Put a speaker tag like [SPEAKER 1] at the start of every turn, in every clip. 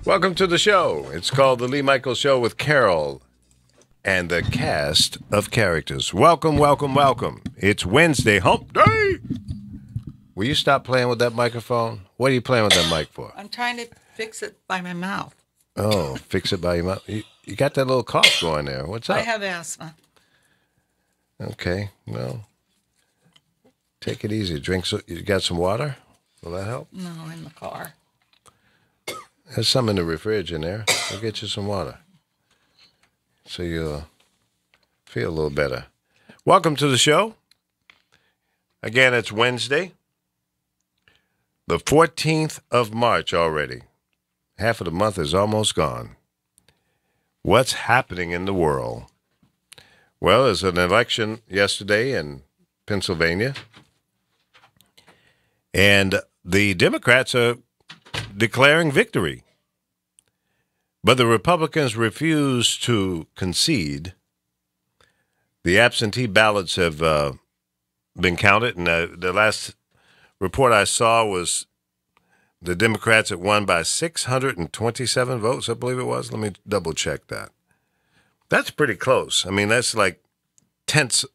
[SPEAKER 1] Welcome to the show. It's called The Lee Michaels Show with Carol and the cast of characters. Welcome, welcome, welcome. It's Wednesday, hump day. Will you stop playing with that microphone? What are you playing with that mic for?
[SPEAKER 2] I'm trying to fix it by my mouth.
[SPEAKER 1] Oh, fix it by your mouth. You got that little cough going there. What's up?
[SPEAKER 2] I have asthma.
[SPEAKER 1] Okay, well, take it easy. You got some water? Will that help?
[SPEAKER 2] No, in the car.
[SPEAKER 1] There's some in the fridge in there. I'll get you some water so you'll feel a little better. Welcome to the show. Again, it's Wednesday, the 14th of March already. Half of the month is almost gone. What's happening in the world? Well, there's an election yesterday in Pennsylvania, and the Democrats are declaring victory. But the Republicans refuse to concede. The absentee ballots have been counted, and the last report I saw was the Democrats had won by 627 votes, I believe it was. Let me double check that. That's pretty close. I mean, that's like tenths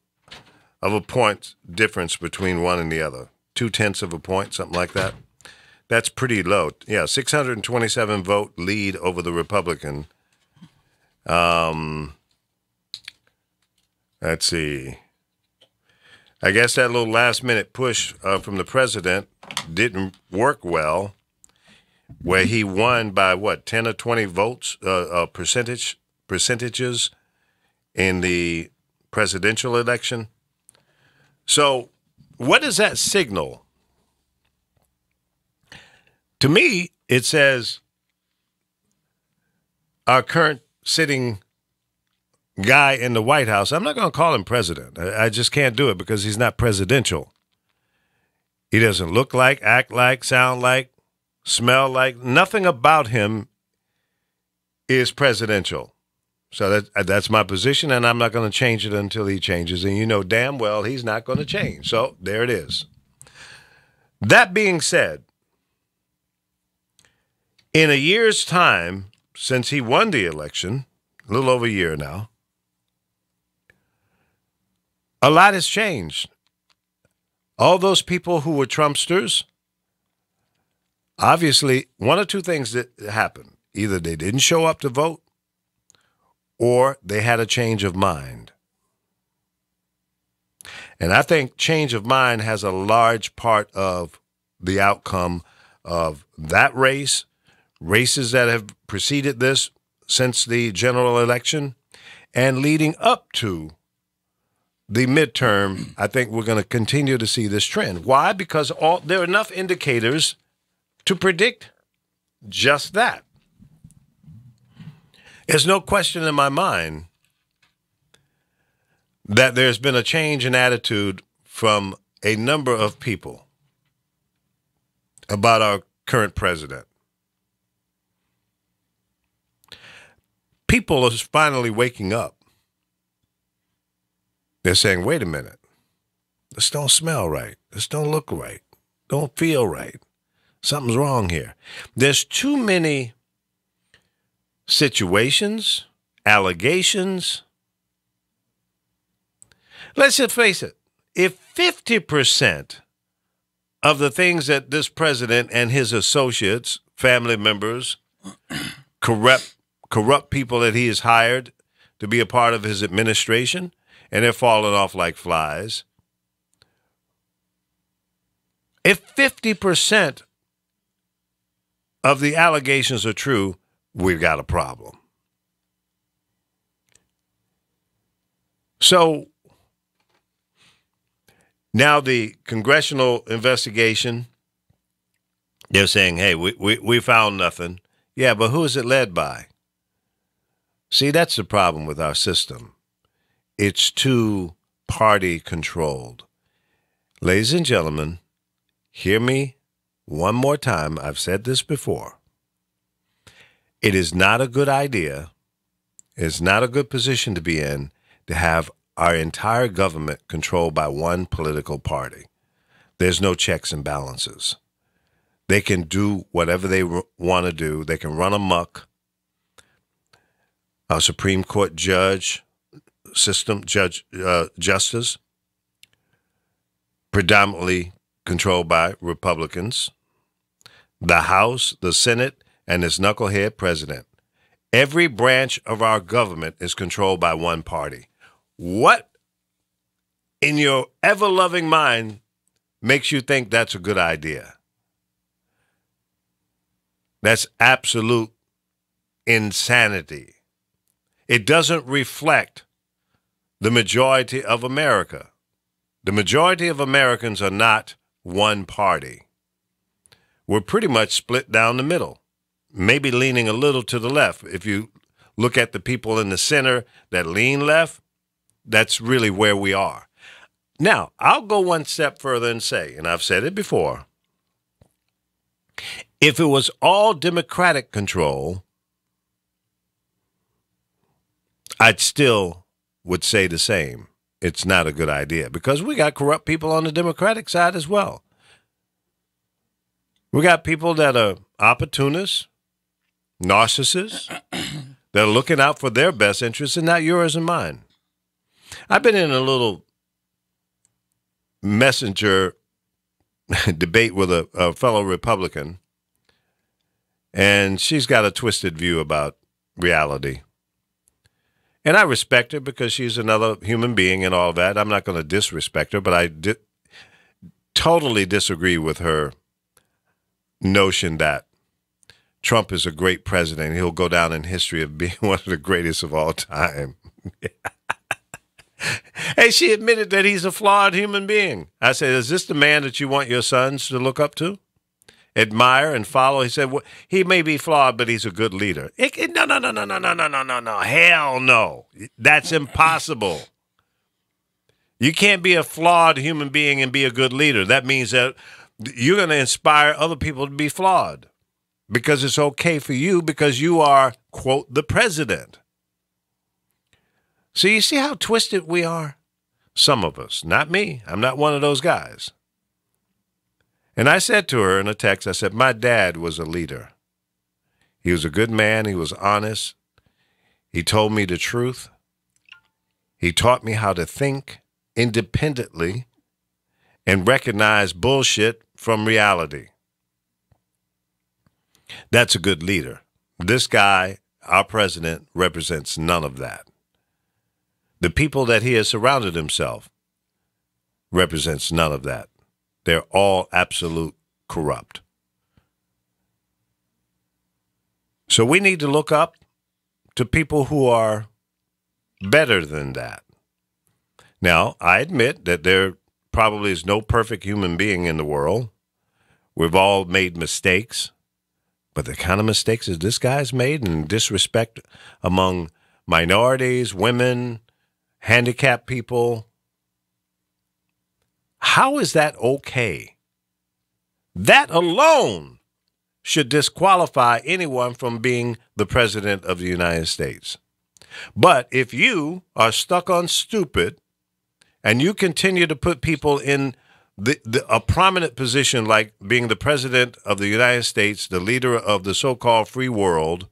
[SPEAKER 1] of a point difference between one and the other. 0.2 of a point, something like that. That's pretty low. Yeah, 627 vote lead over the Republican. Let's see. I guess that little last-minute push from the president didn't work well, where he won by, 10 or 20 votes, percentages in the presidential election. So what does that signal? To me, it says our current sitting guy in the White House, I'm not going to call him president. I just can't do it because he's not presidential. He doesn't look like, act like, sound like, smell like. Nothing about him is presidential. So that's my position, and I'm not going to change it until he changes. And you know damn well he's not going to change. So there it is. That being said, in a year's time, since he won the election, a little over a year now, a lot has changed. All those people who were Trumpsters, obviously, one or two things that happened. Either they didn't show up to vote, or they had a change of mind. And I think change of mind has a large part of the outcome of that race, races that have preceded this since the general election, and leading up to the midterm. I think we're going to continue to see this trend. Why? Because there are enough indicators to predict just that. There's no question in my mind that there's been a change in attitude from a number of people about our current president. People are finally waking up. They're saying, wait a minute, this don't smell right. This don't look right. Don't feel right. Something's wrong here. There's too many situations, allegations. Let's just face it. If 50% of the things that this president and his associates, family members, corrupt people that he has hired to be a part of his administration, and they're falling off like flies. If 50% of the allegations are true, we've got a problem. So now the congressional investigation, they're saying, hey, we found nothing. Yeah, but who is it led by? See, that's the problem with our system. It's too party controlled. Ladies and gentlemen, hear me one more time. I've said this before. It is not a good idea. It's not a good position to be in to have our entire government controlled by one political party. There's no checks and balances. They can do whatever they want to do. They can run amok. Our Supreme Court justice, predominantly controlled by Republicans. The House, the Senate, and its knucklehead president. Every branch of our government is controlled by one party. What in your ever-loving mind makes you think that's a good idea? That's absolute insanity. It doesn't reflect the majority of America. The majority of Americans are not one party. We're pretty much split down the middle, maybe leaning a little to the left. If you look at the people in the center that lean left, that's really where we are. Now, I'll go one step further and say, and I've said it before, if it was all Democratic control, I'd still would say the same. It's not a good idea because we got corrupt people on the Democratic side as well. We got people that are opportunists, narcissists, that are looking out for their best interests and not yours and mine. I've been in a little messenger debate with a fellow Republican, and she's got a twisted view about reality. And I respect her because she's another human being and all that. I'm not going to disrespect her, but I totally disagree with her notion that Trump is a great president. He'll go down in history of being one of the greatest of all time. Hey, she admitted that he's a flawed human being. I said, is this the man that you want your sons to look up to, admire, and follow? He said, well, he may be flawed, but he's a good leader. No. Hell no. That's impossible. You can't be a flawed human being and be a good leader. That means that you're going to inspire other people to be flawed because it's okay for you because you are, quote, the president. So you see how twisted we are? Some of us, not me. I'm not one of those guys. And I said to her in a text, I said, my dad was a leader. He was a good man. He was honest. He told me the truth. He taught me how to think independently and recognize bullshit from reality. That's a good leader. This guy, our president, represents none of that. The people that he has surrounded himself represents none of that. They're all absolute corrupt. So we need to look up to people who are better than that. Now, I admit that there probably is no perfect human being in the world. We've all made mistakes. But the kind of mistakes that this guy's made and disrespect among minorities, women, handicapped people, how is that okay? That alone should disqualify anyone from being the president of the United States. But if you are stuck on stupid and you continue to put people in a prominent position like being the president of the United States, the leader of the so-called free world,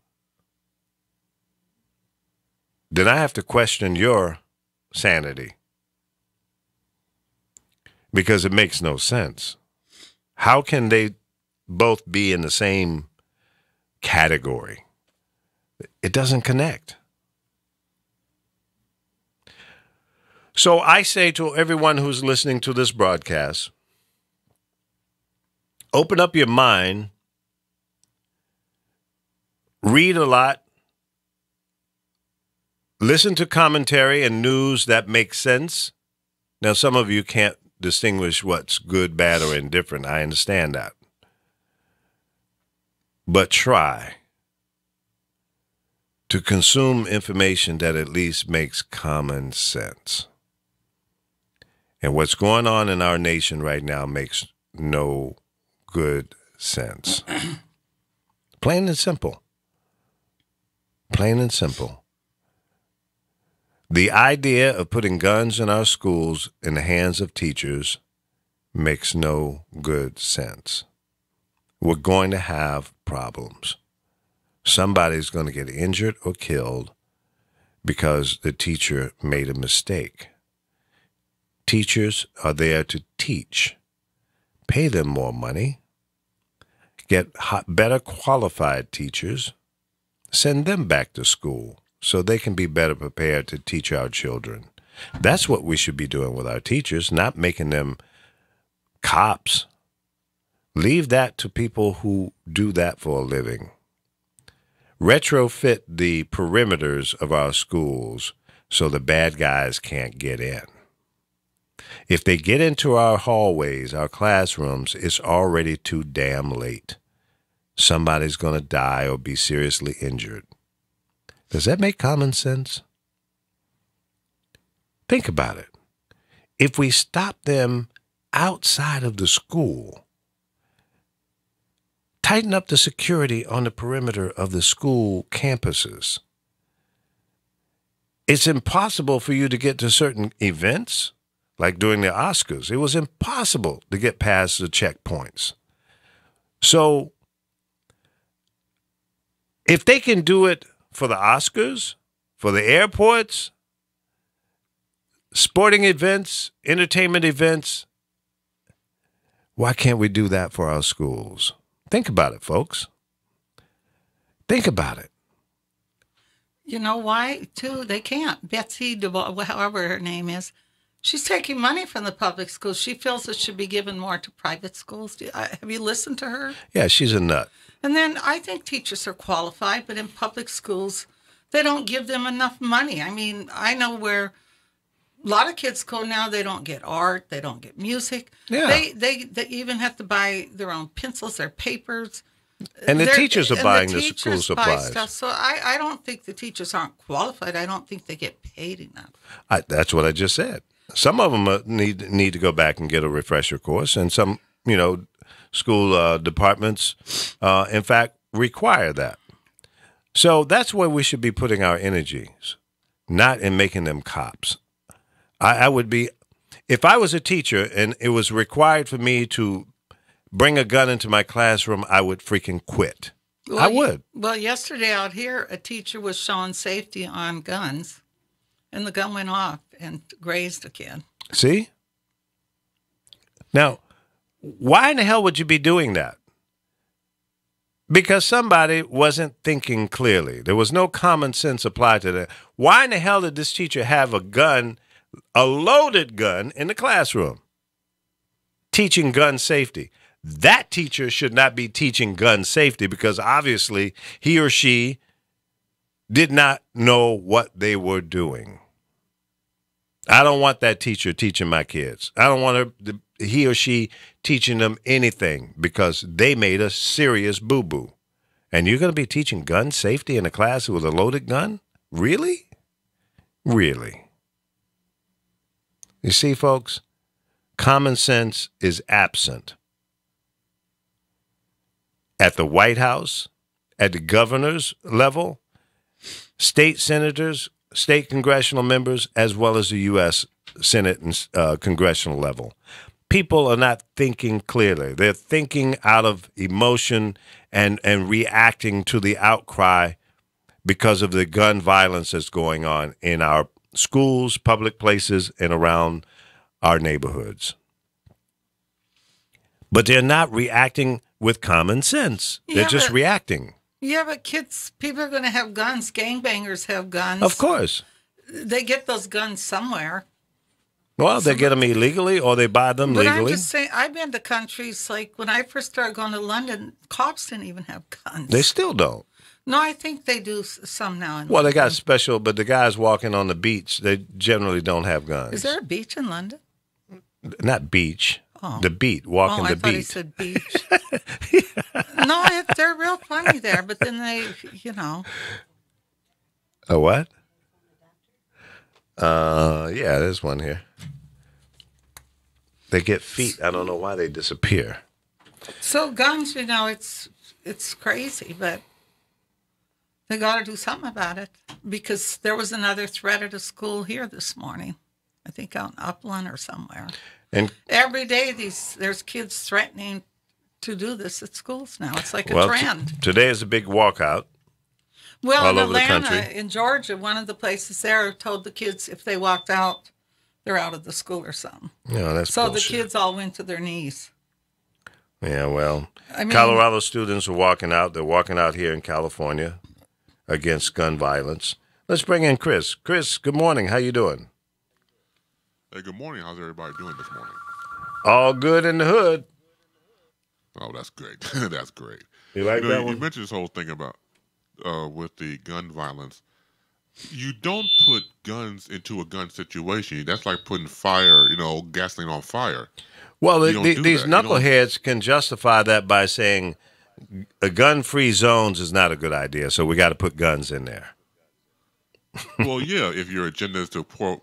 [SPEAKER 1] then I have to question your sanity. Because it makes no sense. How can they both be in the same category? It doesn't connect. So I say to everyone who's listening to this broadcast, open up your mind, read a lot, listen to commentary and news that makes sense. Now, some of you can't distinguish what's good, bad, or indifferent. I understand that. But try to consume information that at least makes common sense. And what's going on in our nation right now makes no good sense. Plain and simple. Plain and simple. The idea of putting guns in our schools in the hands of teachers makes no good sense. we're going to have problems. Somebody's going to get injured or killed because the teacher made a mistake. Teachers are there to teach. Pay them more money. Get better qualified teachers. Send them back to school so they can be better prepared to teach our children. That's what we should be doing with our teachers, not making them cops. Leave that to people who do that for a living. Retrofit the perimeters of our schools so the bad guys can't get in. If they get into our hallways, our classrooms, it's already too damn late. Somebody's going to die or be seriously injured. Does that make common sense? Think about it. If we stop them outside of the school, tighten up the security on the perimeter of the school campuses, it's impossible for you to get to certain events, like during the Oscars. It was impossible to get past the checkpoints. So if they can do it for the Oscars, for the airports, sporting events, entertainment events, why can't we do that for our schools? Think about it, folks. Think about it.
[SPEAKER 2] You know why, too? They can't. Betsy DeVos, however her name is, she's taking money from the public schools. She feels it should be given more to private schools. Have you listened to her?
[SPEAKER 1] Yeah, she's a nut.
[SPEAKER 2] And then I think teachers are qualified, but in public schools, they don't give them enough money. I mean, I know where a lot of kids go now, they don't get art, they don't get music.
[SPEAKER 1] Yeah.
[SPEAKER 2] They even have to buy their own pencils, their papers.
[SPEAKER 1] And the teachers are buying the
[SPEAKER 2] teachers
[SPEAKER 1] school
[SPEAKER 2] buy
[SPEAKER 1] supplies.
[SPEAKER 2] stuff. So I don't think the teachers aren't qualified. I don't think they get paid enough.
[SPEAKER 1] That's what I just said. Some of them need to go back and get a refresher course, and some, school departments, in fact, require that. So that's where we should be putting our energies, not in making them cops. I would be, if I was a teacher and it was required for me to bring a gun into my classroom, I would freaking quit.
[SPEAKER 2] Well,
[SPEAKER 1] I would.
[SPEAKER 2] Well, yesterday out here, a teacher was showing safety on guns, and the gun went off and grazed a kid.
[SPEAKER 1] See? Now, why in the hell would you be doing that? Because somebody wasn't thinking clearly. There was no common sense applied to that. Why in the hell did this teacher have a gun, a loaded gun, in the classroom? Teaching gun safety. That teacher should not be teaching gun safety because obviously he or she did not know what they were doing. I don't want that teacher teaching my kids. I don't want he or she teaching them anything because they made a serious boo-boo. And you're going to be teaching gun safety in a class with a loaded gun? Really? Really? You see, folks, common sense is absent. At the White House, at the governor's level, state senators, state congressional members, as well as the U.S. Senate and congressional level. People are not thinking clearly. They're thinking out of emotion and reacting to the outcry because of the gun violence that's going on in our schools, public places, and around our neighborhoods. But they're not reacting with common sense. They're just reacting.
[SPEAKER 2] Yeah, but people are going to have guns. Gangbangers have guns.
[SPEAKER 1] Of course.
[SPEAKER 2] They get those guns somewhere.
[SPEAKER 1] Well, they get them illegally or they buy them legally.
[SPEAKER 2] But I'm just saying, I've been to countries, like when I first started going to London, cops didn't even have guns.
[SPEAKER 1] They still don't.
[SPEAKER 2] No, I think they do some now.
[SPEAKER 1] Well, they got special, but the guys walking on the beach, they generally don't have guns.
[SPEAKER 2] Is there a beach in London?
[SPEAKER 1] Not beach.
[SPEAKER 2] Oh.
[SPEAKER 1] The beat, walking the
[SPEAKER 2] I thought
[SPEAKER 1] beat.
[SPEAKER 2] he said beach. No, they're real funny there, but then they,
[SPEAKER 1] A what? Yeah, there's one here. They get feet. I don't know why they disappear.
[SPEAKER 2] So guns, it's crazy, but they got to do something about it because there was another threat at a school here this morning. I think out in Upland or somewhere.
[SPEAKER 1] And
[SPEAKER 2] every day there's kids threatening to do this at schools now. It's like a
[SPEAKER 1] Well,
[SPEAKER 2] trend.
[SPEAKER 1] today is a big walkout.
[SPEAKER 2] Well,
[SPEAKER 1] all
[SPEAKER 2] in
[SPEAKER 1] over the
[SPEAKER 2] Atlanta,
[SPEAKER 1] country.
[SPEAKER 2] in Georgia, one of the places there told the kids if they walked out, they're out of the school or something.
[SPEAKER 1] Yeah, that's
[SPEAKER 2] So
[SPEAKER 1] bullshit.
[SPEAKER 2] the kids all went to their knees.
[SPEAKER 1] Yeah, well,
[SPEAKER 2] I mean,
[SPEAKER 1] Colorado students are walking out. They're walking out here in California against gun violence. Let's bring in Chris. Chris, good morning. How you doing?
[SPEAKER 3] Hey, good morning. How's everybody doing this morning?
[SPEAKER 1] All good in the hood.
[SPEAKER 3] Oh, that's great. That's great.
[SPEAKER 1] You like that
[SPEAKER 3] You
[SPEAKER 1] one?
[SPEAKER 3] mentioned this whole thing about with the gun violence. You don't put guns into a gun situation. That's like putting fire, gasoline on fire.
[SPEAKER 1] Well,
[SPEAKER 3] You don't do
[SPEAKER 1] these
[SPEAKER 3] that. You don't-
[SPEAKER 1] knuckleheads can justify that by saying a gun-free zones is not a good idea, so we got to put guns in there.
[SPEAKER 3] Well, yeah, if your agenda is to pour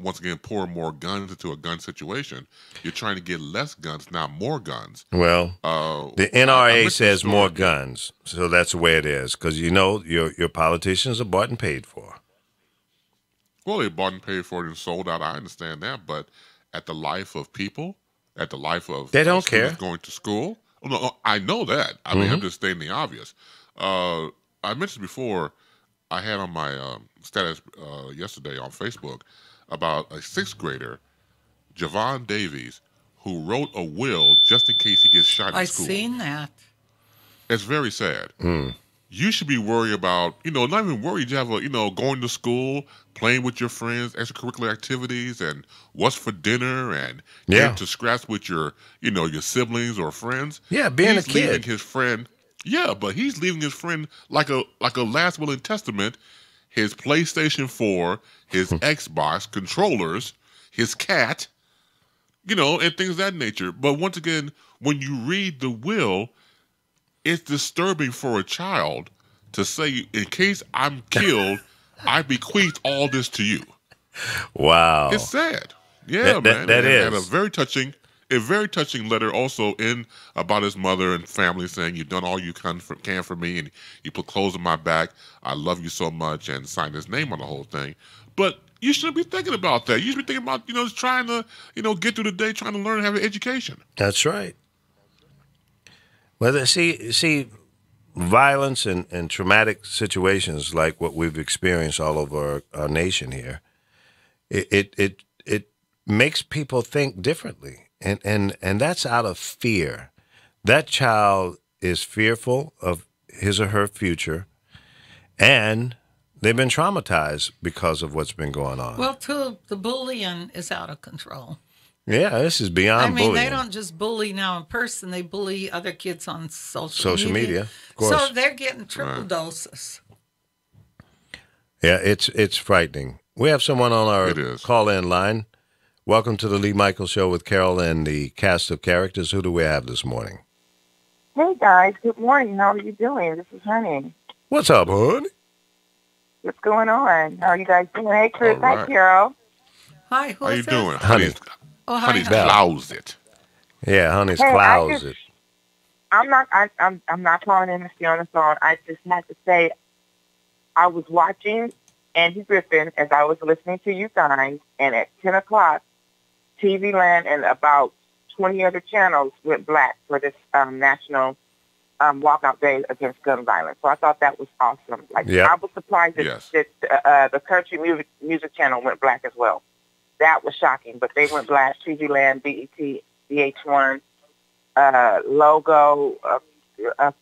[SPEAKER 3] more guns into a gun situation, you're trying to get less guns, not more guns.
[SPEAKER 1] Well, the
[SPEAKER 3] I
[SPEAKER 1] NRA
[SPEAKER 3] mentioned
[SPEAKER 1] says
[SPEAKER 3] the
[SPEAKER 1] more
[SPEAKER 3] story.
[SPEAKER 1] guns, so that's the way it is. Because your politicians are bought and paid for.
[SPEAKER 3] Well, they bought and paid for it and sold out. I understand that, but at the life of people, at the life of
[SPEAKER 1] They don't
[SPEAKER 3] students
[SPEAKER 1] care.
[SPEAKER 3] going to school. Oh, no, I know that. I mean, I'm just stating the obvious. I mentioned before, I had on my status yesterday on Facebook about a sixth grader, Javon Davies, who wrote a will just in case he gets shot in
[SPEAKER 2] I've
[SPEAKER 3] school.
[SPEAKER 2] seen that.
[SPEAKER 3] It's very sad. You should be worried about, not even worried. You have going to school, playing with your friends, extracurricular activities, and what's for dinner, and
[SPEAKER 1] Yeah.
[SPEAKER 3] getting to scraps with your siblings or friends.
[SPEAKER 1] Yeah, being
[SPEAKER 3] He's
[SPEAKER 1] a kid.
[SPEAKER 3] leaving his friend. Yeah, but he's leaving his friend like a last will and testament. His PlayStation 4, his Xbox controllers, his cat, and things of that nature. But once again, when you read the will, it's disturbing for a child to say, in case I'm killed, I bequeath all this to you.
[SPEAKER 1] Wow.
[SPEAKER 3] It's sad. Yeah, man.
[SPEAKER 1] that
[SPEAKER 3] And
[SPEAKER 1] is.
[SPEAKER 3] a very touching letter also in about his mother and family saying, you've done all you can for me, and you put clothes on my back. I love you so much, and signed his name on the whole thing. But you shouldn't be thinking about that. You should be thinking about, just trying to, get through the day, trying to learn and have an education.
[SPEAKER 1] That's right. Well, see, violence and traumatic situations like what we've experienced all over our nation here, it makes people think differently, and that's out of fear. That child is fearful of his or her future, and they've been traumatized because of what's been going on.
[SPEAKER 2] Well, too, the bullying is out of control.
[SPEAKER 1] Yeah, this is beyond
[SPEAKER 2] I mean,
[SPEAKER 1] bullying.
[SPEAKER 2] they don't just bully now in person; they bully other kids on
[SPEAKER 1] Social media, of course.
[SPEAKER 2] So they're getting triple doses.
[SPEAKER 1] Yeah, it's frightening. We have someone on our
[SPEAKER 3] It is.
[SPEAKER 1] call-in line. Welcome to the Lee Michaels Show with Carol and the cast of characters. Who do we have this morning?
[SPEAKER 4] Hey guys, good morning. How are you doing? This is Honey.
[SPEAKER 1] What's up, honey?
[SPEAKER 4] What's going on? How are you guys doing? Hey Chris,
[SPEAKER 3] All
[SPEAKER 4] hi
[SPEAKER 3] right.
[SPEAKER 4] Carol.
[SPEAKER 2] Hi, who
[SPEAKER 3] How
[SPEAKER 2] is
[SPEAKER 3] you
[SPEAKER 2] this?
[SPEAKER 3] doing?
[SPEAKER 1] Honey.
[SPEAKER 2] Oh, hi,
[SPEAKER 3] Honey's
[SPEAKER 2] honey.
[SPEAKER 3] closet.
[SPEAKER 1] Yeah, honey's
[SPEAKER 4] Hey,
[SPEAKER 1] closet.
[SPEAKER 4] I'm not calling in to stay on the phone. I just had to say I was watching Andy Griffin as I was listening to you guys, and at 10 o'clock, TV Land and about 20 other channels went black for this national walkout day against gun violence. So I thought that was awesome.
[SPEAKER 1] Yep.
[SPEAKER 4] I was surprised that,
[SPEAKER 3] Yes.
[SPEAKER 4] that the country music channel went black as well. That was shocking, but they went black. TV Land, BET, VH1, Logo,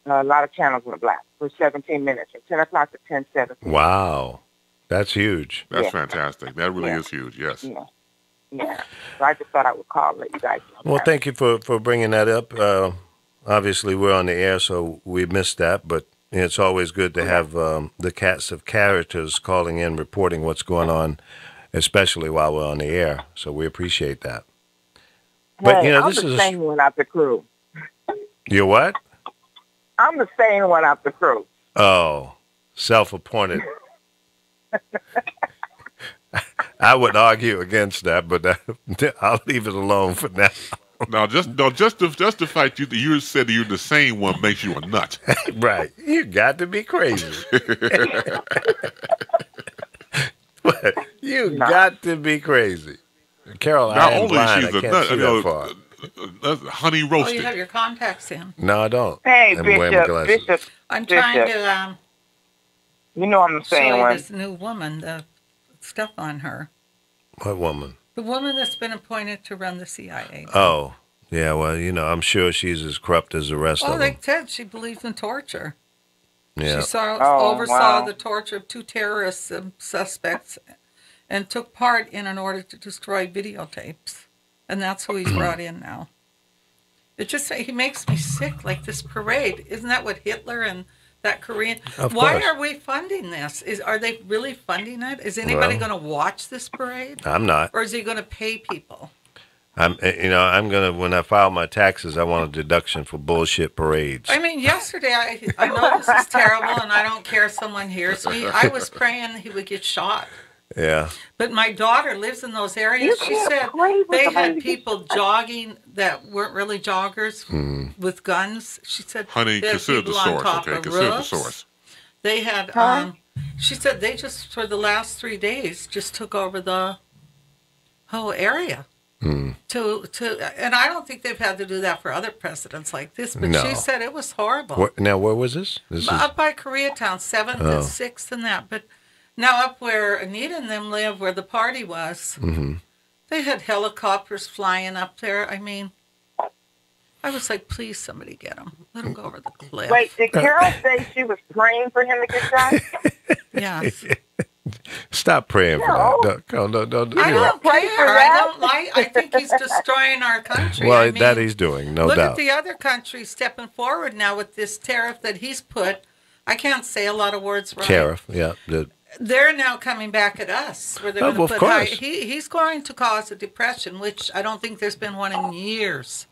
[SPEAKER 4] a lot of channels went black for 17 minutes, from 10 o'clock to 10:17.
[SPEAKER 1] Wow, that's huge.
[SPEAKER 3] That's
[SPEAKER 4] Yeah.
[SPEAKER 3] fantastic. That really
[SPEAKER 4] Yeah.
[SPEAKER 3] is huge. Yes.
[SPEAKER 4] Yeah. Yeah. So I just thought I would call and let you guys know.
[SPEAKER 1] Well,
[SPEAKER 4] that.
[SPEAKER 1] thank you for bringing that up. Obviously, we're on the air, so we missed that, but it's always good to have the cast of characters calling in, reporting what's going on, especially while we're on the air. So we appreciate that. But,
[SPEAKER 4] Hey, I'm
[SPEAKER 1] this
[SPEAKER 4] the
[SPEAKER 1] is
[SPEAKER 4] same one out the crew.
[SPEAKER 1] you're what?
[SPEAKER 4] I'm the same one out the crew.
[SPEAKER 1] Oh, self-appointed. I would argue against that, but I'll leave it alone for now.
[SPEAKER 3] Now, just the fact you said you're the same one makes you a nut.
[SPEAKER 1] Right. You got to be crazy. You got to be crazy. Carol,
[SPEAKER 3] Not
[SPEAKER 1] I am
[SPEAKER 3] only
[SPEAKER 1] blind.
[SPEAKER 3] she's
[SPEAKER 1] I
[SPEAKER 3] a
[SPEAKER 1] can't
[SPEAKER 3] nut,
[SPEAKER 1] see that far.
[SPEAKER 3] honey
[SPEAKER 2] Oh,
[SPEAKER 3] roasted.
[SPEAKER 2] you have your contacts in.
[SPEAKER 1] No, I don't.
[SPEAKER 4] Hey,
[SPEAKER 1] I'm wearing my glasses.
[SPEAKER 4] Bishop.
[SPEAKER 2] I'm trying to
[SPEAKER 4] You know I'm the
[SPEAKER 2] show
[SPEAKER 4] same
[SPEAKER 2] you
[SPEAKER 4] one.
[SPEAKER 2] this new woman, the stuff on her.
[SPEAKER 1] What woman?
[SPEAKER 2] The woman that's been appointed to run the CIA.
[SPEAKER 1] Oh, yeah. Well, I'm sure she's as corrupt as the rest
[SPEAKER 2] Oh,
[SPEAKER 1] of
[SPEAKER 2] they
[SPEAKER 1] them.
[SPEAKER 2] said she believes in torture.
[SPEAKER 1] Yeah.
[SPEAKER 2] She
[SPEAKER 4] Oh,
[SPEAKER 2] oversaw
[SPEAKER 4] wow.
[SPEAKER 2] the torture of 2 terrorist suspects and took part in an order to destroy videotapes. And that's who he's brought in now. He makes me sick, like this parade. Isn't that what Hitler and that Korean...
[SPEAKER 1] Of
[SPEAKER 2] Why
[SPEAKER 1] course.
[SPEAKER 2] are we funding this? Are they really funding it? Is anybody
[SPEAKER 1] Well-
[SPEAKER 2] going to watch this parade?
[SPEAKER 1] I'm not.
[SPEAKER 2] Or is he going to pay people?
[SPEAKER 1] I'm gonna, when I file my taxes, I want a deduction for bullshit parades.
[SPEAKER 2] I mean, yesterday, I know this is terrible, and I don't care if someone hears me. I was praying he would get shot.
[SPEAKER 1] Yeah.
[SPEAKER 2] But my daughter lives in those areas.
[SPEAKER 4] You
[SPEAKER 2] She
[SPEAKER 4] can't
[SPEAKER 2] said
[SPEAKER 4] pray with
[SPEAKER 2] they
[SPEAKER 4] somebody
[SPEAKER 2] had
[SPEAKER 4] to get
[SPEAKER 2] people jogging that weren't really joggers with guns. She said
[SPEAKER 3] Honey,
[SPEAKER 2] they had
[SPEAKER 3] consider the
[SPEAKER 2] people on
[SPEAKER 3] source,
[SPEAKER 2] top
[SPEAKER 3] okay?
[SPEAKER 2] of
[SPEAKER 3] Consider the
[SPEAKER 2] roofs.
[SPEAKER 3] source.
[SPEAKER 2] They had,
[SPEAKER 4] Huh?
[SPEAKER 2] she said they just, for the last 3 days, just took over the whole area. And I don't think they've had to do that for other presidents like this, but
[SPEAKER 1] No.
[SPEAKER 2] she said it was horrible.
[SPEAKER 1] Now, where was this? This is
[SPEAKER 2] Up by Koreatown, 7th and 6th and that. But now up where Anita and them live, where the party was, they had helicopters flying up there. I mean, I was like, please, somebody get them. Let them go over the cliff.
[SPEAKER 4] Wait, did Carol say she was praying for him to get shot?
[SPEAKER 2] Yeah.
[SPEAKER 1] Stop praying for that. No, don't.
[SPEAKER 2] I don't
[SPEAKER 4] pray
[SPEAKER 2] care.
[SPEAKER 4] for
[SPEAKER 2] I
[SPEAKER 4] that.
[SPEAKER 2] don't like. I think he's destroying our country.
[SPEAKER 1] Well,
[SPEAKER 2] I mean,
[SPEAKER 1] that he's doing, no
[SPEAKER 2] look
[SPEAKER 1] doubt.
[SPEAKER 2] at the other countries stepping forward now with this tariff that he's put. I can't say a lot of words right.
[SPEAKER 1] Tariff, yeah.
[SPEAKER 2] They're now coming back at us. Where they're
[SPEAKER 1] Oh,
[SPEAKER 2] going to
[SPEAKER 1] of
[SPEAKER 2] put high.
[SPEAKER 1] course.
[SPEAKER 2] He's going to cause a depression, which I don't think there's been one in years.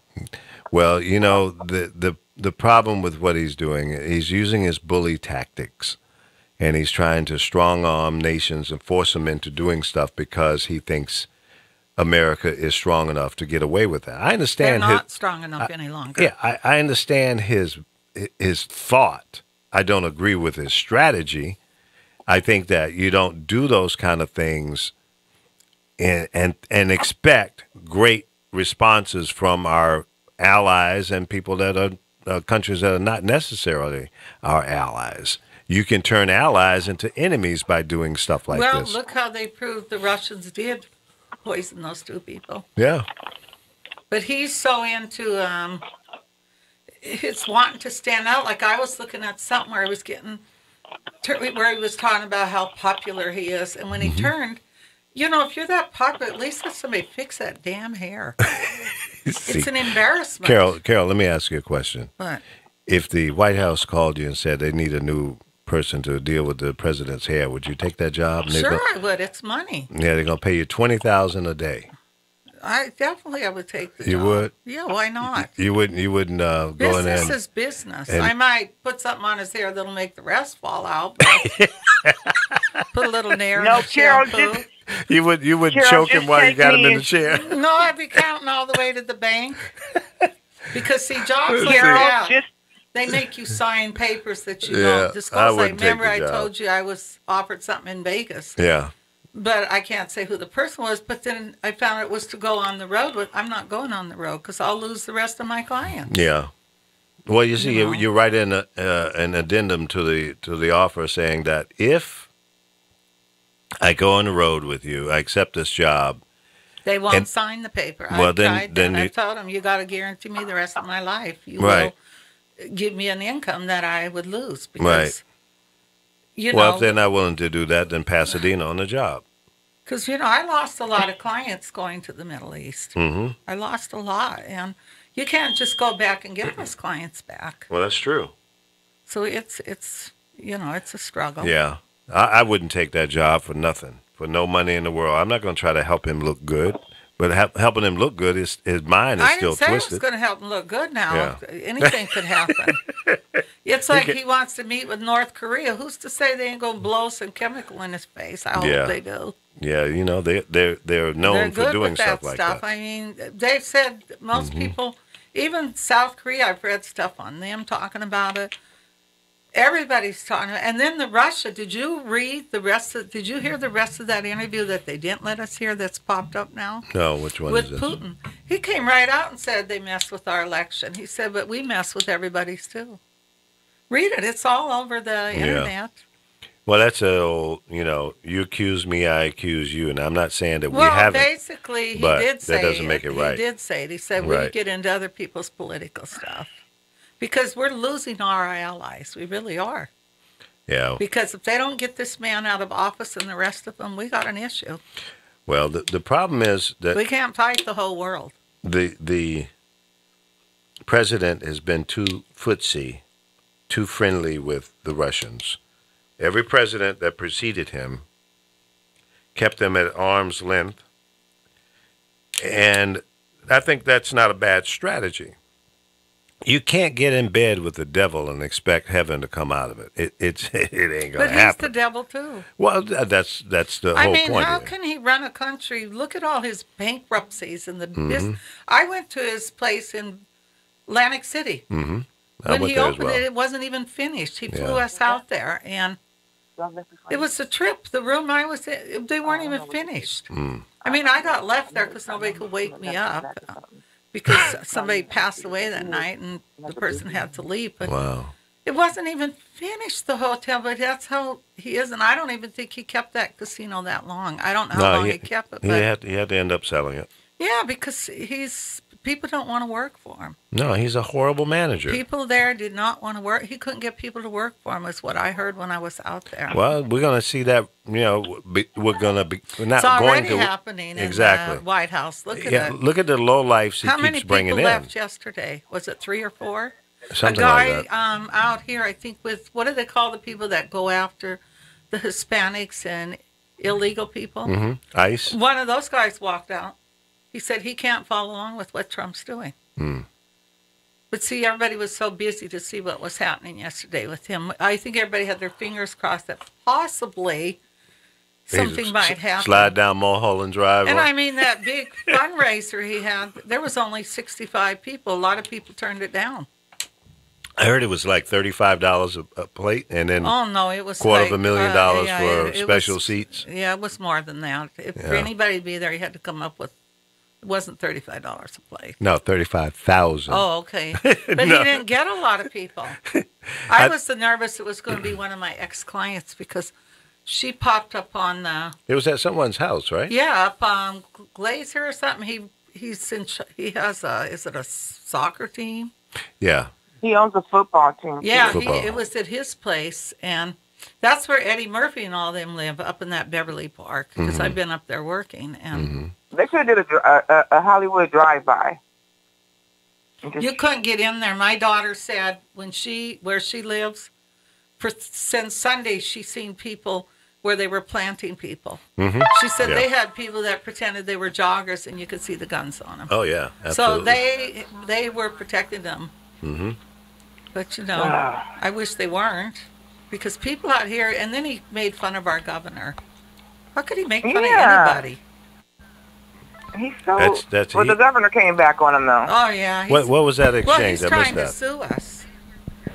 [SPEAKER 1] Well, the problem with what he's doing, he's using his bully tactics, and he's trying to strong arm nations and force them into doing stuff because he thinks America is strong enough to get away with that. I
[SPEAKER 2] They're
[SPEAKER 1] understand
[SPEAKER 2] not strong enough any longer.
[SPEAKER 1] Yeah, I understand his thought. I don't agree with his strategy. I think that you don't do those kind of things and expect great responses from our allies and people that are countries that are not necessarily our allies. You can turn allies into enemies by doing stuff like
[SPEAKER 2] well,
[SPEAKER 1] this.
[SPEAKER 2] look how they proved the Russians did poison those 2 people.
[SPEAKER 1] Yeah.
[SPEAKER 2] But he's so into his wanting to stand out. Like I was looking at something where he was where he was talking about how popular he is, and when he turned, if you're that popular, at least let somebody fix that damn hair. It's an embarrassment.
[SPEAKER 1] Carol, let me ask you a question.
[SPEAKER 2] What?
[SPEAKER 1] If the White House called you and said they need a new person to deal with the president's hair, would you take that job? And
[SPEAKER 2] Sure, I would. It's money.
[SPEAKER 1] Yeah, they're gonna pay you $20,000 a day.
[SPEAKER 2] I would take the
[SPEAKER 1] You
[SPEAKER 2] job.
[SPEAKER 1] would?
[SPEAKER 2] Yeah, why not?
[SPEAKER 1] You wouldn't go in there.
[SPEAKER 2] Business
[SPEAKER 1] and-
[SPEAKER 2] is business.
[SPEAKER 1] and-
[SPEAKER 2] I might put something on his hair that'll make the rest fall out. But put a little nair
[SPEAKER 4] No,
[SPEAKER 2] in the
[SPEAKER 4] Carol,
[SPEAKER 2] shampoo.
[SPEAKER 4] just-
[SPEAKER 1] You would
[SPEAKER 4] Carol,
[SPEAKER 1] choke him
[SPEAKER 4] just
[SPEAKER 1] while you
[SPEAKER 4] take
[SPEAKER 1] got him
[SPEAKER 4] me
[SPEAKER 1] in the chair.
[SPEAKER 2] No, I'd be counting all the way to the bank. Because, see, jobs like
[SPEAKER 4] Carol,
[SPEAKER 2] that,
[SPEAKER 4] just
[SPEAKER 2] they make you sign papers that you
[SPEAKER 1] Yeah,
[SPEAKER 2] don't
[SPEAKER 1] I
[SPEAKER 2] disclose.
[SPEAKER 1] wouldn't take
[SPEAKER 2] Remember
[SPEAKER 1] the
[SPEAKER 2] I
[SPEAKER 1] job.
[SPEAKER 2] told you I was offered something in Vegas.
[SPEAKER 1] Yeah.
[SPEAKER 2] But I can't say who the person was. But then I found it was to go on the road with. I'm not going on the road because I'll lose the rest of my clients.
[SPEAKER 1] Yeah. Well, you see,
[SPEAKER 2] You know.
[SPEAKER 1] you write in an addendum to the offer saying that if I go on the road with you, I accept this job.
[SPEAKER 2] They won't
[SPEAKER 1] And-
[SPEAKER 2] sign the paper.
[SPEAKER 1] Well,
[SPEAKER 2] I've
[SPEAKER 1] then-
[SPEAKER 2] tried
[SPEAKER 1] then
[SPEAKER 2] that.
[SPEAKER 1] you-
[SPEAKER 2] I've told them, you got to guarantee me the rest of my life. You
[SPEAKER 1] Right.
[SPEAKER 2] will give me an income that I would lose. Because,
[SPEAKER 1] Right.
[SPEAKER 2] You
[SPEAKER 1] Well,
[SPEAKER 2] know,
[SPEAKER 1] if they're not willing to do that, then Pasadena on the job.
[SPEAKER 2] because, I lost a lot of clients going to the Middle East.
[SPEAKER 1] Mm-hmm.
[SPEAKER 2] I lost a lot. And you can't just go back and get those clients back.
[SPEAKER 1] Well, that's true.
[SPEAKER 2] So it's it's a struggle.
[SPEAKER 1] Yeah. I wouldn't take that job for nothing, for no money in the world. I'm not going to try to help him look good, but helping him look good, his mind is
[SPEAKER 2] I
[SPEAKER 1] still
[SPEAKER 2] didn't say it was
[SPEAKER 1] twisted.
[SPEAKER 2] going to help him look good now.
[SPEAKER 1] Yeah.
[SPEAKER 2] Anything could happen. It's like
[SPEAKER 1] can-
[SPEAKER 2] he wants to meet with North Korea. Who's to say they ain't going to blow some chemical in his face? I
[SPEAKER 1] Yeah.
[SPEAKER 2] hope they do.
[SPEAKER 1] Yeah, they're known
[SPEAKER 2] They're
[SPEAKER 1] for
[SPEAKER 2] good
[SPEAKER 1] doing
[SPEAKER 2] with that
[SPEAKER 1] stuff like
[SPEAKER 2] stuff.
[SPEAKER 1] that.
[SPEAKER 2] I mean, they've said most people, even South Korea, I've read stuff on them talking about it. Everybody's talking. And then the Russia. Did you read the rest of? Did you hear the rest of that interview that they didn't let us hear? That's popped up now.
[SPEAKER 1] No, which one
[SPEAKER 2] With
[SPEAKER 1] is this?
[SPEAKER 2] Putin. He came right out and said they messed with our election. He said, but we mess with everybody's too. Read it. It's all over the internet.
[SPEAKER 1] Well, that's a old, you accuse me, I accuse you, and I'm not saying that we
[SPEAKER 2] Well,
[SPEAKER 1] haven't.
[SPEAKER 2] basically, he
[SPEAKER 1] but
[SPEAKER 2] did say
[SPEAKER 1] that doesn't make it right.
[SPEAKER 2] He did say it. He said we
[SPEAKER 1] Right.
[SPEAKER 2] get into other people's political stuff because we're losing our allies. We really are.
[SPEAKER 1] Yeah.
[SPEAKER 2] Because if they don't get this man out of office and the rest of them, we got an issue.
[SPEAKER 1] Well, the problem is that
[SPEAKER 2] We can't fight the whole world.
[SPEAKER 1] the president has been too footsie, too friendly with the Russians. Every president that preceded him kept them at arm's length, and I think that's not a bad strategy. You can't get in bed with the devil and expect heaven to come out of it. It ain't gonna
[SPEAKER 2] But he's
[SPEAKER 1] happen.
[SPEAKER 2] the devil too.
[SPEAKER 1] Well, that's the
[SPEAKER 2] I
[SPEAKER 1] whole
[SPEAKER 2] mean,
[SPEAKER 1] point.
[SPEAKER 2] how
[SPEAKER 1] of it.
[SPEAKER 2] can he run a country? Look at all his bankruptcies and the
[SPEAKER 1] Mm-hmm.
[SPEAKER 2] business. I went to his place in Atlantic City.
[SPEAKER 1] Mm-hmm. I
[SPEAKER 2] When
[SPEAKER 1] went
[SPEAKER 2] he
[SPEAKER 1] there as
[SPEAKER 2] opened
[SPEAKER 1] well.
[SPEAKER 2] it, it wasn't even finished. He flew
[SPEAKER 1] Yeah.
[SPEAKER 2] us out there, and it was a trip. The room I was in, they weren't even finished.
[SPEAKER 1] Mm.
[SPEAKER 2] I mean, I got left there because nobody could wake me up because somebody passed away that night and the person had to leave. But
[SPEAKER 1] Wow.
[SPEAKER 2] it wasn't even finished, the hotel, but that's how he is. And I don't even think he kept that casino that long. I don't know how long he kept it. But
[SPEAKER 1] He had to end up selling it.
[SPEAKER 2] yeah, because people don't want to work for him.
[SPEAKER 1] No, he's a horrible manager.
[SPEAKER 2] People there did not want to work. He couldn't get people to work for him, is what I heard when I was out there.
[SPEAKER 1] Well, we're going to see that. We're not
[SPEAKER 2] It's
[SPEAKER 1] going
[SPEAKER 2] already
[SPEAKER 1] to
[SPEAKER 2] happening
[SPEAKER 1] exactly.
[SPEAKER 2] in the White House. Look at
[SPEAKER 1] Yeah,
[SPEAKER 2] it.
[SPEAKER 1] look at the low lives he
[SPEAKER 2] How
[SPEAKER 1] keeps
[SPEAKER 2] many
[SPEAKER 1] bringing
[SPEAKER 2] people
[SPEAKER 1] in.
[SPEAKER 2] left yesterday? Was it 3 or 4?
[SPEAKER 1] Something
[SPEAKER 2] a guy
[SPEAKER 1] like that.
[SPEAKER 2] out here, I think, with what do they call the people that go after the Hispanics and illegal people?
[SPEAKER 1] Hmm. ICE.
[SPEAKER 2] One of those guys walked out. He said he can't follow along with what Trump's doing.
[SPEAKER 1] Mm.
[SPEAKER 2] But see, everybody was so busy to see what was happening yesterday with him. I think everybody had their fingers crossed that possibly something might happen.
[SPEAKER 1] Slide down Mulholland Drive.
[SPEAKER 2] And I mean, that big fundraiser he had, there was only 65 people. A lot of people turned it down.
[SPEAKER 1] I heard it was like $35 a plate, and then
[SPEAKER 2] Oh, no, it was
[SPEAKER 1] $250,000
[SPEAKER 2] yeah,
[SPEAKER 1] for
[SPEAKER 2] it
[SPEAKER 1] special
[SPEAKER 2] was-
[SPEAKER 1] seats.
[SPEAKER 2] Yeah, it was more than that. If for
[SPEAKER 1] Yeah.
[SPEAKER 2] anybody to be there, you had to come up with, it wasn't $35 a plate.
[SPEAKER 1] No, 35,000.
[SPEAKER 2] Oh, okay. But he didn't get a lot of people. I was so nervous it was going to be one of my ex-clients because she popped up on the,
[SPEAKER 1] It was at someone's house, right?
[SPEAKER 2] yeah, up on Glacier or something. He has is it a soccer team?
[SPEAKER 1] Yeah.
[SPEAKER 4] He owns a football team.
[SPEAKER 2] Yeah,
[SPEAKER 1] Football.
[SPEAKER 2] it was at his place, and that's where Eddie Murphy and all them live, up in that Beverly Park, because I've been up there working, and
[SPEAKER 4] They should have did a Hollywood drive-by.
[SPEAKER 2] you couldn't get in there. My daughter said where she lives, since Sunday, she's seen people where they were planting people.
[SPEAKER 1] Mm-hmm.
[SPEAKER 2] She said
[SPEAKER 1] Yeah.
[SPEAKER 2] they had people that pretended they were joggers, and you could see the guns on them.
[SPEAKER 1] Oh, yeah.
[SPEAKER 2] So
[SPEAKER 1] Absolutely.
[SPEAKER 2] they were protecting them.
[SPEAKER 1] Mm-hmm.
[SPEAKER 2] But, I wish they weren't, because people out here, and then he made fun of our governor. How could he make fun
[SPEAKER 4] Yeah.
[SPEAKER 2] of anybody?
[SPEAKER 4] He's so.
[SPEAKER 1] That's
[SPEAKER 4] well, the governor came back on him though.
[SPEAKER 2] Oh, yeah.
[SPEAKER 1] What was that exchange?
[SPEAKER 2] Well, he's
[SPEAKER 1] I
[SPEAKER 2] trying
[SPEAKER 1] missed
[SPEAKER 2] to
[SPEAKER 1] that.
[SPEAKER 2] sue us.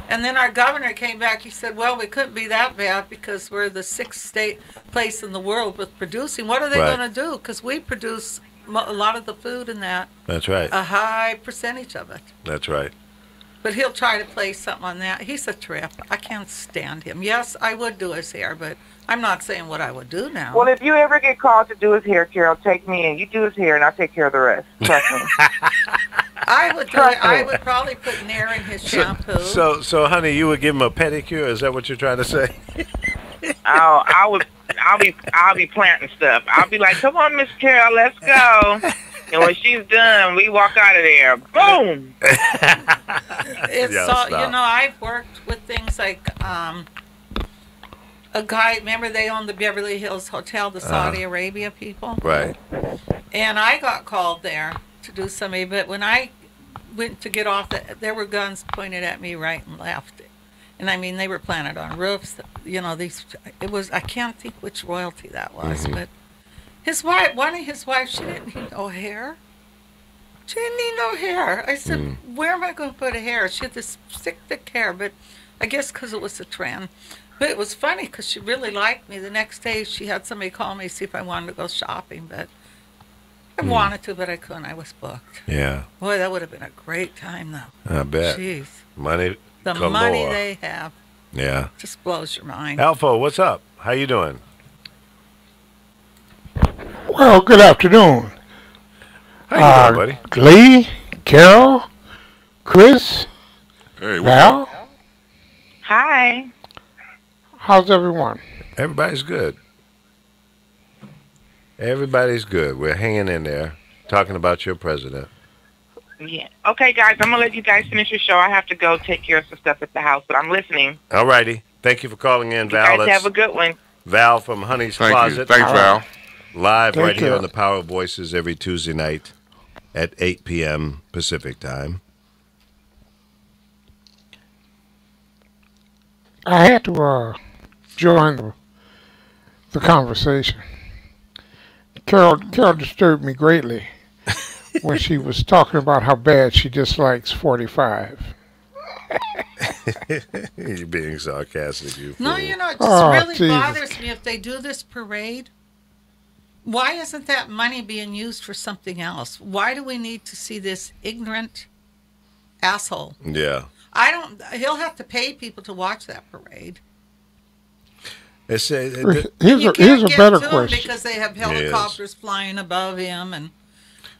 [SPEAKER 2] And then our governor came back. He said, well, we couldn't be that bad because we're the 6th place in the world with producing. What are they
[SPEAKER 1] Right.
[SPEAKER 2] going to do? Because we produce a lot of the food and that,
[SPEAKER 1] That's right.
[SPEAKER 2] a high percentage of it.
[SPEAKER 1] That's right.
[SPEAKER 2] But he'll try to play something on that. He's a trip. I can't stand him. Yes, I would do his hair, but I'm not saying what I would do now.
[SPEAKER 4] Well, if you ever get called to do his hair, Carol, take me in. You do his hair, and I'll take care of the rest. Trust me.
[SPEAKER 2] I would do it. I would probably put Nair in his shampoo.
[SPEAKER 1] So, honey, you would give him a pedicure? Is that what you're trying to say?
[SPEAKER 4] I'll be planting stuff. I'll be like, come on, Miss Carol, let's go. And when she's done, we walk out of there. Boom.
[SPEAKER 2] It's
[SPEAKER 1] Yeah,
[SPEAKER 2] so,
[SPEAKER 1] stop.
[SPEAKER 2] I've worked with things like a guy, remember they own the Beverly Hills Hotel, the Saudi Arabia people?
[SPEAKER 1] Right.
[SPEAKER 2] And I got called there to do something, but when I went to get off, there were guns pointed at me right and left. And I mean, they were planted on roofs. I can't think which royalty that was, but his wife, one of his wives, she didn't need no hair. She didn't need no hair. I said, where am I going to put a hair? She had this thick hair, but I guess because it was a trend. But it was funny because she really liked me. The next day, she had somebody call me, see if I wanted to go shopping. But I wanted to, but I couldn't. I was booked.
[SPEAKER 1] Yeah.
[SPEAKER 2] Boy, that would have been a great time, though.
[SPEAKER 1] I bet.
[SPEAKER 2] Jeez.
[SPEAKER 1] Money
[SPEAKER 2] The
[SPEAKER 1] galore.
[SPEAKER 2] money they have
[SPEAKER 1] Yeah.
[SPEAKER 2] just blows your mind.
[SPEAKER 1] Alpha, what's up? How you doing?
[SPEAKER 5] Well, good afternoon.
[SPEAKER 1] How you doing, buddy?
[SPEAKER 5] Lee, Carol, Chris,
[SPEAKER 3] Hey, what's up?
[SPEAKER 5] Val,
[SPEAKER 4] Hi.
[SPEAKER 5] how's everyone?
[SPEAKER 1] Everybody's good. Everybody's good. We're hanging in there, talking about your president.
[SPEAKER 4] Yeah. Okay, guys, I'm going to let you guys finish your show. I have to go take care of some stuff at the house, but I'm listening.
[SPEAKER 1] All righty. Thank you for calling in,
[SPEAKER 4] You
[SPEAKER 1] Val.
[SPEAKER 4] guys have a good one.
[SPEAKER 1] Val from Honey's
[SPEAKER 3] Thank you.
[SPEAKER 1] Closet.
[SPEAKER 3] Thanks, Val.
[SPEAKER 1] Live
[SPEAKER 5] Thank
[SPEAKER 1] right here
[SPEAKER 5] you.
[SPEAKER 1] on the Power of Voices every Tuesday night at 8 p.m. Pacific time.
[SPEAKER 5] I had to join the conversation. Carol disturbed me greatly when she was talking about how bad she dislikes 45.
[SPEAKER 1] You're being sarcastic, you fool.
[SPEAKER 2] No, you know, it just
[SPEAKER 5] Oh,
[SPEAKER 2] really
[SPEAKER 5] Jesus.
[SPEAKER 2] bothers me if they do this parade. Why isn't that money being used for something else? Why do we need to see this ignorant asshole?
[SPEAKER 1] Yeah.
[SPEAKER 2] He'll have to pay people to watch that parade.
[SPEAKER 1] It's,
[SPEAKER 5] Here's
[SPEAKER 2] You
[SPEAKER 5] a
[SPEAKER 2] can't get
[SPEAKER 5] better
[SPEAKER 2] to him
[SPEAKER 5] question.
[SPEAKER 2] because they have
[SPEAKER 1] Yes.
[SPEAKER 2] helicopters flying above him. And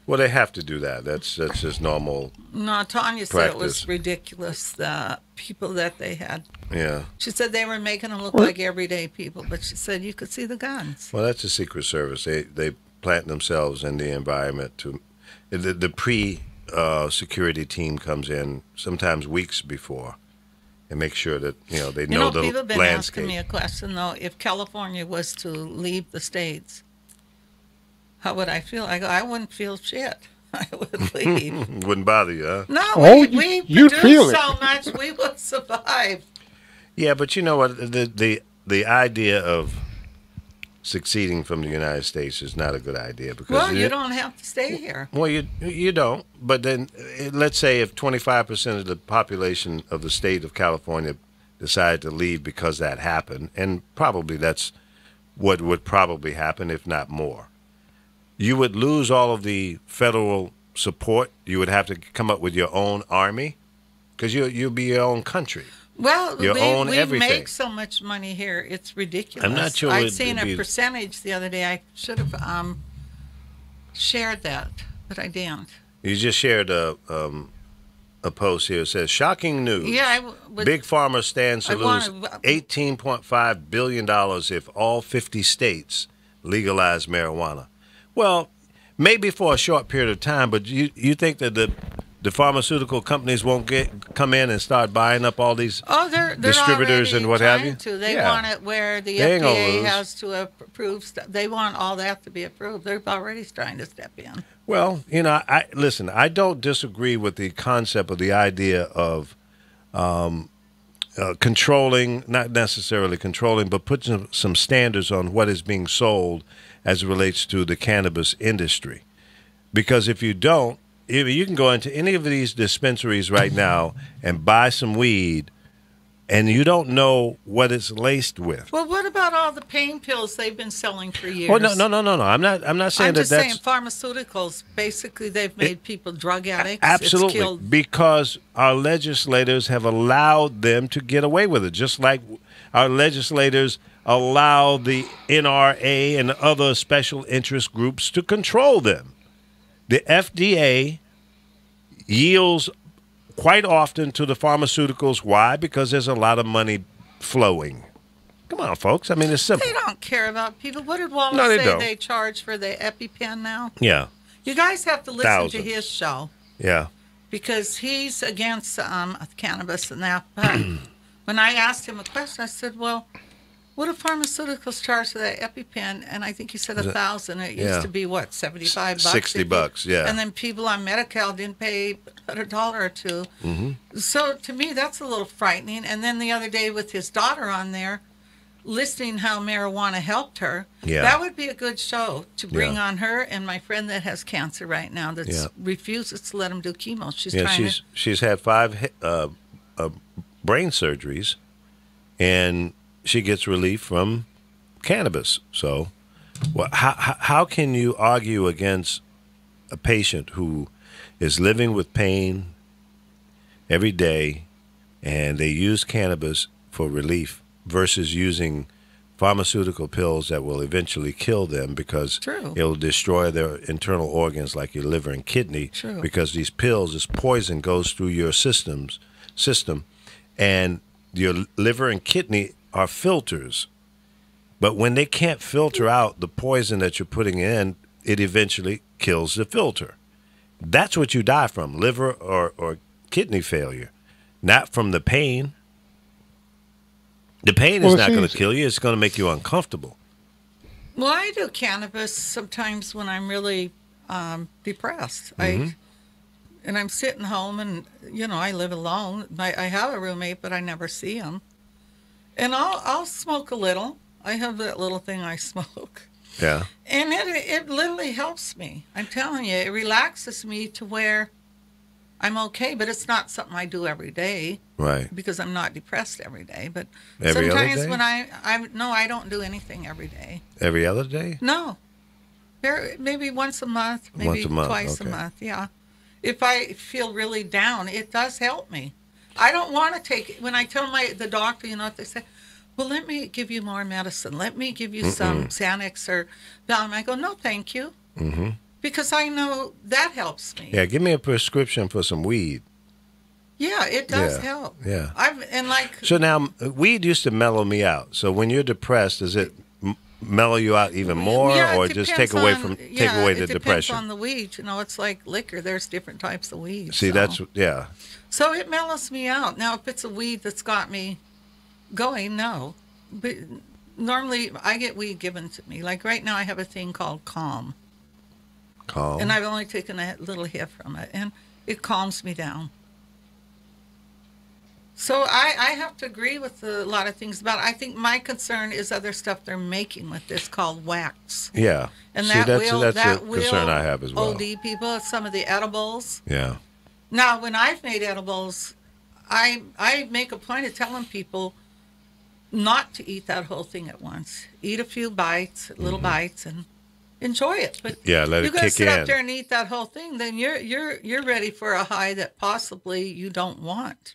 [SPEAKER 1] well, they have to do that. That's just normal.
[SPEAKER 2] no, Tanya said it was
[SPEAKER 1] Practice.
[SPEAKER 2] ridiculous, the people that they had.
[SPEAKER 1] Yeah.
[SPEAKER 2] She said they were making them look
[SPEAKER 5] What?
[SPEAKER 2] like everyday people, but she said you could see the guns.
[SPEAKER 1] Well, that's the Secret Service. They plant themselves in the environment to. The pre-security team comes in sometimes weeks before, and make sure that they know the
[SPEAKER 2] people have been
[SPEAKER 1] landscape.
[SPEAKER 2] asking me a question though. If California was to leave the states, how would I feel? I go, I wouldn't feel shit. I would leave.
[SPEAKER 1] Wouldn't bother you, huh?
[SPEAKER 2] No,
[SPEAKER 5] Oh,
[SPEAKER 2] we
[SPEAKER 5] you'd
[SPEAKER 2] produce
[SPEAKER 5] feel it.
[SPEAKER 2] so much, we would survive.
[SPEAKER 1] Yeah, but you know what? The idea of succeeding from the United States is not a good idea because
[SPEAKER 2] Well, you don't have to stay here.
[SPEAKER 1] Well, you don't. But then, let's say if 25% of the population of the state of California decided to leave because that happened, and probably that's what would probably happen, if not more. You would lose all of the federal support. You would have to come up with your own army because you'll be your own country.
[SPEAKER 2] Well,
[SPEAKER 1] You own
[SPEAKER 2] we
[SPEAKER 1] everything.
[SPEAKER 2] make so much money here; it's ridiculous.
[SPEAKER 1] I'm not sure
[SPEAKER 2] I'd
[SPEAKER 1] it'd
[SPEAKER 2] seen
[SPEAKER 1] be-
[SPEAKER 2] a percentage the other day. I should have shared that, but I didn't.
[SPEAKER 1] You just shared a post here. It says, shocking news.
[SPEAKER 2] Yeah, I would.
[SPEAKER 1] Big Pharma stands to
[SPEAKER 2] I
[SPEAKER 1] lose
[SPEAKER 2] wanna-
[SPEAKER 1] $18.5 billion if all 50 states legalize marijuana. Well, maybe for a short period of time, but you think that the pharmaceutical companies won't come in and start buying up all these?
[SPEAKER 2] Oh, they're
[SPEAKER 1] distributors
[SPEAKER 2] already
[SPEAKER 1] and what have
[SPEAKER 2] trying
[SPEAKER 1] you?
[SPEAKER 2] To. They
[SPEAKER 1] Yeah.
[SPEAKER 2] want it where the
[SPEAKER 1] They ain't gonna
[SPEAKER 2] FDA
[SPEAKER 1] lose.
[SPEAKER 2] has to approve stuff. They want all that to be approved. They're already trying to step in.
[SPEAKER 1] Well, listen, I don't disagree with the concept of the idea of controlling, not necessarily controlling, but putting some standards on what is being sold as it relates to the cannabis industry. Because if you don't, you can go into any of these dispensaries right now and buy some weed, and you don't know what it's laced with.
[SPEAKER 2] Well, what about all the pain pills they've been selling for years?
[SPEAKER 1] Oh no! I'm not saying
[SPEAKER 2] I'm
[SPEAKER 1] that
[SPEAKER 2] just
[SPEAKER 1] that's
[SPEAKER 2] saying pharmaceuticals. Basically, they've made people drug addicts. It's
[SPEAKER 1] absolutely
[SPEAKER 2] killed.
[SPEAKER 1] because our legislators have allowed them to get away with it, just like our legislators allow the NRA and other special interest groups to control them. The FDA yields quite often to the pharmaceuticals. Why? Because there's a lot of money flowing. Come on, folks. I mean, it's simple.
[SPEAKER 2] They don't care about people. What did Wallace
[SPEAKER 1] No, they
[SPEAKER 2] say
[SPEAKER 1] don't.
[SPEAKER 2] they charge for the EpiPen now?
[SPEAKER 1] Yeah,
[SPEAKER 2] You guys have to listen
[SPEAKER 1] Thousands.
[SPEAKER 2] to his show
[SPEAKER 1] yeah.
[SPEAKER 2] because he's against cannabis and that. But when I asked him a question, I said, well, what do pharmaceuticals charge for that EpiPen? And I think he said $1,000. It
[SPEAKER 1] Yeah.
[SPEAKER 2] used to be, what, $75?
[SPEAKER 1] $60, yeah.
[SPEAKER 2] And then people on Medi-Cal didn't pay but $1 or $2. Mm-hmm. So to me, that's a little frightening. And then the other day with his daughter on there, listing how marijuana helped her,
[SPEAKER 1] Yeah.
[SPEAKER 2] that would be a good show to bring
[SPEAKER 1] Yeah.
[SPEAKER 2] on her and my friend that has cancer right now that
[SPEAKER 1] Yeah.
[SPEAKER 2] refuses to let him do chemo. She's
[SPEAKER 1] Yeah,
[SPEAKER 2] trying
[SPEAKER 1] she's had 5 brain surgeries, and she gets relief from cannabis. So, well, how can you argue against a patient who is living with pain every day, and they use cannabis for relief versus using pharmaceutical pills that will eventually kill them because
[SPEAKER 2] True.
[SPEAKER 1] it will destroy their internal organs like your liver and kidney?
[SPEAKER 2] True.
[SPEAKER 1] Because these pills, this poison goes through your system, and your liver and kidney are filters. But when they can't filter out the poison that you're putting in, it eventually kills the filter. That's what you die from, liver or kidney failure, not from the pain. The pain is not going to kill you. It's going to make you uncomfortable.
[SPEAKER 2] Well, I do cannabis sometimes when I'm really depressed.
[SPEAKER 1] Mm-hmm.
[SPEAKER 2] And I'm sitting home, and I live alone. I have a roommate, but I never see him. And I'll smoke a little. I have that little thing I smoke.
[SPEAKER 1] Yeah.
[SPEAKER 2] And it literally helps me. I'm telling you, it relaxes me to where I'm okay, but it's not something I do every day.
[SPEAKER 1] Right.
[SPEAKER 2] Because I'm not depressed every day. But
[SPEAKER 1] Every other
[SPEAKER 2] sometimes
[SPEAKER 1] day?
[SPEAKER 2] when I don't do anything every day.
[SPEAKER 1] Every other day?
[SPEAKER 2] No. Maybe once a month, maybe
[SPEAKER 1] Once a month,
[SPEAKER 2] twice
[SPEAKER 1] okay.
[SPEAKER 2] a month, yeah. If I feel really down, it does help me. I don't want to take it. When I tell the doctor, what they say, well, let me give you more medicine. Let me give you some Xanax or Valium. I go, no, thank you.
[SPEAKER 1] Mm-hmm.
[SPEAKER 2] Because I know that helps me.
[SPEAKER 1] Yeah, give me a prescription for some weed.
[SPEAKER 2] Yeah, it does
[SPEAKER 1] Yeah,
[SPEAKER 2] help.
[SPEAKER 1] yeah.
[SPEAKER 2] So
[SPEAKER 1] now, weed used to mellow me out. So when you're depressed, does it mellow you out even more,
[SPEAKER 2] yeah,
[SPEAKER 1] or
[SPEAKER 2] it
[SPEAKER 1] just
[SPEAKER 2] depends
[SPEAKER 1] take away
[SPEAKER 2] on-
[SPEAKER 1] the
[SPEAKER 2] it
[SPEAKER 1] depression?
[SPEAKER 2] depends on the weed. It's like liquor. There's different types of weed.
[SPEAKER 1] See,
[SPEAKER 2] so. So it mellows me out. Now, if it's a weed that's got me going, no. But normally, I get weed given to me. Like right now, I have a thing called Calm.
[SPEAKER 1] Calm.
[SPEAKER 2] And I've only taken a little hit from it, and it calms me down. So I have to agree with a lot of things about it. I think my concern is other stuff they're making with this called wax.
[SPEAKER 1] Yeah.
[SPEAKER 2] And
[SPEAKER 1] See,
[SPEAKER 2] that's
[SPEAKER 1] a concern I have as well.
[SPEAKER 2] OD people, some of the edibles.
[SPEAKER 1] Yeah.
[SPEAKER 2] Now, when I've made edibles, I make a point of telling people not to eat that whole thing at once. Eat a few bites, little bites, and enjoy it. But
[SPEAKER 1] Yeah, let it
[SPEAKER 2] you're going to
[SPEAKER 1] kick
[SPEAKER 2] sit
[SPEAKER 1] in.
[SPEAKER 2] up there and eat that whole thing, then you're ready for a high that possibly you don't want.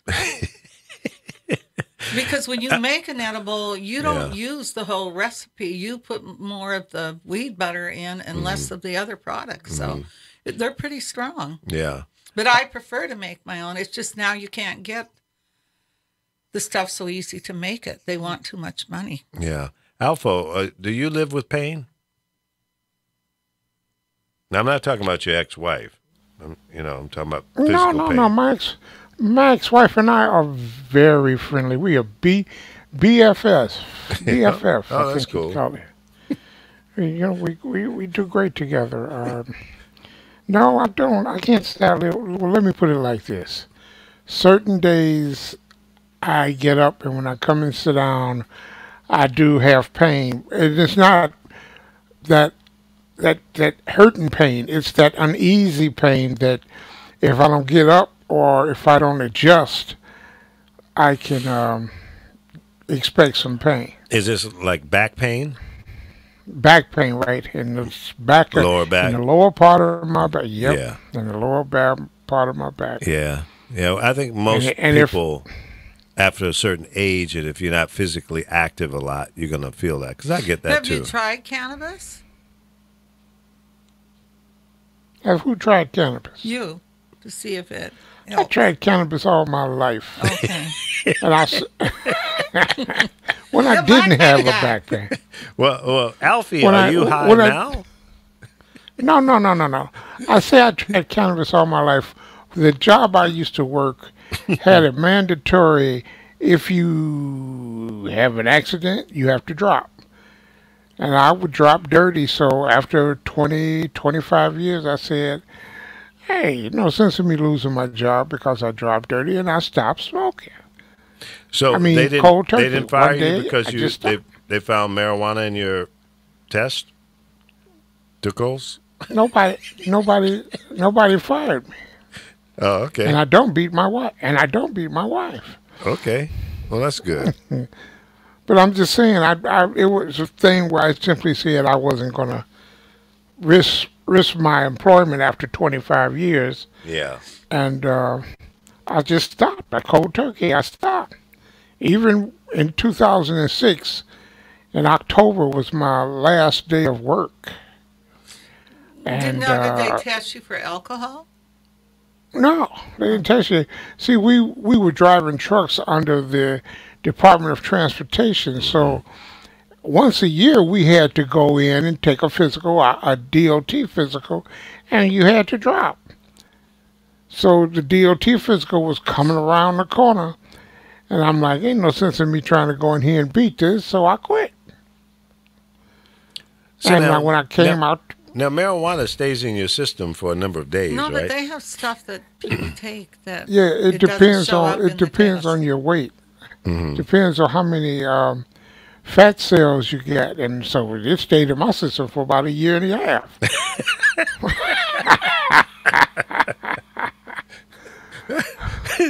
[SPEAKER 2] Because when you make an edible, you don't use the whole recipe. You put more of the weed butter in and less of the other products. So they're pretty strong.
[SPEAKER 1] Yeah.
[SPEAKER 2] But I prefer to make my own. It's just now you can't get the stuff so easy to make it. They want too much money.
[SPEAKER 1] Yeah. Alpha, do you live with pain? Now, I'm not talking about your ex-wife. I'm talking about physical pain.
[SPEAKER 5] No. My ex-wife and I are very friendly. We are BFFs. BFF.
[SPEAKER 1] Oh,
[SPEAKER 5] I
[SPEAKER 1] that's
[SPEAKER 5] think you
[SPEAKER 1] cool.
[SPEAKER 5] call it. We do great together. No, I don't. I can't stand it. Well, let me put it like this. Certain days I get up, and when I come and sit down, I do have pain. And it's not that hurting pain. It's that uneasy pain that if I don't get up or if I don't adjust, I can expect some pain.
[SPEAKER 1] Is this like back pain?
[SPEAKER 5] Back pain, right? In the back,
[SPEAKER 1] Lower back?
[SPEAKER 5] in the lower part of my back. Yep.
[SPEAKER 1] Yeah.
[SPEAKER 5] In the lower part of my back.
[SPEAKER 1] Yeah. Yeah. I think most
[SPEAKER 5] And if-
[SPEAKER 1] people, after a certain age, and if you're not physically active a lot, you're going to feel that. Because I get that
[SPEAKER 2] Have
[SPEAKER 1] too.
[SPEAKER 2] you tried cannabis?
[SPEAKER 5] Have who tried cannabis?
[SPEAKER 2] You, to see if it
[SPEAKER 5] I
[SPEAKER 2] helps.
[SPEAKER 5] tried cannabis all my life.
[SPEAKER 2] Okay.
[SPEAKER 5] And when I
[SPEAKER 2] You're my
[SPEAKER 5] didn't have a
[SPEAKER 2] kind of guy.
[SPEAKER 5] back pain.
[SPEAKER 1] Well, Alfie,
[SPEAKER 5] When
[SPEAKER 1] are
[SPEAKER 5] I-
[SPEAKER 1] you high
[SPEAKER 5] when I-
[SPEAKER 1] now?
[SPEAKER 5] No. I say I tried cannabis all my life. The job I used to work had a mandatory, if you have an accident, you have to drop. And I would drop dirty, so after 20, 25 years, I said, hey, no sense in me losing my job because I dropped dirty, and I stopped smoking.
[SPEAKER 1] So
[SPEAKER 5] I mean,
[SPEAKER 1] they
[SPEAKER 5] cold turkey.
[SPEAKER 1] didn't fire
[SPEAKER 5] One
[SPEAKER 1] you
[SPEAKER 5] day,
[SPEAKER 1] because
[SPEAKER 5] I
[SPEAKER 1] you
[SPEAKER 5] just stopped.
[SPEAKER 1] they found marijuana in your test? Tickles?
[SPEAKER 5] Nobody fired me.
[SPEAKER 1] Oh, okay.
[SPEAKER 5] And I don't beat my wife.
[SPEAKER 1] Okay. Well, that's good.
[SPEAKER 5] But I'm just saying, it was a thing where I simply said I wasn't going to risk my employment after 25 years,
[SPEAKER 1] Yeah.
[SPEAKER 5] and I just stopped. I cold turkey. I stopped. Even in 2006, in October was my last day of work. And
[SPEAKER 2] Did they test you for alcohol?
[SPEAKER 5] no, they didn't test you. See, we were driving trucks under the Department of Transportation, so once a year we had to go in and take a physical, a DOT physical, and you had to drop. So the DOT physical was coming around the corner, and I'm like, ain't no sense in me trying to go in here and beat this, so I quit.
[SPEAKER 1] So
[SPEAKER 5] And
[SPEAKER 1] now-
[SPEAKER 5] when I came out,
[SPEAKER 1] Now, marijuana stays in your system for a number of days,
[SPEAKER 2] No,
[SPEAKER 1] right?
[SPEAKER 2] but they have stuff that people take that
[SPEAKER 5] yeah, it
[SPEAKER 2] doesn't
[SPEAKER 5] depends
[SPEAKER 2] show up
[SPEAKER 5] on
[SPEAKER 2] in the
[SPEAKER 5] depends
[SPEAKER 2] test.
[SPEAKER 5] on your weight.
[SPEAKER 1] Mm-hmm.
[SPEAKER 5] Depends on how many fat cells you get, and so it stayed in my system for about a year and a half.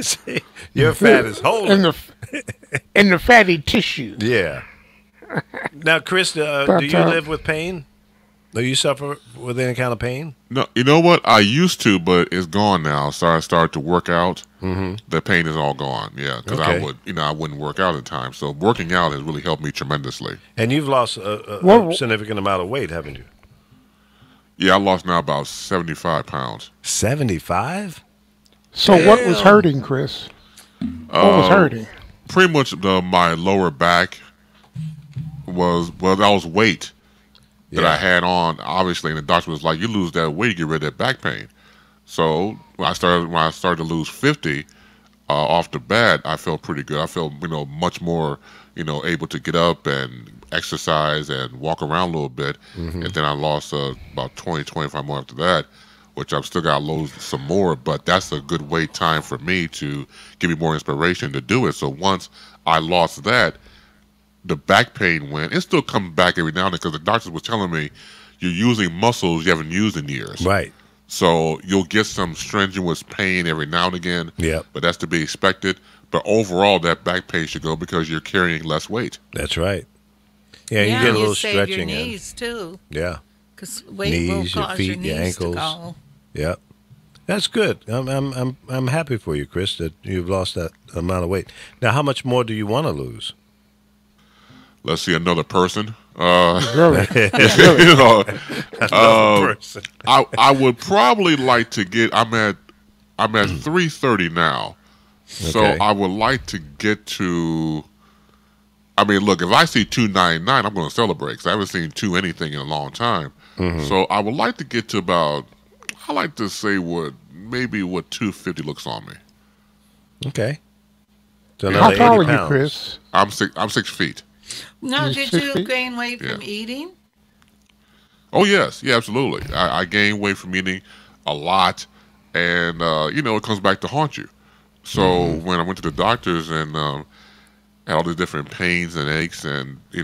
[SPEAKER 1] See, your fat is holding.
[SPEAKER 5] in the fatty tissue.
[SPEAKER 1] Yeah. Now, Chris,
[SPEAKER 5] But,
[SPEAKER 1] do you live with pain? Do you suffer with any kind of pain?
[SPEAKER 3] No, you know what? I used to, but it's gone now. So I started to work out. Mm-hmm. The pain is all gone. Yeah, because
[SPEAKER 1] Okay.
[SPEAKER 3] I wouldn't work out in time. So working out has really helped me tremendously.
[SPEAKER 1] And you've lost a
[SPEAKER 5] Well-
[SPEAKER 1] significant amount of weight, haven't you?
[SPEAKER 3] Yeah, I lost now about 75 pounds.
[SPEAKER 1] 75?
[SPEAKER 5] So what was
[SPEAKER 1] Damn.
[SPEAKER 5] hurting, Chris? What was hurting?
[SPEAKER 3] Pretty much my lower back that was weight that I had on. Obviously, and the doctor was like, "You lose that weight, you get rid of that back pain." So when I started to lose 50 off the bat, I felt pretty good. I felt much more able to get up and exercise and walk around a little bit. And then I lost about 25 more after that, which I've still got to lose some more. But that's a good wait time for me to give me more inspiration to do it. So once I lost that, the back pain went. It still comes back every now and then because the doctors were telling me you're using muscles you haven't used in years.
[SPEAKER 1] Right.
[SPEAKER 3] So you'll get some strenuous pain every now and again.
[SPEAKER 1] Yep.
[SPEAKER 3] But that's to be expected. But overall, that back pain should go because you're carrying less weight.
[SPEAKER 1] That's right. Yeah, you get a little
[SPEAKER 2] save your
[SPEAKER 1] stretching in.
[SPEAKER 2] knees too,
[SPEAKER 1] Yeah.
[SPEAKER 2] because weight will
[SPEAKER 1] Knees, your
[SPEAKER 2] cause
[SPEAKER 1] feet,
[SPEAKER 2] your
[SPEAKER 1] your
[SPEAKER 2] knees
[SPEAKER 1] ankles.
[SPEAKER 2] to go.
[SPEAKER 1] Yep. That's good. I'm happy for you, Chris, that you've lost that amount of weight. Now, how much more do you want to lose?
[SPEAKER 3] Let's see another person.
[SPEAKER 5] Really?
[SPEAKER 3] You know,
[SPEAKER 1] Another person.
[SPEAKER 3] I would probably like to get. I'm at 330 now, so
[SPEAKER 1] Okay.
[SPEAKER 3] I would like to get to. I mean, look, if I see 299, I'm going to celebrate because I haven't seen two anything in a long time. So I would like to get to about. I like to say what 250 looks on me.
[SPEAKER 1] Okay. So
[SPEAKER 5] How
[SPEAKER 1] another
[SPEAKER 5] tall
[SPEAKER 1] 80
[SPEAKER 5] are you,
[SPEAKER 1] pounds.
[SPEAKER 5] Chris?
[SPEAKER 3] I'm 6 feet.
[SPEAKER 2] Now,
[SPEAKER 5] You
[SPEAKER 2] did
[SPEAKER 5] 6
[SPEAKER 2] you
[SPEAKER 5] feet?
[SPEAKER 2] gain weight from
[SPEAKER 3] Yeah.
[SPEAKER 2] eating?
[SPEAKER 3] Oh yes, yeah, absolutely. I gained weight from eating a lot, and it comes back to haunt you. So when I went to the doctors and had all these different pains and aches, and I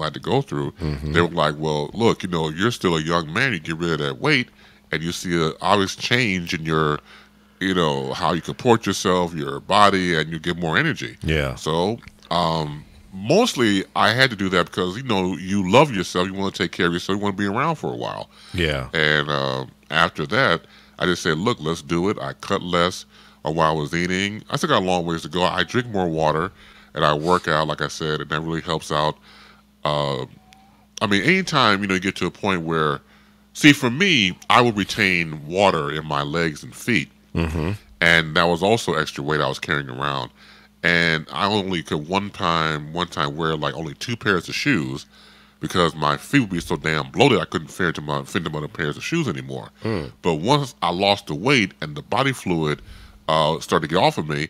[SPEAKER 3] had to go through, they were like, "Well, look, you're still a young man. You get rid of that weight, and you see a obvious change in your, how you comport yourself, your body, and you get more energy."
[SPEAKER 1] Yeah.
[SPEAKER 3] So, mostly I had to do that because you love yourself, you want to take care of yourself, you want to be around for a while.
[SPEAKER 1] Yeah.
[SPEAKER 3] And after that, I just said, "Look, let's do it." I cut less while I was eating. I still got a long ways to go. I drink more water, and I work out, like I said, and that really helps out. I mean, anytime you get to a point where, see, for me, I would retain water in my legs and feet, and that was also extra weight I was carrying around. And I only could one time wear like only 2 pairs of shoes because my feet would be so damn bloated I couldn't fit into other pairs of shoes anymore. But once I lost the weight and the body fluid started to get off of me,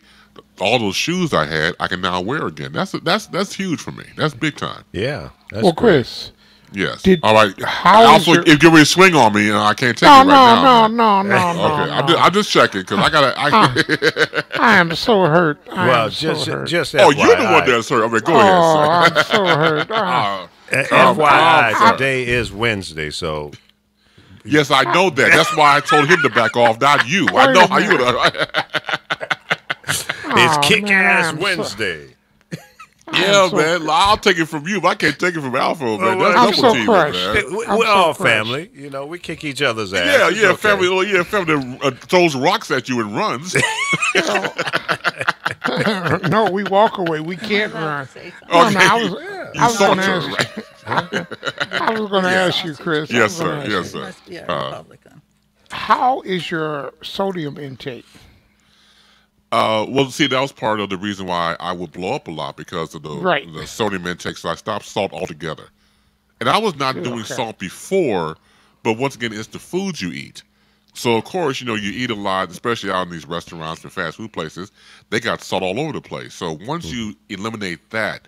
[SPEAKER 3] all those shoes I had I can now wear again. That's huge for me. That's big time.
[SPEAKER 1] Yeah. That's
[SPEAKER 5] Well,
[SPEAKER 1] great.
[SPEAKER 5] Chris.
[SPEAKER 3] Yes.
[SPEAKER 5] Did-
[SPEAKER 3] All right.
[SPEAKER 5] how
[SPEAKER 3] Also,
[SPEAKER 5] is your-
[SPEAKER 3] if you're ready to swing on me, I can't take
[SPEAKER 5] No,
[SPEAKER 3] it right now.
[SPEAKER 5] no.
[SPEAKER 3] Okay, I'm just checking because I gotta.
[SPEAKER 5] I am so hurt. I
[SPEAKER 1] Well,
[SPEAKER 5] am so
[SPEAKER 1] just
[SPEAKER 5] hurt.
[SPEAKER 1] just
[SPEAKER 3] Oh, you're the
[SPEAKER 1] FYI.
[SPEAKER 3] one that's hurt. Okay, go
[SPEAKER 5] Oh,
[SPEAKER 3] ahead.
[SPEAKER 5] I'm so hurt.
[SPEAKER 1] FYI,
[SPEAKER 3] sorry.
[SPEAKER 1] today is Wednesday, so
[SPEAKER 3] Yes, I know that. That's why I told him to back off, not you. I know how you would.
[SPEAKER 1] It's
[SPEAKER 5] Aw,
[SPEAKER 1] Kick
[SPEAKER 5] man,
[SPEAKER 1] Ass
[SPEAKER 5] I'm so-
[SPEAKER 1] Wednesday.
[SPEAKER 3] Yeah, man. I'll take it from you, but I can't take it from Alpha, man.
[SPEAKER 1] well,
[SPEAKER 3] That's
[SPEAKER 1] I'm
[SPEAKER 3] double
[SPEAKER 5] so
[SPEAKER 3] teaming,
[SPEAKER 5] crushed.
[SPEAKER 3] man.
[SPEAKER 1] We're
[SPEAKER 5] I'm so
[SPEAKER 1] all
[SPEAKER 5] crushed.
[SPEAKER 1] family. You know, we kick each other's ass.
[SPEAKER 3] Yeah,
[SPEAKER 1] It's
[SPEAKER 3] yeah,
[SPEAKER 1] okay.
[SPEAKER 3] family. Oh, yeah, family that throws rocks at you and runs.
[SPEAKER 5] No, we walk away. We can't run.
[SPEAKER 2] Say something.
[SPEAKER 5] No,
[SPEAKER 3] Okay.
[SPEAKER 5] no, I was going to
[SPEAKER 3] Saunter,
[SPEAKER 5] ask.
[SPEAKER 3] right?
[SPEAKER 5] I was going to ask you, Chris. I
[SPEAKER 3] Yes,
[SPEAKER 5] was gonna
[SPEAKER 3] sir.
[SPEAKER 5] ask
[SPEAKER 3] Yes,
[SPEAKER 5] you,
[SPEAKER 3] sir.
[SPEAKER 2] Must be a Republican.
[SPEAKER 5] How is your sodium intake?
[SPEAKER 3] Well, see, that was part of the reason why I would blow up a lot because of
[SPEAKER 5] Right.
[SPEAKER 3] the sodium intake. So I stopped salt altogether. And I was not doing
[SPEAKER 5] okay.
[SPEAKER 3] salt before, but once again, it's the foods you eat. So, of course, you eat a lot, especially out in these restaurants and fast food places. They got salt all over the place. So once you eliminate that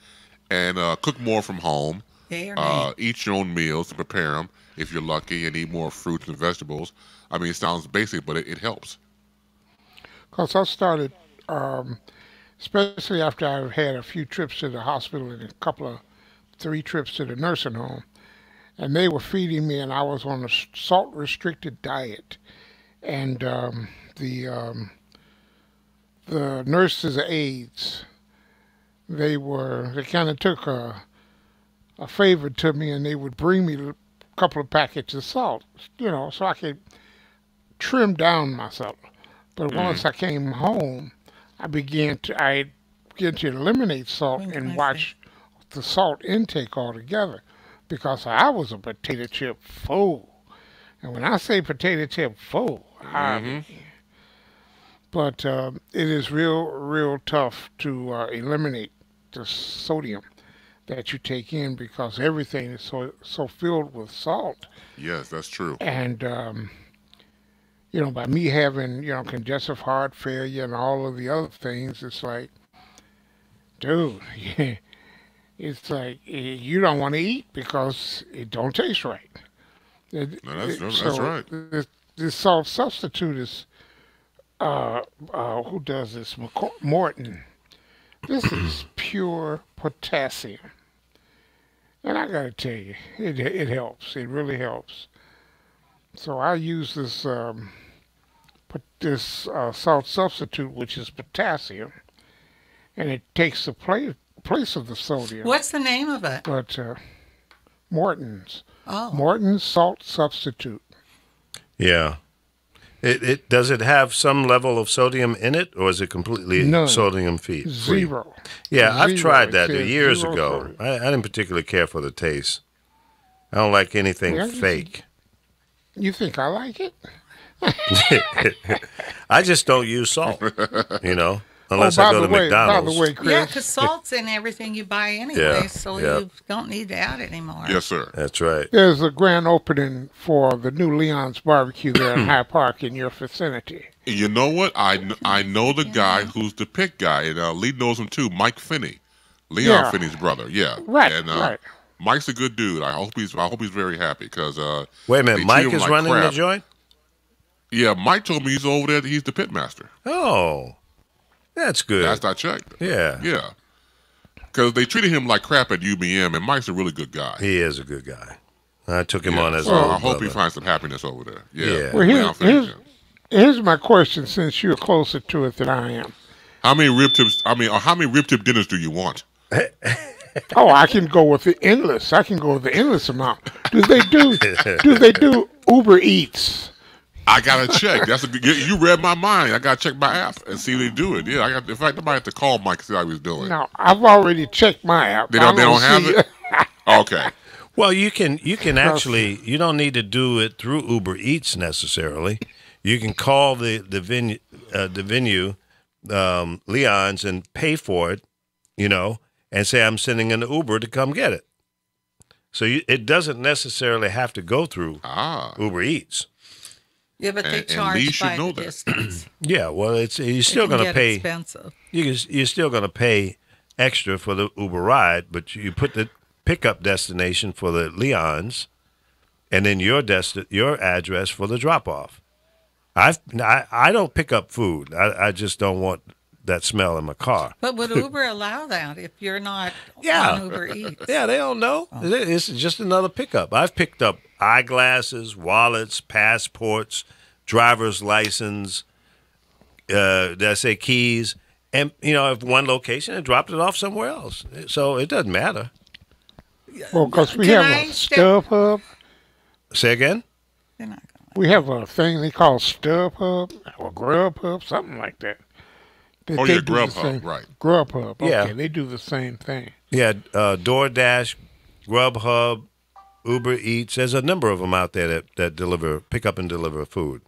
[SPEAKER 3] and cook more from home,
[SPEAKER 2] Yay or nay?
[SPEAKER 3] eat your own meals to prepare them if you're lucky, and eat more fruits and vegetables. I mean, it sounds basic, but it helps.
[SPEAKER 5] Because I started, especially after I've had a few trips to the hospital and a 3 trips to the nursing home, and they were feeding me, and I was on a salt-restricted diet, and the nurses' aides, they kind of took a favor to me, and they would bring me a couple of packets of salt, so I could trim down myself. But once I came home, I began to eliminate salt
[SPEAKER 2] When can
[SPEAKER 5] and
[SPEAKER 2] I
[SPEAKER 5] watch the salt intake altogether, because I was a potato chip fool. And when I say potato chip fool, but it is real tough to eliminate the sodium that you take in, because everything is so filled with salt.
[SPEAKER 3] Yes, that's true.
[SPEAKER 5] And by me having congestive heart failure and all of the other things, it's like, dude, it's like you don't want to eat because it don't taste right.
[SPEAKER 3] No, that's right.
[SPEAKER 5] This salt substitute is who does this? Morton. This is pure potassium, and I gotta tell you, it helps. It really helps. So I use this salt substitute, which is potassium, and it takes the place of the sodium.
[SPEAKER 2] What's the name of it?
[SPEAKER 5] But Morton's
[SPEAKER 2] Oh,
[SPEAKER 5] salt substitute.
[SPEAKER 1] Yeah. It does it have some level of sodium in it, or is it completely
[SPEAKER 5] None.
[SPEAKER 1] sodium free?
[SPEAKER 5] Zero.
[SPEAKER 1] Yeah, I've
[SPEAKER 5] Zero.
[SPEAKER 1] tried
[SPEAKER 5] It
[SPEAKER 1] that
[SPEAKER 5] says
[SPEAKER 1] years
[SPEAKER 5] zero
[SPEAKER 1] ago.
[SPEAKER 5] sodium.
[SPEAKER 1] I didn't particularly care for the taste. I don't like anything
[SPEAKER 5] Yeah,
[SPEAKER 1] fake.
[SPEAKER 5] You think I like it?
[SPEAKER 1] I just don't use salt, unless
[SPEAKER 5] by
[SPEAKER 1] I go
[SPEAKER 5] the
[SPEAKER 1] to
[SPEAKER 5] way,
[SPEAKER 1] McDonald's.
[SPEAKER 5] By the way, Chris.
[SPEAKER 2] yeah, because salt's in everything you buy anyway,
[SPEAKER 1] Yeah,
[SPEAKER 2] so
[SPEAKER 1] yeah.
[SPEAKER 2] you don't need to add anymore.
[SPEAKER 3] Yes, sir.
[SPEAKER 1] That's right.
[SPEAKER 5] There's a grand opening for the new Leon's Barbecue there in High Park in your vicinity.
[SPEAKER 3] You know what? I know the guy who's the pick guy, and Lee knows him too, Mike Finney, Leon
[SPEAKER 5] Yeah.
[SPEAKER 3] Finney's brother. Yeah,
[SPEAKER 5] Right,
[SPEAKER 3] And
[SPEAKER 5] right.
[SPEAKER 3] Mike's a good dude. I hope he's very happy because
[SPEAKER 1] Wait a
[SPEAKER 3] they
[SPEAKER 1] minute,
[SPEAKER 3] treat
[SPEAKER 1] Mike
[SPEAKER 3] him
[SPEAKER 1] is
[SPEAKER 3] like
[SPEAKER 1] running the
[SPEAKER 3] crap.
[SPEAKER 1] joint?
[SPEAKER 3] Yeah, Mike told me he's over there. He's the pit master.
[SPEAKER 1] Oh, that's good.
[SPEAKER 3] Last I checked.
[SPEAKER 1] Yeah,
[SPEAKER 3] Yeah, because they treated him like crap at UBM, and Mike's a really good guy.
[SPEAKER 1] he is a good guy. I took him
[SPEAKER 3] Yeah,
[SPEAKER 1] on as
[SPEAKER 3] so
[SPEAKER 1] a
[SPEAKER 3] I
[SPEAKER 1] little
[SPEAKER 3] hope he
[SPEAKER 1] brother.
[SPEAKER 3] finds some happiness over there. Yeah.
[SPEAKER 1] Yeah.
[SPEAKER 5] Well,
[SPEAKER 3] Leon Finney,
[SPEAKER 5] here's my question, since you're closer to it than I am.
[SPEAKER 3] how many rib tips? How many rib tip dinners do you want?
[SPEAKER 5] Oh, I can go with the endless. I can go with the endless amount. Do they do Uber Eats?
[SPEAKER 3] I gotta check. That's a good. You read my mind. I gotta check my app and see if they do it. Yeah, in fact, I might have to call Mike and see how he's doing.
[SPEAKER 5] No, I've already checked my app.
[SPEAKER 3] They don't
[SPEAKER 5] I'm
[SPEAKER 3] have
[SPEAKER 5] gonna
[SPEAKER 3] it? Okay.
[SPEAKER 1] Well, you can actually, you don't need to do it through Uber Eats necessarily. You can call the venue, Leon's, and pay for it, and say I'm sending an Uber to come get it. So it doesn't necessarily have to go through Uber Eats.
[SPEAKER 2] Yeah, but they
[SPEAKER 3] And Lee
[SPEAKER 2] charge
[SPEAKER 3] should
[SPEAKER 2] by
[SPEAKER 3] know
[SPEAKER 2] the
[SPEAKER 3] that.
[SPEAKER 2] distance.
[SPEAKER 1] Yeah, well, you're
[SPEAKER 2] It
[SPEAKER 1] still
[SPEAKER 2] can
[SPEAKER 1] going to
[SPEAKER 2] get
[SPEAKER 1] pay.
[SPEAKER 2] expensive.
[SPEAKER 1] You're still going to pay extra for the Uber ride, but you put the pickup destination for the Leon's, and then your address for the drop off. I don't pick up food. I just don't want that smell in my car.
[SPEAKER 2] But would Uber allow that if you're not
[SPEAKER 1] Yeah.
[SPEAKER 2] on Uber Eats?
[SPEAKER 1] Yeah, they don't know. It's just another pickup. I've picked up eyeglasses, wallets, passports, driver's license, did I say keys, and if one location and dropped it off somewhere else. So it doesn't matter.
[SPEAKER 5] Well, because we
[SPEAKER 2] Can
[SPEAKER 5] have
[SPEAKER 2] I
[SPEAKER 5] a
[SPEAKER 2] step-
[SPEAKER 5] StubHub.
[SPEAKER 1] Say again?
[SPEAKER 2] They're not gonna-
[SPEAKER 5] We have a thing they call StubHub or Grubhub, something like that.
[SPEAKER 3] Oh, yeah,
[SPEAKER 5] do the
[SPEAKER 3] Grubhub,
[SPEAKER 5] same-
[SPEAKER 3] right.
[SPEAKER 5] Grubhub. Okay,
[SPEAKER 1] Yeah.
[SPEAKER 5] they do the same thing.
[SPEAKER 1] Yeah, DoorDash, Grubhub, Uber Eats. There's a number of them out there that pick up and deliver food.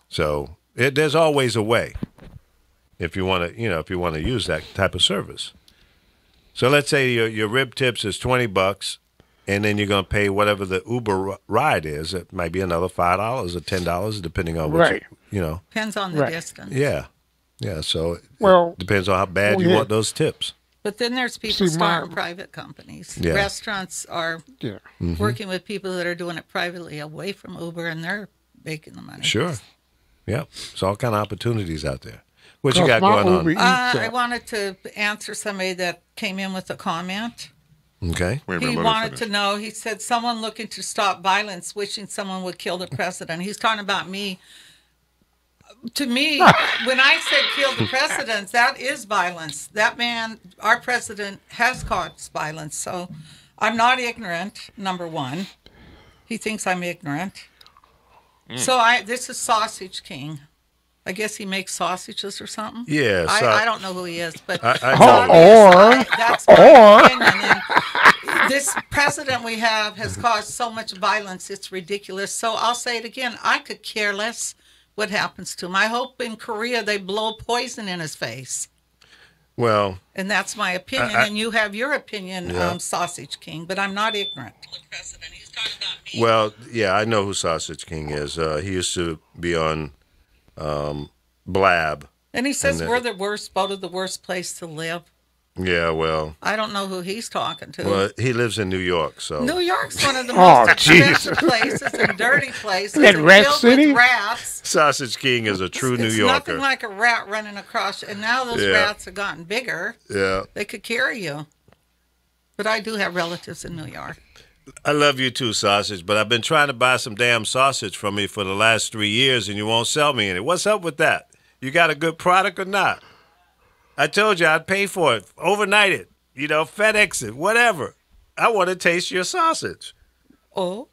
[SPEAKER 1] So there's always a way if you want to use that type of service. So let's say your rib tips is $20, and then you're going to pay whatever the Uber ride is. It might be another $5 or $10, depending on what
[SPEAKER 5] Right.
[SPEAKER 2] Depends on the
[SPEAKER 5] Right.
[SPEAKER 2] distance.
[SPEAKER 1] Yeah. So
[SPEAKER 5] Well,
[SPEAKER 1] it depends on how bad
[SPEAKER 5] well,
[SPEAKER 1] you
[SPEAKER 5] yeah.
[SPEAKER 1] want those tips.
[SPEAKER 2] But then there's people
[SPEAKER 5] See, my-
[SPEAKER 2] starting private companies.
[SPEAKER 1] Yeah.
[SPEAKER 2] Restaurants are
[SPEAKER 5] Yeah.
[SPEAKER 2] working with people that are doing it privately away from Uber, and they're making the money.
[SPEAKER 1] Sure. Yep. There's all kind of opportunities out there. What you
[SPEAKER 5] 'Cause
[SPEAKER 1] got
[SPEAKER 5] my
[SPEAKER 1] going
[SPEAKER 5] Uber
[SPEAKER 1] on?
[SPEAKER 5] Eats
[SPEAKER 2] I
[SPEAKER 5] app-
[SPEAKER 2] wanted to answer somebody that came in with a comment.
[SPEAKER 1] Okay.
[SPEAKER 3] Wait a
[SPEAKER 2] He
[SPEAKER 3] minute, let me
[SPEAKER 2] wanted to
[SPEAKER 3] finish.
[SPEAKER 2] know, he said, someone looking to stop violence, wishing someone would kill the president. He's talking about me. To me, when I said kill the president, that is violence. That man, our president, has caused violence. So I'm not ignorant, number one. He thinks I'm ignorant. So this is Sausage King. I guess he makes sausages or something.
[SPEAKER 1] Yeah,
[SPEAKER 2] I don't know who he is, but
[SPEAKER 1] I
[SPEAKER 5] know.
[SPEAKER 2] that's my opinion. And this president we have has caused so much violence, it's ridiculous. So I'll say it again. I could care less what happens to him. I hope in Korea they blow poison in his face.
[SPEAKER 1] Well,
[SPEAKER 2] And that's my opinion. And you have your opinion, Sausage King, but I'm not ignorant.
[SPEAKER 1] well, yeah, I know who Sausage King is. He used to be on Blab.
[SPEAKER 2] And he says
[SPEAKER 1] And,
[SPEAKER 2] we're the worst, voted the worst place to live.
[SPEAKER 1] Yeah, well,
[SPEAKER 2] I don't know who he's talking to.
[SPEAKER 1] he lives in New York, so
[SPEAKER 2] New York's one of the
[SPEAKER 5] Oh,
[SPEAKER 2] most expensive
[SPEAKER 5] Jesus.
[SPEAKER 2] places and dirty places.
[SPEAKER 5] That
[SPEAKER 2] and
[SPEAKER 5] Rat
[SPEAKER 2] filled
[SPEAKER 5] City?
[SPEAKER 2] with rats.
[SPEAKER 1] Sausage King is a true New
[SPEAKER 2] It's
[SPEAKER 1] Yorker.
[SPEAKER 2] nothing like a rat running across. And now those
[SPEAKER 1] Yeah.
[SPEAKER 2] rats have gotten bigger.
[SPEAKER 1] Yeah,
[SPEAKER 2] They could carry you. But I do have relatives in New York.
[SPEAKER 1] I love you too, Sausage. But I've been trying to buy some damn sausage from you for the last 3 years, and you won't sell me any. What's up with that? You got a good product or not? I told you I'd pay for it, overnight it, FedEx it, whatever. I want to taste your sausage.
[SPEAKER 2] Oh,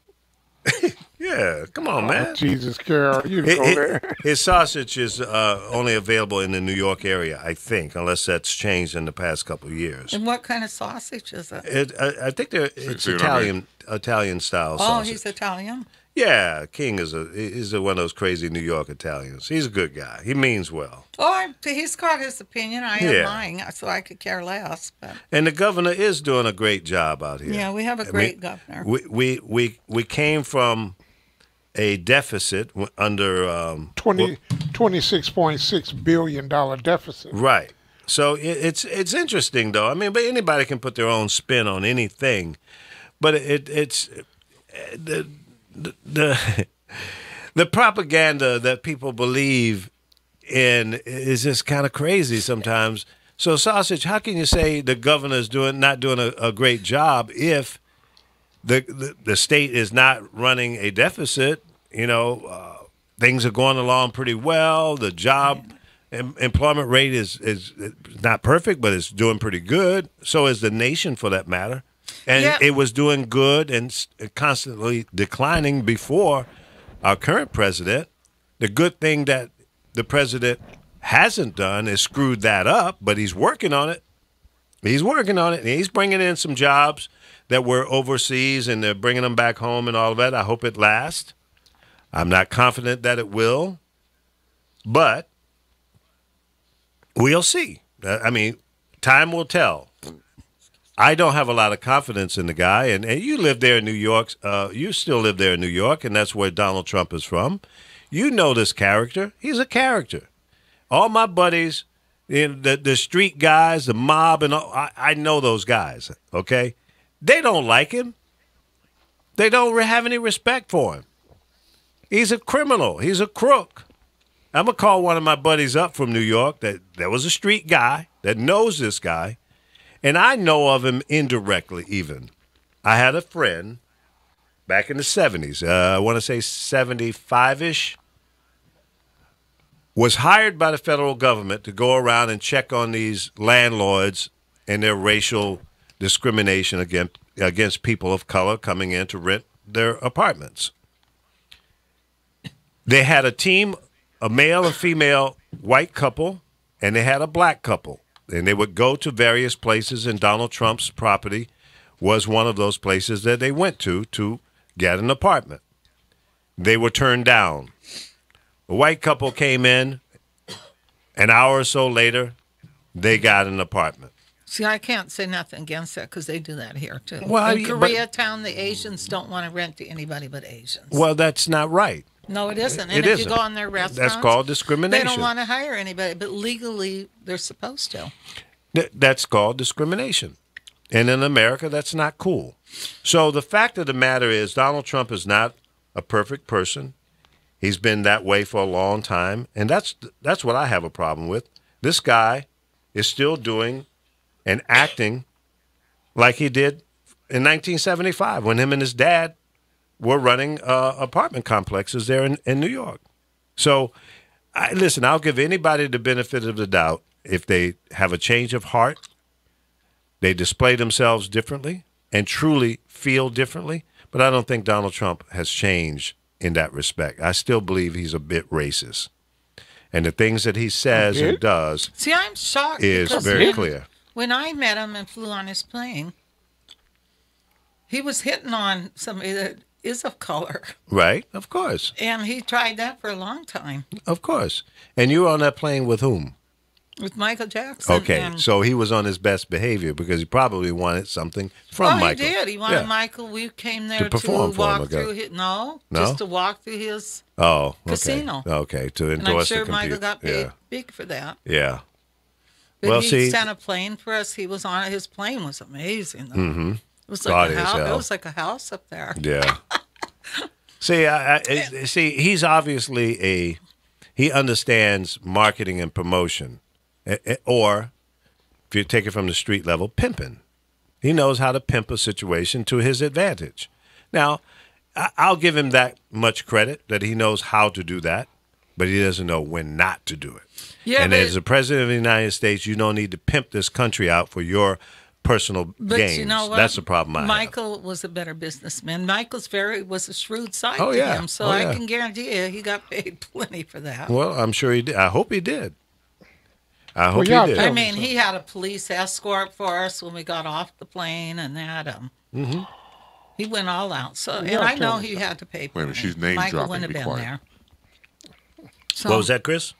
[SPEAKER 1] Yeah, come on, man.
[SPEAKER 5] Jesus, Carol, you
[SPEAKER 1] His,
[SPEAKER 5] go there.
[SPEAKER 1] his sausage is only available in the New York area, I think, unless that's changed in the past couple of years.
[SPEAKER 2] and what kind of sausage is it?
[SPEAKER 1] I think it's
[SPEAKER 3] see what I mean?
[SPEAKER 1] Italian style
[SPEAKER 2] Oh,
[SPEAKER 1] sausage.
[SPEAKER 2] he's Italian.
[SPEAKER 1] Yeah, King is one of those crazy New York Italians. He's a good guy. He means well.
[SPEAKER 2] Oh, he's got his opinion. I have
[SPEAKER 1] Yeah.
[SPEAKER 2] mine, so I could care less. But
[SPEAKER 1] And the governor is doing a great job out here.
[SPEAKER 2] yeah, we have a great governor.
[SPEAKER 1] We came from a deficit under
[SPEAKER 5] 26.6 billion dollar deficit.
[SPEAKER 1] right. So it's interesting though. I mean, but anybody can put their own spin on anything, but it's the the propaganda that people believe in is just kind of crazy sometimes. So, Sausage, how can you say the governor is not doing a great job if the state is not running a deficit? Things are going along pretty well. The job employment rate is not perfect, but it's doing pretty good. So is the nation, for that matter. And
[SPEAKER 2] Yeah.
[SPEAKER 1] it was doing good and constantly declining before our current president. The good thing that the president hasn't done is screwed that up, but he's working on it. He's working on it, and he's bringing in some jobs that were overseas, and they're bringing them back home and all of that. I hope it lasts. I'm not confident that it will, but we'll see. I mean, time will tell. I don't have a lot of confidence in the guy, and you live there in New York. You still live there in New York, and that's where Donald Trump is from. You know this character. He's a character. All my buddies, the street guys, the mob, and all, I know those guys, okay? They don't like him. They don't have any respect for him. He's a criminal. He's a crook. I'm going to call one of my buddies up from New York that was a street guy that knows this guy. And I know of him indirectly even. I had a friend back in the 70s, I want to say 75-ish. was hired by the federal government to go around and check on these landlords and their racial discrimination against people of color coming in to rent their apartments. They had a team, a male and female white couple, and they had a black couple. And they would go to various places, and Donald Trump's property was one of those places that they went to get an apartment. They were turned down. The white couple came in. An hour or so later, they got an apartment.
[SPEAKER 2] See, I can't say nothing against that because they do that here, too.
[SPEAKER 1] Well,
[SPEAKER 2] in Koreatown, the Asians don't want to rent to anybody but Asians.
[SPEAKER 1] Well, that's not right.
[SPEAKER 2] No, it isn't.
[SPEAKER 1] It
[SPEAKER 2] And if
[SPEAKER 1] isn't.
[SPEAKER 2] you go in their restaurants,
[SPEAKER 1] That's called discrimination.
[SPEAKER 2] they don't want to hire anybody, but legally, they're supposed to.
[SPEAKER 1] That's called discrimination. And in America, that's not cool. So the fact of the matter is Donald Trump is not a perfect person. He's been that way for a long time. And that's what I have a problem with. This guy is still doing and acting like he did in 1975 when him and his dad were running apartment complexes there in New York. So, listen, I'll give anybody the benefit of the doubt if they have a change of heart, they display themselves differently and truly feel differently. But I don't think Donald Trump has changed in that respect. I still believe he's a bit racist. And the things that he says and does
[SPEAKER 2] See, I'm shocked
[SPEAKER 1] is
[SPEAKER 2] because
[SPEAKER 1] very clear.
[SPEAKER 2] When I met him and flew on his plane, he was hitting on somebody that is of color.
[SPEAKER 1] Right? Of course.
[SPEAKER 2] And he tried that for a long time
[SPEAKER 1] Of course. And you were on that plane with whom?
[SPEAKER 2] with Michael Jackson.
[SPEAKER 1] Okay,
[SPEAKER 2] and,
[SPEAKER 1] so he was on his best behavior because he probably wanted something from Michael.
[SPEAKER 2] he did. He wanted
[SPEAKER 1] Yeah.
[SPEAKER 2] Michael. We came there to,
[SPEAKER 1] perform for him, I
[SPEAKER 2] walk
[SPEAKER 1] guess.
[SPEAKER 2] through his,
[SPEAKER 1] No?
[SPEAKER 2] just to walk through his,
[SPEAKER 1] Oh, okay.
[SPEAKER 2] Casino.
[SPEAKER 1] Okay, to
[SPEAKER 2] and I'm
[SPEAKER 1] endorse
[SPEAKER 2] sure
[SPEAKER 1] the
[SPEAKER 2] Michael
[SPEAKER 1] computer.
[SPEAKER 2] got paid big for that.
[SPEAKER 1] Yeah.
[SPEAKER 2] But
[SPEAKER 1] Well,
[SPEAKER 2] he
[SPEAKER 1] see-
[SPEAKER 2] sent a plane for us. He was on it. His plane was amazing. Though.
[SPEAKER 1] Mm-hmm.
[SPEAKER 2] It was
[SPEAKER 1] Gaudy
[SPEAKER 2] like a
[SPEAKER 1] as
[SPEAKER 2] house.
[SPEAKER 1] hell.
[SPEAKER 2] It was like a house up there.
[SPEAKER 1] Yeah. See, he's obviously he understands marketing and promotion, or if you take it from the street level, pimping. He knows how to pimp a situation to his advantage. Now, I'll give him that much credit that he knows how to do that, but he doesn't know when not to do it.
[SPEAKER 2] Yeah,
[SPEAKER 1] and
[SPEAKER 2] but-
[SPEAKER 1] as the president of the United States, you don't need to pimp this country out for your personal
[SPEAKER 2] But
[SPEAKER 1] gains.
[SPEAKER 2] you know what?
[SPEAKER 1] That's the problem I have.
[SPEAKER 2] Michael was a better businessman. Michael's was a shrewd side
[SPEAKER 1] Oh,
[SPEAKER 2] to
[SPEAKER 1] yeah.
[SPEAKER 2] him. So
[SPEAKER 1] Oh,
[SPEAKER 2] I
[SPEAKER 1] yeah.
[SPEAKER 2] can guarantee you he got paid plenty for that.
[SPEAKER 1] Well, I'm sure he did. I hope he did. I hope
[SPEAKER 5] yeah,
[SPEAKER 1] he did.
[SPEAKER 2] I mean, he had a police escort for us when we got off the plane and that.
[SPEAKER 1] Mm-hmm.
[SPEAKER 2] He went all out. So, and
[SPEAKER 5] Yeah,
[SPEAKER 2] I know
[SPEAKER 5] tell me
[SPEAKER 2] he had to pay.
[SPEAKER 3] Wait a minute,
[SPEAKER 2] plenty.
[SPEAKER 3] she's name
[SPEAKER 2] Michael
[SPEAKER 3] dropping.
[SPEAKER 2] wouldn't
[SPEAKER 3] Be
[SPEAKER 2] have been
[SPEAKER 3] quiet.
[SPEAKER 2] there. So,
[SPEAKER 1] What was that, Chris?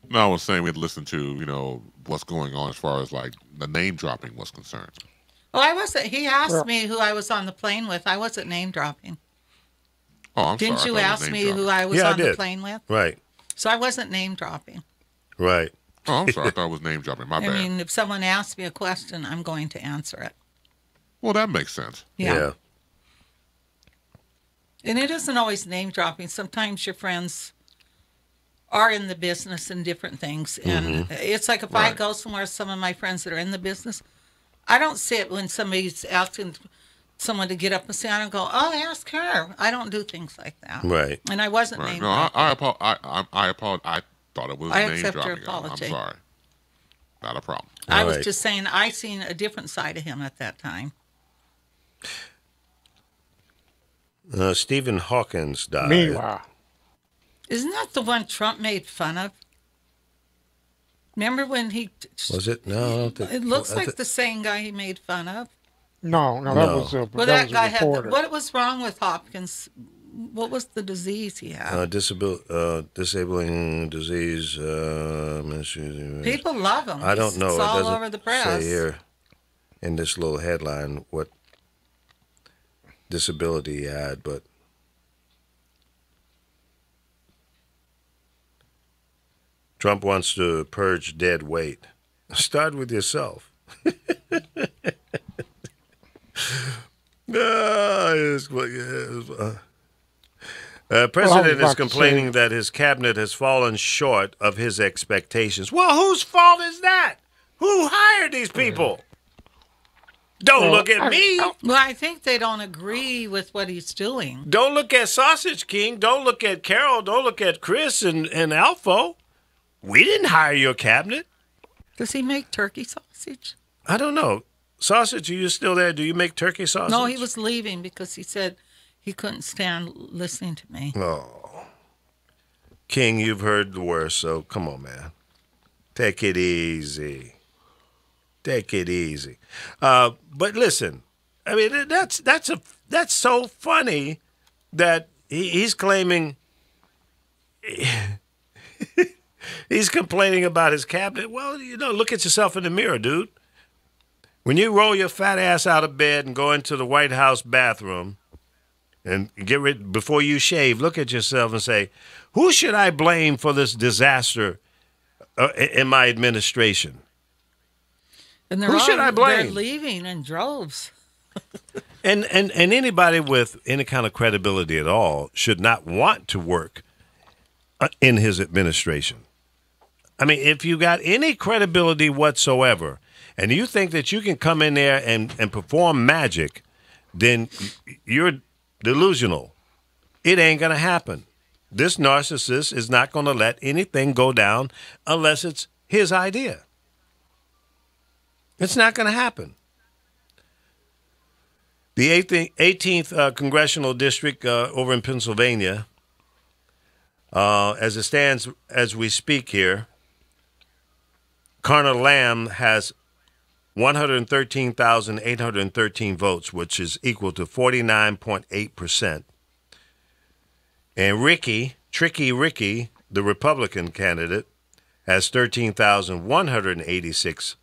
[SPEAKER 3] No, I was saying we'd listen to, what's going on as far as like the name dropping was concerned.
[SPEAKER 2] Well, I wasn't. He asked
[SPEAKER 5] Well-
[SPEAKER 2] me who I was on the plane with. I wasn't name dropping.
[SPEAKER 3] Oh, I'm
[SPEAKER 2] Didn't
[SPEAKER 3] sorry.
[SPEAKER 2] you
[SPEAKER 3] I thought it
[SPEAKER 2] ask
[SPEAKER 3] was
[SPEAKER 2] me
[SPEAKER 3] name
[SPEAKER 2] who
[SPEAKER 3] dropping.
[SPEAKER 2] I was
[SPEAKER 1] Yeah, I
[SPEAKER 2] on the
[SPEAKER 1] did.
[SPEAKER 2] plane with?
[SPEAKER 1] Right,
[SPEAKER 2] So I wasn't name dropping.
[SPEAKER 1] right.
[SPEAKER 3] Oh, I'm sorry. I thought it was name dropping. My
[SPEAKER 2] I
[SPEAKER 3] bad.
[SPEAKER 2] mean, if someone asks me a question, I'm going to answer it.
[SPEAKER 3] Well, that makes sense.
[SPEAKER 2] Yeah. And it isn't always name dropping. Sometimes your friends are in the business and different things. And it's like if I
[SPEAKER 3] Right.
[SPEAKER 2] go somewhere, some of my friends that are in the business, I don't sit when somebody's asking someone to get up and say, I don't go, oh, ask her. I don't do things like that.
[SPEAKER 1] Right.
[SPEAKER 2] And I wasn't
[SPEAKER 3] Right.
[SPEAKER 2] name
[SPEAKER 3] No,
[SPEAKER 2] dropping.
[SPEAKER 3] I apologize. I thought it was
[SPEAKER 2] I
[SPEAKER 3] name
[SPEAKER 2] accept your
[SPEAKER 3] dropping.
[SPEAKER 2] apology.
[SPEAKER 3] I'm sorry. Not a problem.
[SPEAKER 2] I was
[SPEAKER 1] Right.
[SPEAKER 2] just saying I seen a different side of him at that time.
[SPEAKER 1] Stephen Hawkins died.
[SPEAKER 5] Meanwhile,
[SPEAKER 2] Isn't that the one Trump made fun of? Remember when he...
[SPEAKER 1] Was it? No, I don't think.
[SPEAKER 2] It looks
[SPEAKER 1] I
[SPEAKER 2] like
[SPEAKER 1] thi-
[SPEAKER 2] the same guy he made fun of.
[SPEAKER 5] no, that
[SPEAKER 1] No.
[SPEAKER 5] was a,
[SPEAKER 2] Well,
[SPEAKER 5] that
[SPEAKER 2] that
[SPEAKER 5] was
[SPEAKER 2] guy
[SPEAKER 5] a
[SPEAKER 2] had.
[SPEAKER 5] reporter.
[SPEAKER 2] What was wrong with Hopkins? What was the disease he had?
[SPEAKER 1] disabling disease.
[SPEAKER 2] People love him.
[SPEAKER 1] I don't know.
[SPEAKER 2] It's
[SPEAKER 1] It
[SPEAKER 2] all
[SPEAKER 1] doesn't
[SPEAKER 2] over the press.
[SPEAKER 1] say here in this little headline what disability he had, but Trump wants to purge dead weight. Start with yourself. President
[SPEAKER 5] about
[SPEAKER 1] is
[SPEAKER 5] to
[SPEAKER 1] complaining
[SPEAKER 5] say-
[SPEAKER 1] that his cabinet has fallen short of his expectations. Well, whose fault is that? Who hired these people? Don't look at me.
[SPEAKER 2] Well, I think they don't agree with what he's doing.
[SPEAKER 1] Don't look at Sausage King. Don't look at Carol. Don't look at Chris and Alfo. We didn't hire your cabinet.
[SPEAKER 2] Does he make turkey sausage?
[SPEAKER 1] I don't know. Sausage, are you still there? Do you make turkey sausage?
[SPEAKER 2] No, he was leaving because he said he couldn't stand listening to me.
[SPEAKER 1] Oh. King, you've heard the worst, so come on, man. Take it easy. Take it easy. But listen, I mean, that's so funny that he's claiming he's complaining about his cabinet. Well, look at yourself in the mirror, dude. When you roll your fat ass out of bed and go into the White House bathroom and get rid before you shave, look at yourself and say, who should I blame for this disaster in my administration?
[SPEAKER 2] And
[SPEAKER 1] who should I blame?
[SPEAKER 2] They're leaving in droves.
[SPEAKER 1] And anybody with any kind of credibility at all should not want to work in his administration. I mean, if you got any credibility whatsoever, and you think that you can come in there and perform magic, then you're delusional. It ain't going to happen. This narcissist is not going to let anything go down unless it's his idea. It's not going to happen. The 18th Congressional District over in Pennsylvania, as it stands as we speak here, Connor Lamb has 113,813 votes, which is equal to 49.8%. And Tricky Ricky, the Republican candidate, has 13,186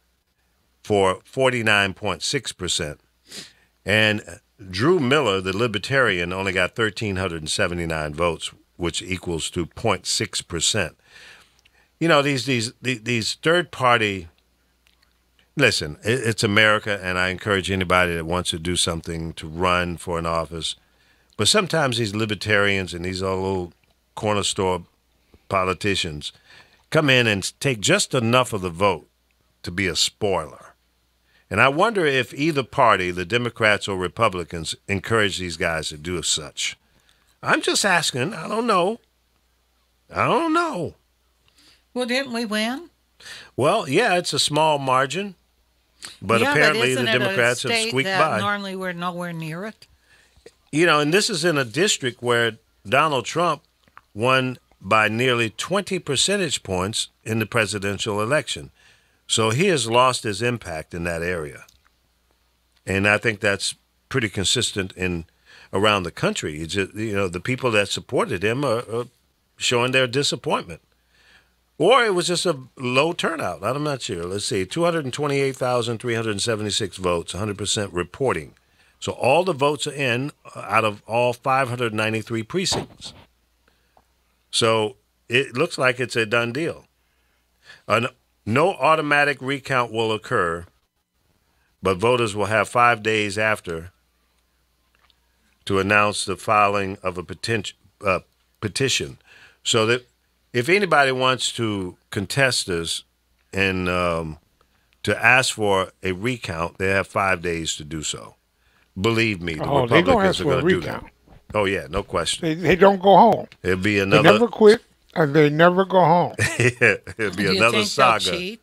[SPEAKER 1] for 49.6%. And Drew Miller, the Libertarian, only got 1,379 votes, which equals to 0.6%. These third-party. Listen, it's America, and I encourage anybody that wants to do something to run for an office. But sometimes these libertarians and these little corner store politicians come in and take just enough of the vote to be a spoiler. And I wonder if either party, the Democrats or Republicans, encourage these guys to do such. I'm just asking. I don't know.
[SPEAKER 2] Well, didn't we win?
[SPEAKER 1] Well, yeah, it's a small margin. But apparently the Democrats have squeaked by.
[SPEAKER 2] Normally we're nowhere near it.
[SPEAKER 1] And this is in a district where Donald Trump won by nearly 20 percentage points in the presidential election. So he has lost his impact in that area. And I think that's pretty consistent around the country. It's just, the people that supported him are showing their disappointment. Or it was just a low turnout. I'm not sure. Let's see. 228,376 votes, 100% reporting. So all the votes are in out of all 593 precincts. So it looks like it's a done deal. No automatic recount will occur, but voters will have 5 days after to announce the filing of a petition. So that if anybody wants to contest this and to ask for a recount, they have 5 days to do so. Believe me, the Republicans are going to do that. Oh, yeah, no question.
[SPEAKER 5] They don't go home.
[SPEAKER 1] It'll be another.
[SPEAKER 5] They never quit, and they never go home.
[SPEAKER 1] It'll be another saga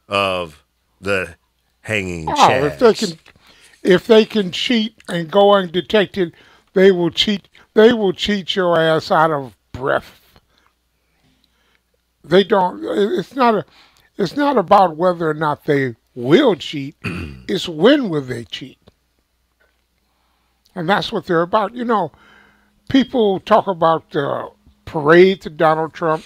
[SPEAKER 1] of the hanging
[SPEAKER 5] chads. If they can cheat and go undetected, they will cheat. They will cheat your ass out of breath. They don't. It's not about whether or not they will cheat. It's when will they cheat. And that's what they're about. People talk about the parade to Donald Trump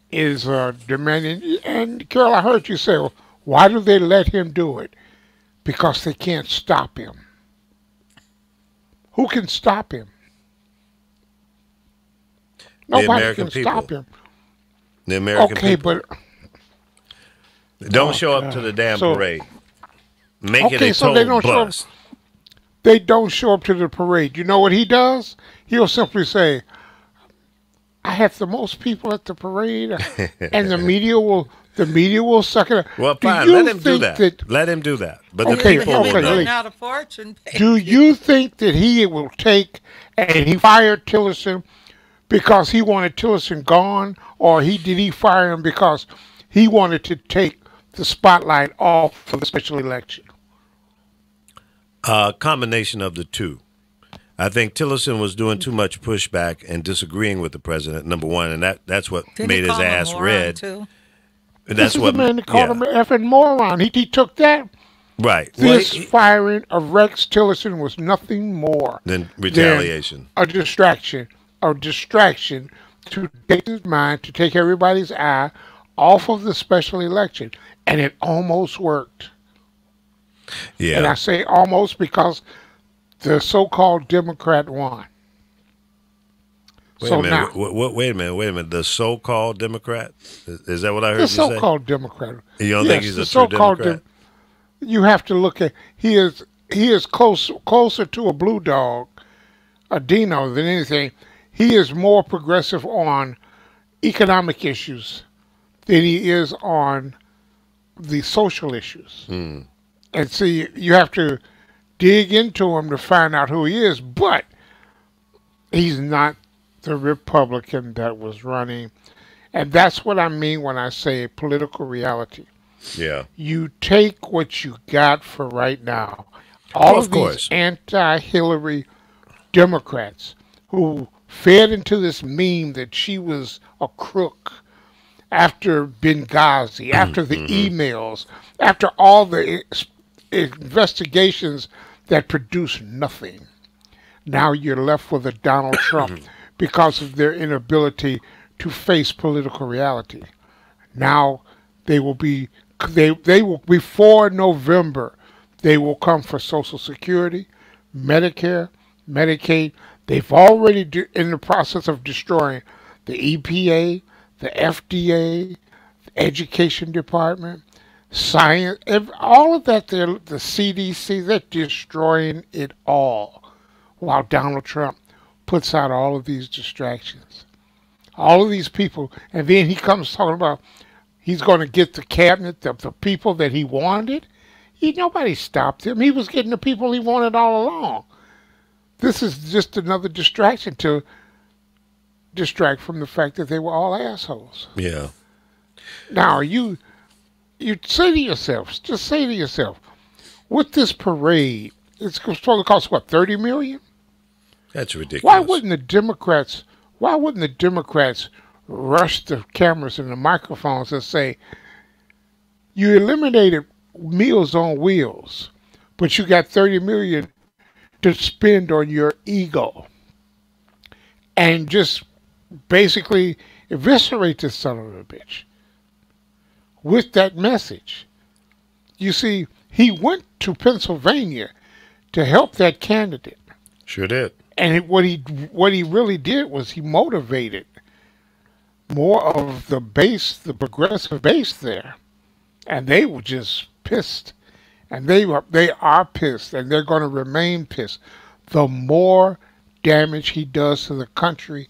[SPEAKER 5] is demanding. And, Carol, I heard you say, well, why do they let him do it? Because they can't stop him. Who can stop him? Nobody can stop him.
[SPEAKER 1] The American people.
[SPEAKER 5] Okay, but
[SPEAKER 1] don't show up to the damn parade. Make it a total bust.
[SPEAKER 5] They don't show up to the parade. You know what he does? He'll simply say, I have the most people at the parade, and the media will The media will suck it up.
[SPEAKER 1] Well,
[SPEAKER 5] Do
[SPEAKER 1] fine.
[SPEAKER 5] you
[SPEAKER 1] Let him do
[SPEAKER 5] think
[SPEAKER 1] that. Let him do that. But the
[SPEAKER 5] Okay,
[SPEAKER 1] people will
[SPEAKER 5] okay,
[SPEAKER 1] know.
[SPEAKER 5] wait.
[SPEAKER 2] out a fortune.
[SPEAKER 5] Do you think that he will take and he fired Tillerson because he wanted Tillerson gone, or did he fire him because he wanted to take the spotlight off of the special election?
[SPEAKER 1] Combination of the two. I think Tillerson was doing too much pushback and disagreeing with the president, number one, and that's what
[SPEAKER 2] Didn't
[SPEAKER 1] made
[SPEAKER 2] he
[SPEAKER 1] his
[SPEAKER 2] call him a
[SPEAKER 1] ass
[SPEAKER 2] moron,
[SPEAKER 1] red.
[SPEAKER 2] too?
[SPEAKER 1] And
[SPEAKER 5] This
[SPEAKER 1] that's
[SPEAKER 5] is
[SPEAKER 1] what
[SPEAKER 5] the man that called him an effing moron. He took that.
[SPEAKER 1] right.
[SPEAKER 5] This
[SPEAKER 1] Well,
[SPEAKER 5] firing of Rex Tillerson was nothing more
[SPEAKER 1] then retaliation.
[SPEAKER 5] than a distraction to take his mind, to take everybody's eye off of the special election. And it almost worked.
[SPEAKER 1] Yeah.
[SPEAKER 5] And I say almost because the so-called Democrat won.
[SPEAKER 1] Wait
[SPEAKER 5] So
[SPEAKER 1] a minute.
[SPEAKER 5] now,
[SPEAKER 1] Wait a minute. The so-called Democrat? Is that what I heard
[SPEAKER 5] the
[SPEAKER 1] you say?
[SPEAKER 5] so-called Democrat.
[SPEAKER 1] You don't
[SPEAKER 5] Yes,
[SPEAKER 1] think he's
[SPEAKER 5] the
[SPEAKER 1] a true
[SPEAKER 5] so-called
[SPEAKER 1] Democrat?
[SPEAKER 5] you have to look at he is closer to a blue dog, a Dino, than anything. He is more progressive on economic issues than he is on the social issues. And see, you have to dig into him to find out who he is, but he's not the Republican that was running. And that's what I mean when I say political reality.
[SPEAKER 1] Yeah.
[SPEAKER 5] You take what you got for right now. All
[SPEAKER 1] Of
[SPEAKER 5] of
[SPEAKER 1] course.
[SPEAKER 5] these anti-Hillary Democrats who fed into this meme that she was a crook after Benghazi, after the emails, after all the investigations that produced nothing. Now you're left with a Donald Trump because of their inability to face political reality. Now they will be before November, they will come for Social Security, Medicare, Medicaid. They've already in the process of destroying the EPA, the FDA, the Education Department, science, all of that. The CDC, they're destroying it all, while Donald Trump puts out all of these distractions. All of these people, and then he comes talking about he's going to get the cabinet, the people that he wanted. Nobody stopped him. He was getting the people he wanted all along. This is just another distraction to distract from the fact that they were all assholes.
[SPEAKER 1] Yeah.
[SPEAKER 5] Now, you say to yourself, with this parade, it's supposed to cost, what, $30 million?
[SPEAKER 1] That's ridiculous.
[SPEAKER 5] Why wouldn't the Democrats rush the cameras and the microphones and say, you eliminated Meals on Wheels, but you got $30 million to spend on your ego, and just basically eviscerate this son of a bitch with that message? You see, he went to Pennsylvania to help that candidate.
[SPEAKER 1] Sure did.
[SPEAKER 5] And what he really did was he motivated more of the base, the progressive base there, and they were just pissed, and they are pissed, and they're going to remain pissed. The more damage he does to the country,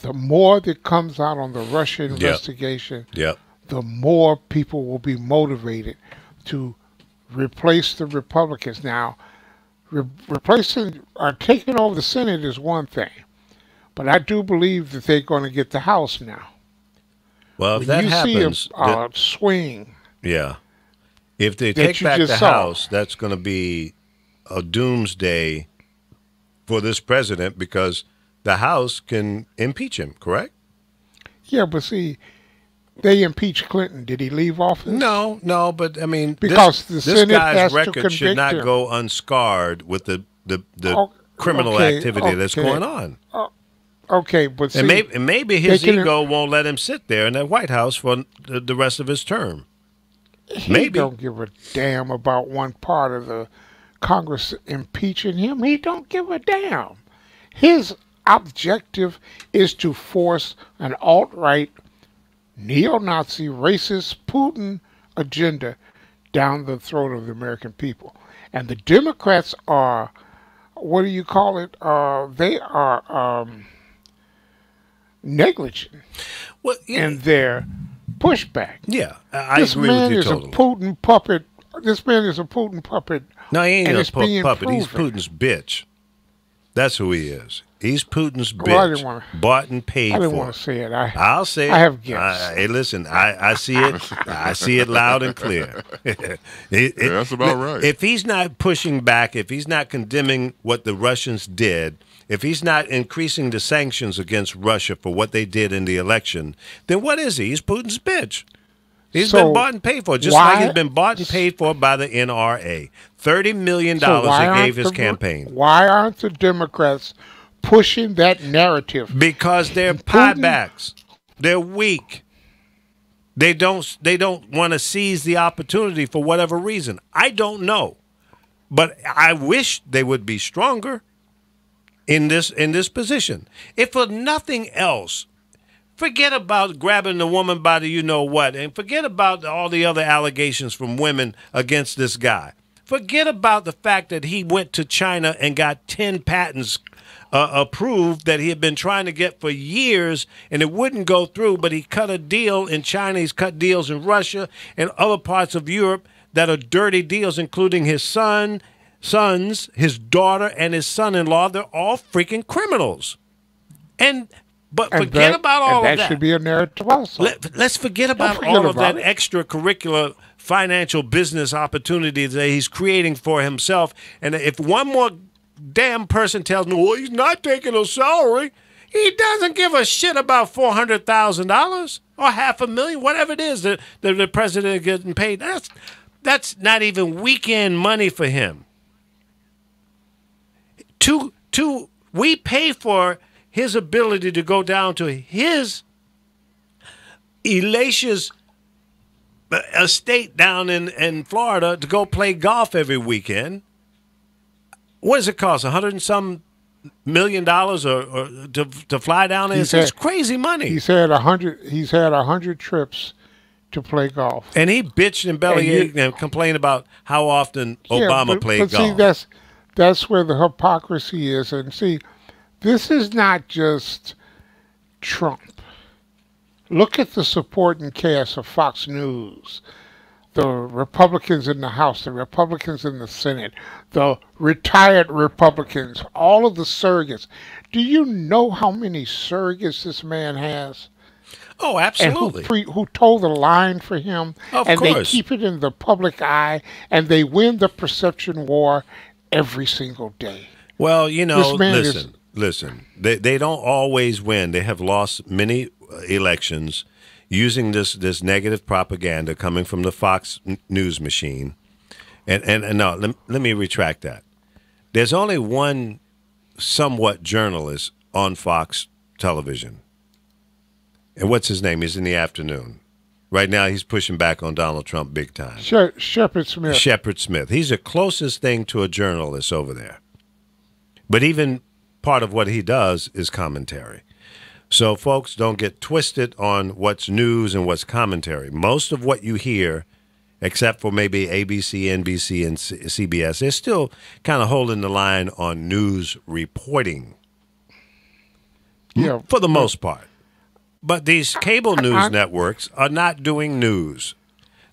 [SPEAKER 5] the more that comes out on the Russia investigation,
[SPEAKER 1] Yep.
[SPEAKER 5] the more people will be motivated to replace the Republicans. Now, replacing or taking over the Senate is one thing, but I do believe that they're going to get the House now.
[SPEAKER 1] Well, if
[SPEAKER 5] When
[SPEAKER 1] that
[SPEAKER 5] you
[SPEAKER 1] happens,
[SPEAKER 5] see a swing,
[SPEAKER 1] yeah. If they
[SPEAKER 5] that
[SPEAKER 1] take
[SPEAKER 5] you
[SPEAKER 1] back
[SPEAKER 5] just
[SPEAKER 1] the
[SPEAKER 5] saw.
[SPEAKER 1] House, that's going to be a doomsday for this president because the House can impeach him, correct?
[SPEAKER 5] yeah, but see, they impeached Clinton. Did he leave office?
[SPEAKER 1] No, but I mean,
[SPEAKER 5] Because the
[SPEAKER 1] this
[SPEAKER 5] Senate
[SPEAKER 1] guy's
[SPEAKER 5] has to
[SPEAKER 1] record should
[SPEAKER 5] convict
[SPEAKER 1] not
[SPEAKER 5] him.
[SPEAKER 1] go unscarred with the
[SPEAKER 5] Oh,
[SPEAKER 1] criminal
[SPEAKER 5] okay,
[SPEAKER 1] activity that's
[SPEAKER 5] okay.
[SPEAKER 1] going on.
[SPEAKER 5] Okay, but see,
[SPEAKER 1] And maybe his
[SPEAKER 5] they can-
[SPEAKER 1] ego won't let him sit there in that White House for the rest of his term.
[SPEAKER 5] he
[SPEAKER 1] maybe.
[SPEAKER 5] don't give a damn about one part of the Congress impeaching him. He don't give a damn. His objective is to force an alt-right, neo-Nazi, racist Putin agenda down the throat of the American people. And the Democrats are, what do you call it? They are negligent
[SPEAKER 1] Well,
[SPEAKER 5] in their pushback.
[SPEAKER 1] Yeah, I
[SPEAKER 5] This
[SPEAKER 1] agree
[SPEAKER 5] man
[SPEAKER 1] with you
[SPEAKER 5] is
[SPEAKER 1] totally.
[SPEAKER 5] a Putin puppet. This man is a Putin puppet.
[SPEAKER 1] No, he ain't
[SPEAKER 5] and
[SPEAKER 1] a
[SPEAKER 5] it's being
[SPEAKER 1] puppet. He's
[SPEAKER 5] proven.
[SPEAKER 1] Putin's bitch. That's who he is. He's Putin's bitch.
[SPEAKER 5] Well, I didn't wanna-
[SPEAKER 1] bought and paid
[SPEAKER 5] I didn't
[SPEAKER 1] for.
[SPEAKER 5] want to say it.
[SPEAKER 1] I'll say it.
[SPEAKER 5] I have guessed.
[SPEAKER 1] Hey, listen, I see it. I see it loud and clear.
[SPEAKER 3] That's about right.
[SPEAKER 1] If he's not pushing back, if he's not condemning what the Russians did, if he's not increasing the sanctions against Russia for what they did in the election, then what is he? He's Putin's bitch. He's
[SPEAKER 5] So
[SPEAKER 1] been bought and paid for, just
[SPEAKER 5] why-
[SPEAKER 1] like he's been bought and paid for by the NRA. $30 million
[SPEAKER 5] So why
[SPEAKER 1] he
[SPEAKER 5] aren't
[SPEAKER 1] gave his
[SPEAKER 5] the-
[SPEAKER 1] campaign.
[SPEAKER 5] Why aren't the Democrats pushing that narrative?
[SPEAKER 1] Because they're
[SPEAKER 5] Putin-
[SPEAKER 1] piebacks. They're weak. They don't want to seize the opportunity for whatever reason. I don't know. But I wish they would be stronger in this position. If for nothing else, forget about grabbing the woman by the you-know-what, and forget about all the other allegations from women against this guy. Forget about the fact that he went to China and got 10 patents approved that he had been trying to get for years, and it wouldn't go through, but he cut a deal in China, he's cut deals in Russia and other parts of Europe that are dirty deals, including his sons, his daughter, and his son-in-law. They're all freaking criminals. But
[SPEAKER 5] And
[SPEAKER 1] forget
[SPEAKER 5] that-
[SPEAKER 1] about all
[SPEAKER 5] and
[SPEAKER 1] of that.
[SPEAKER 5] That should be a narrative also.
[SPEAKER 1] Let's forget about
[SPEAKER 5] forget
[SPEAKER 1] all of
[SPEAKER 5] about
[SPEAKER 1] that
[SPEAKER 5] it.
[SPEAKER 1] extracurricular financial business opportunities that he's creating for himself. And if one more damn person tells me, well, he's not taking a salary, he doesn't give a shit about $400,000 or $500,000, whatever it is that the president is getting paid. That's not even weekend money for him. We pay for his ability to go down to his Elatia's estate down in Florida to go play golf every weekend. What does it cost? $100 and some million or to fly down there? It's crazy money.
[SPEAKER 5] He's had 100 trips to play golf.
[SPEAKER 1] And he bitched and bellyached and complained about how often Obama played golf.
[SPEAKER 5] See, that's where the hypocrisy is. And see, this is not just Trump. Look at the supporting cast of Fox News, the Republicans in the House, the Republicans in the Senate, the retired Republicans, all of the surrogates. Do you know how many surrogates this man has?
[SPEAKER 1] Oh, absolutely.
[SPEAKER 5] And who told the line for him?
[SPEAKER 1] Of
[SPEAKER 5] and
[SPEAKER 1] course.
[SPEAKER 5] They keep it in the public eye, and they win the perception war every single day.
[SPEAKER 1] Well,
[SPEAKER 5] This man
[SPEAKER 1] listen. They don't always win. They have lost many elections using this negative propaganda coming from the Fox News machine. And no, let me retract that. There's only one somewhat journalist on Fox television. And what's his name? He's in the afternoon. Right now, he's pushing back on Donald Trump big time.
[SPEAKER 5] Shepard Smith.
[SPEAKER 1] Shepard Smith. He's the closest thing to a journalist over there. But even part of what he does is commentary. So, folks, don't get twisted on what's news and what's commentary. Most of what you hear, except for maybe ABC, NBC, and CBS, they're still kind of holding the line on news reporting.
[SPEAKER 5] Yeah,
[SPEAKER 1] For the most part. But these cable news networks are not doing news.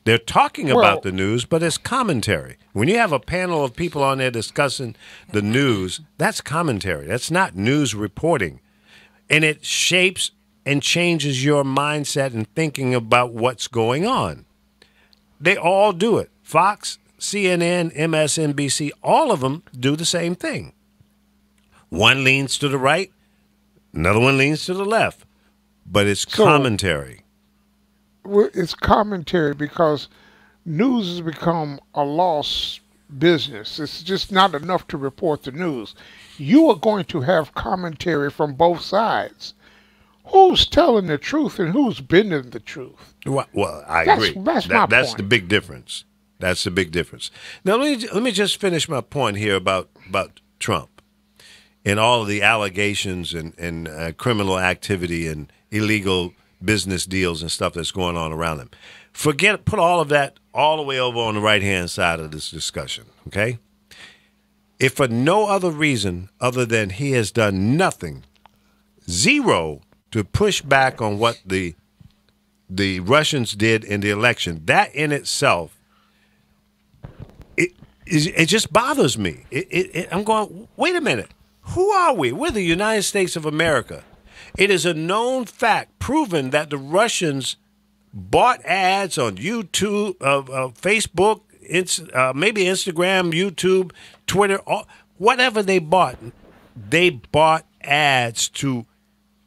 [SPEAKER 1] They're talking about the news, but it's commentary. When you have a panel of people on there discussing the news, that's commentary. That's not news reporting. And it shapes and changes your mindset and thinking about what's going on. They all do it. Fox, CNN, MSNBC, all of them do the same thing. One leans to the right, another one leans to the left. But it's commentary.
[SPEAKER 5] It's commentary because news has become a lost business. It's just not enough to report the news. You are going to have commentary from both sides. Who's telling the truth and who's bending the truth?
[SPEAKER 1] Well, I agree.
[SPEAKER 5] That's my
[SPEAKER 1] That's
[SPEAKER 5] point.
[SPEAKER 1] the big difference. That's the big difference. Now, let me just finish my point here about Trump and all of the allegations and criminal activity and illegal business deals and stuff that's going on around him. Put all of that all the way over on the right-hand side of this discussion, okay? If for no other reason other than he has done nothing, zero, to push back on what the the Russians did in the election. That in itself, it just bothers me. I'm going, wait a minute. Who are we? We're the United States of America. It is a known fact, proven, that the Russians bought ads on YouTube, Facebook, maybe Instagram, YouTube, Twitter, whatever they bought ads to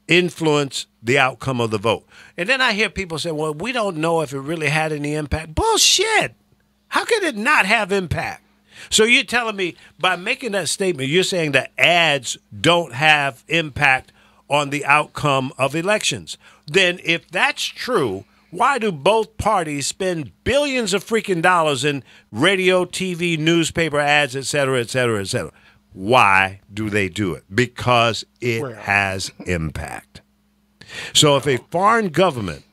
[SPEAKER 1] influence the outcome of the vote. And then I hear people say, well, we don't know if it really had any impact. Bullshit. How could it not have impact? So you're telling me by making that statement, you're saying that ads don't have impact on the outcome of elections. Then if that's true, why do both parties spend billions of freaking dollars in radio, TV, newspaper ads, et cetera, et cetera, et cetera? Why do they do it? Because it has impact. So if a foreign government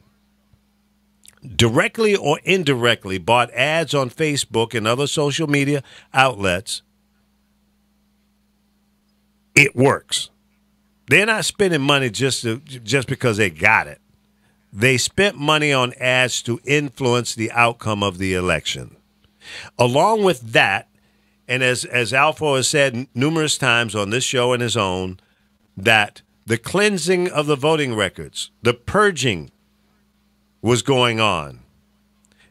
[SPEAKER 1] directly or indirectly bought ads on Facebook and other social media outlets, it works. They're not spending money just because they got it. They spent money on ads to influence the outcome of the election. Along with that, and as Alfo has said numerous times on this show and his own, that the cleansing of the voting records, the purging was going on,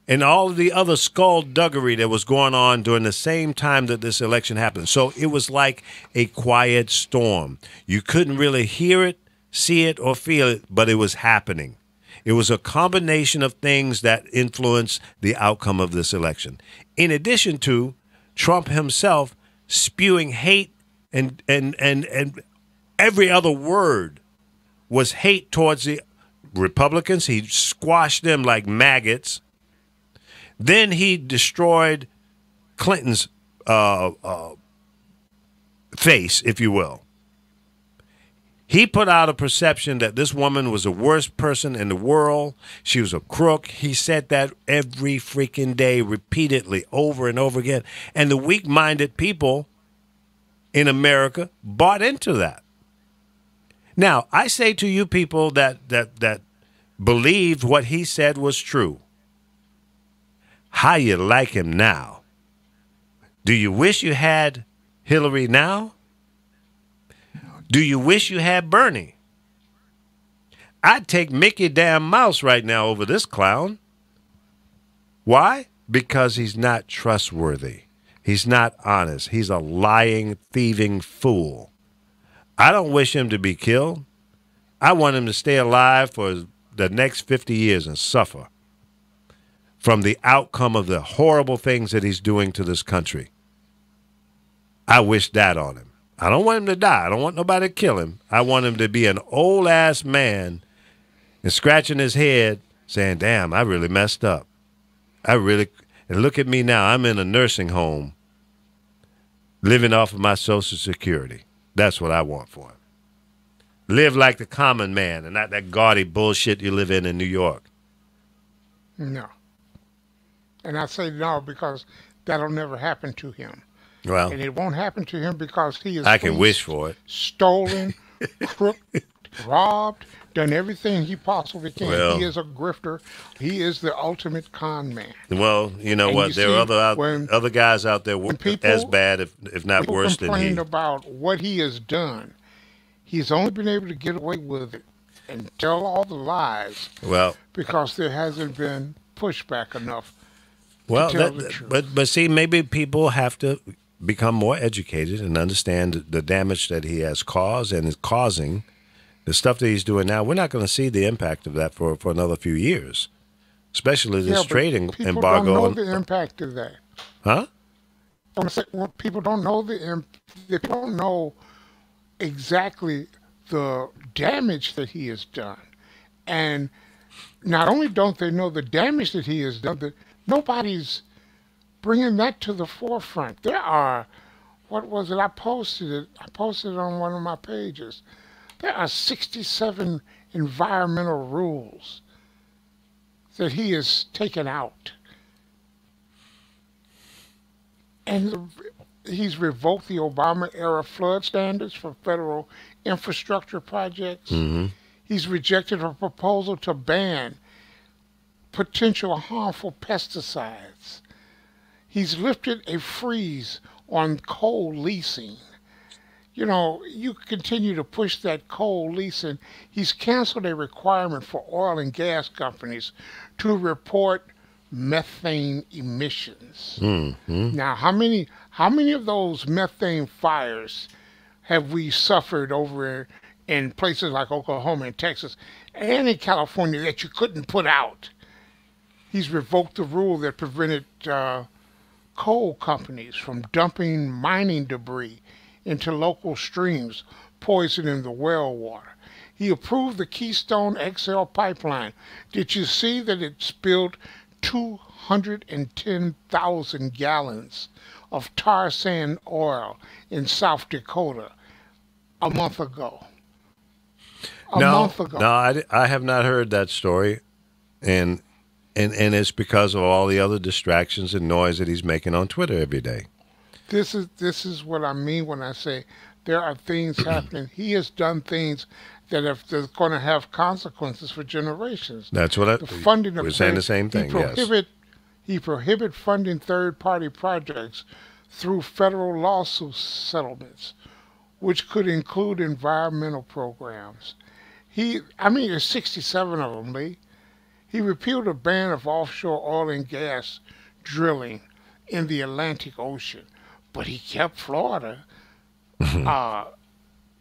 [SPEAKER 1] and all of the other skullduggery that was going on during the same time that this election happened. So it was like a quiet storm. You couldn't really hear it, see it, or feel it, but it was happening. It was a combination of things that influenced the outcome of this election. In addition to Trump himself spewing hate and every other word was hate towards the Republicans. He squashed them like maggots. Then he destroyed Clinton's face, if you will. He put out a perception that this woman was the worst person in the world. She was a crook. He said that every freaking day, repeatedly, over and over again. And the weak-minded people in America bought into that. Now, I say to you people that believed what he said was true, how you like him now? Do you wish you had Hillary now? Do you wish you had Bernie? I'd take Mickey damn Mouse right now over this clown. Why? Because he's not trustworthy. He's not honest. He's a lying, thieving fool. I don't wish him to be killed. I want him to stay alive for the next 50 years and suffer from the outcome of the horrible things that he's doing to this country. I wish that on him. I don't want him to die. I don't want nobody to kill him. I want him to be an old-ass man and scratching his head saying, damn, I really messed up. And look at me now. I'm in a nursing home living off of my Social Security. That's what I want for him. Live like the common man and not that gaudy bullshit you live in New York.
[SPEAKER 5] No. And I say no because that'll never happen to him.
[SPEAKER 1] Well,
[SPEAKER 5] and it won't happen to him because he is.
[SPEAKER 1] I can wish for it.
[SPEAKER 5] Stolen, crooked, robbed, done everything he possibly can.
[SPEAKER 1] Well,
[SPEAKER 5] he is a grifter. He is the ultimate con man.
[SPEAKER 1] Well, you know what? There are other guys out there as bad, if not worse than he.
[SPEAKER 5] Complain about what he has done. He's only been able to get away with it and tell all the lies.
[SPEAKER 1] Well,
[SPEAKER 5] because there hasn't been pushback enough.
[SPEAKER 1] Well, but see, maybe people have to become more educated and understand the damage that he has caused and is causing. The stuff that he's doing now, we're not going to see the impact of that for another few years, especially this trading embargo.
[SPEAKER 5] People don't know the impact of that.
[SPEAKER 1] Huh?
[SPEAKER 5] People don't know they don't know exactly the damage that he has done. And not only don't they know the damage that he has done, but nobody's bringing that to the forefront. There are, what was it? I posted it on one of my pages. There are 67 environmental rules that he has taken out. And he's revoked the Obama-era flood standards for federal infrastructure projects.
[SPEAKER 1] Mm-hmm.
[SPEAKER 5] He's rejected a proposal to ban potential harmful pesticides. He's lifted a freeze on coal leasing. You know, you continue to push that coal leasing. He's canceled a requirement for oil and gas companies to report methane emissions. Now, how many of those methane fires have we suffered over in places like Oklahoma and Texas and in California that you couldn't put out? He's revoked the rule that prevented coal companies from dumping mining debris into local streams, poisoning the well water. He approved the Keystone XL pipeline. Did you see that it spilled 210,000 gallons of tar sand oil in South Dakota a month ago? A month ago.
[SPEAKER 1] No, I have not heard that story, and it's because of all the other distractions and noise that he's making on Twitter every day.
[SPEAKER 5] This is what I mean when I say there are things happening. He has done things that are going to have consequences for generations.
[SPEAKER 1] That's what we're saying the same thing.
[SPEAKER 5] He prohibit funding third-party projects through federal lawsuit settlements, which could include environmental programs. There's 67 of them, Lee. He repealed a ban of offshore oil and gas drilling in the Atlantic Ocean, but he kept Florida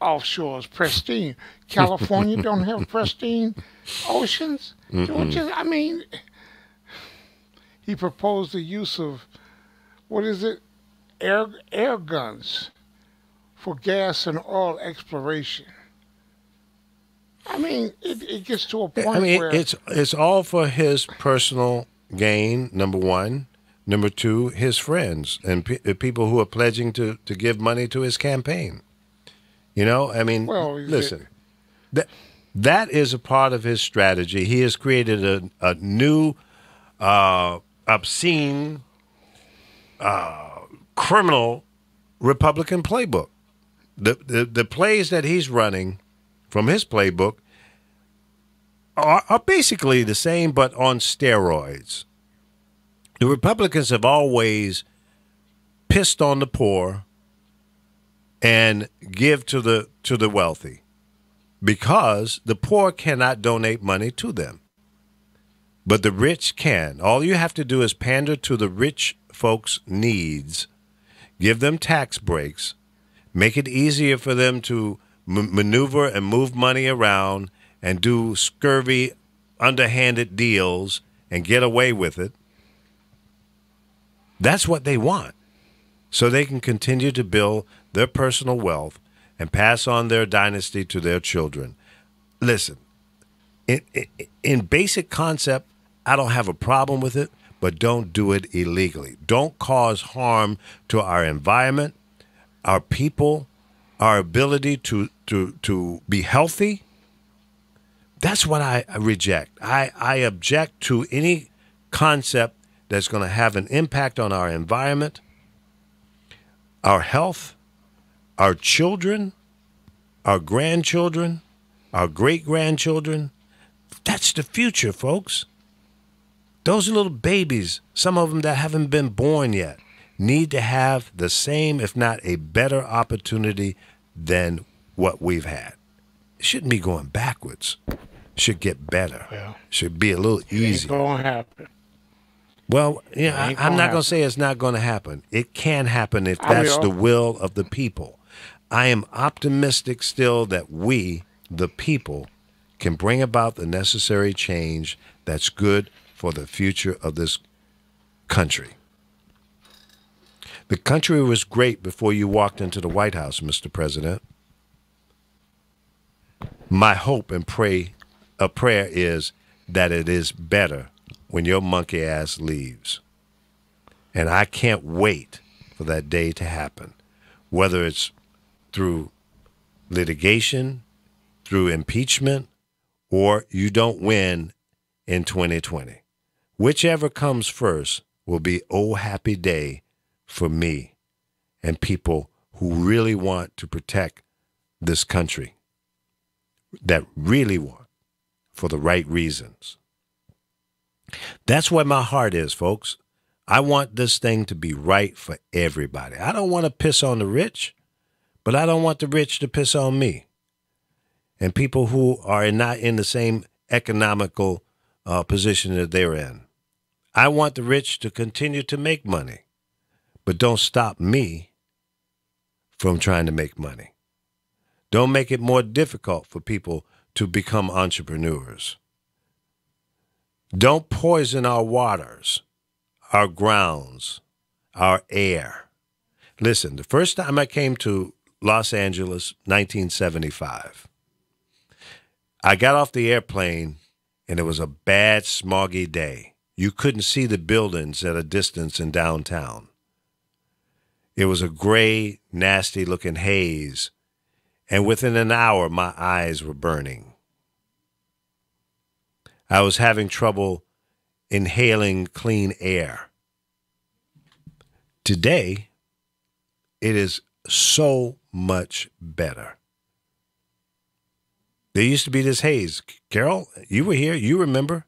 [SPEAKER 5] offshores pristine. California don't have pristine oceans. He proposed the use of air guns for gas and oil exploration. It gets to a point where
[SPEAKER 1] it's all for his personal gain. Number one. Number two, his friends and people who are pledging to give money to his campaign. You know, listen, that is a part of his strategy. He has created a new obscene criminal Republican playbook. The plays that he's running from his playbook are basically the same, but on steroids. The Republicans have always pissed on the poor and give to the wealthy because the poor cannot donate money to them. But the rich can. All you have to do is pander to the rich folks' needs, give them tax breaks, make it easier for them to maneuver and move money around and do scurvy, underhanded deals and get away with it. That's what they want, so they can continue to build their personal wealth and pass on their dynasty to their children. Listen, in basic concept, I don't have a problem with it, but don't do it illegally. Don't cause harm to our environment, our people, our ability to be healthy. That's what I reject. I object to any concept that's going to have an impact on our environment, our health, our children, our grandchildren, our great-grandchildren. That's the future, folks. Those little babies, some of them that haven't been born yet, need to have the same, if not a better opportunity than what we've had. It shouldn't be going backwards. It should get better.
[SPEAKER 5] Well,
[SPEAKER 1] it should be a little easier.
[SPEAKER 5] It's going to happen.
[SPEAKER 1] Well, I'm not going to say it's not going to happen. It can happen if that's the will of the people. I am optimistic still that we, the people, can bring about the necessary change that's good for the future of this country. The country was great before you walked into the White House, Mr. President. My hope and prayer is that it is better when your monkey ass leaves. And I can't wait for that day to happen, whether it's through litigation, through impeachment, or you don't win in 2020. Whichever comes first will be oh happy day for me and people who really want to protect this country, that really want for the right reasons. That's where my heart is, folks. I want this thing to be right for everybody. I don't want to piss on the rich, but I don't want the rich to piss on me. And people who are not in the same economical position that they're in. I want the rich to continue to make money, but don't stop me from trying to make money. Don't make it more difficult for people to become entrepreneurs. Don't poison our waters, our grounds, our air. Listen, the first time I came to Los Angeles, 1975, I got off the airplane and it was a bad, smoggy day. You couldn't see the buildings at a distance in downtown. It was a gray, nasty-looking haze, and within an hour, my eyes were burning. I was having trouble inhaling clean air. Today, it is so much better. There used to be this haze. Carol, you were here, you remember,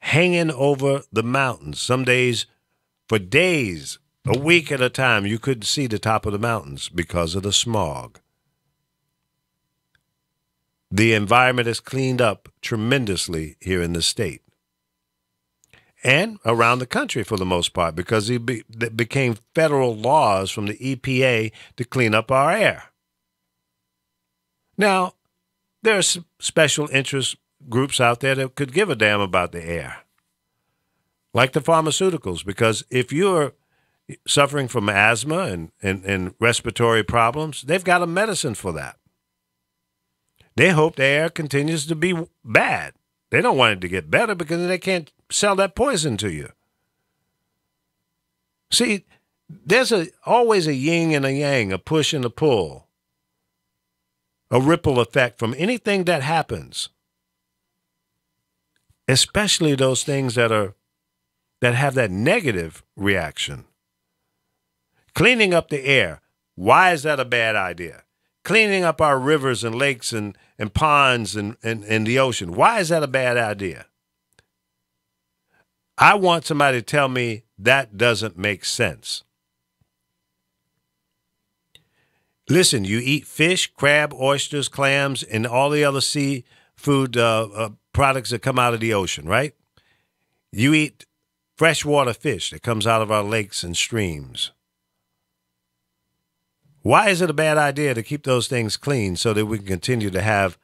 [SPEAKER 1] hanging over the mountains. Some days, for days, a week at a time, you couldn't see the top of the mountains because of the smog. The environment has cleaned up tremendously here in the state and around the country for the most part, because it became federal laws from the EPA to clean up our air. Now, there are special interest groups out there that could give a damn about the air, like the pharmaceuticals, because if you're suffering from asthma and respiratory problems, they've got a medicine for that. They hope the air continues to be bad. They don't want it to get better because they can't sell that poison to you. See, there's always a yin and a yang, a push and a pull, a ripple effect from anything that happens, especially those things that have that negative reaction. Cleaning up the air, why is that a bad idea? Cleaning up our rivers and lakes and ponds and the ocean, why is that a bad idea? I want somebody to tell me that doesn't make sense. Listen, you eat fish, crab, oysters, clams, and all the other seafood products that come out of the ocean, right? You eat freshwater fish that comes out of our lakes and streams. Why is it a bad idea to keep those things clean so that we can continue to have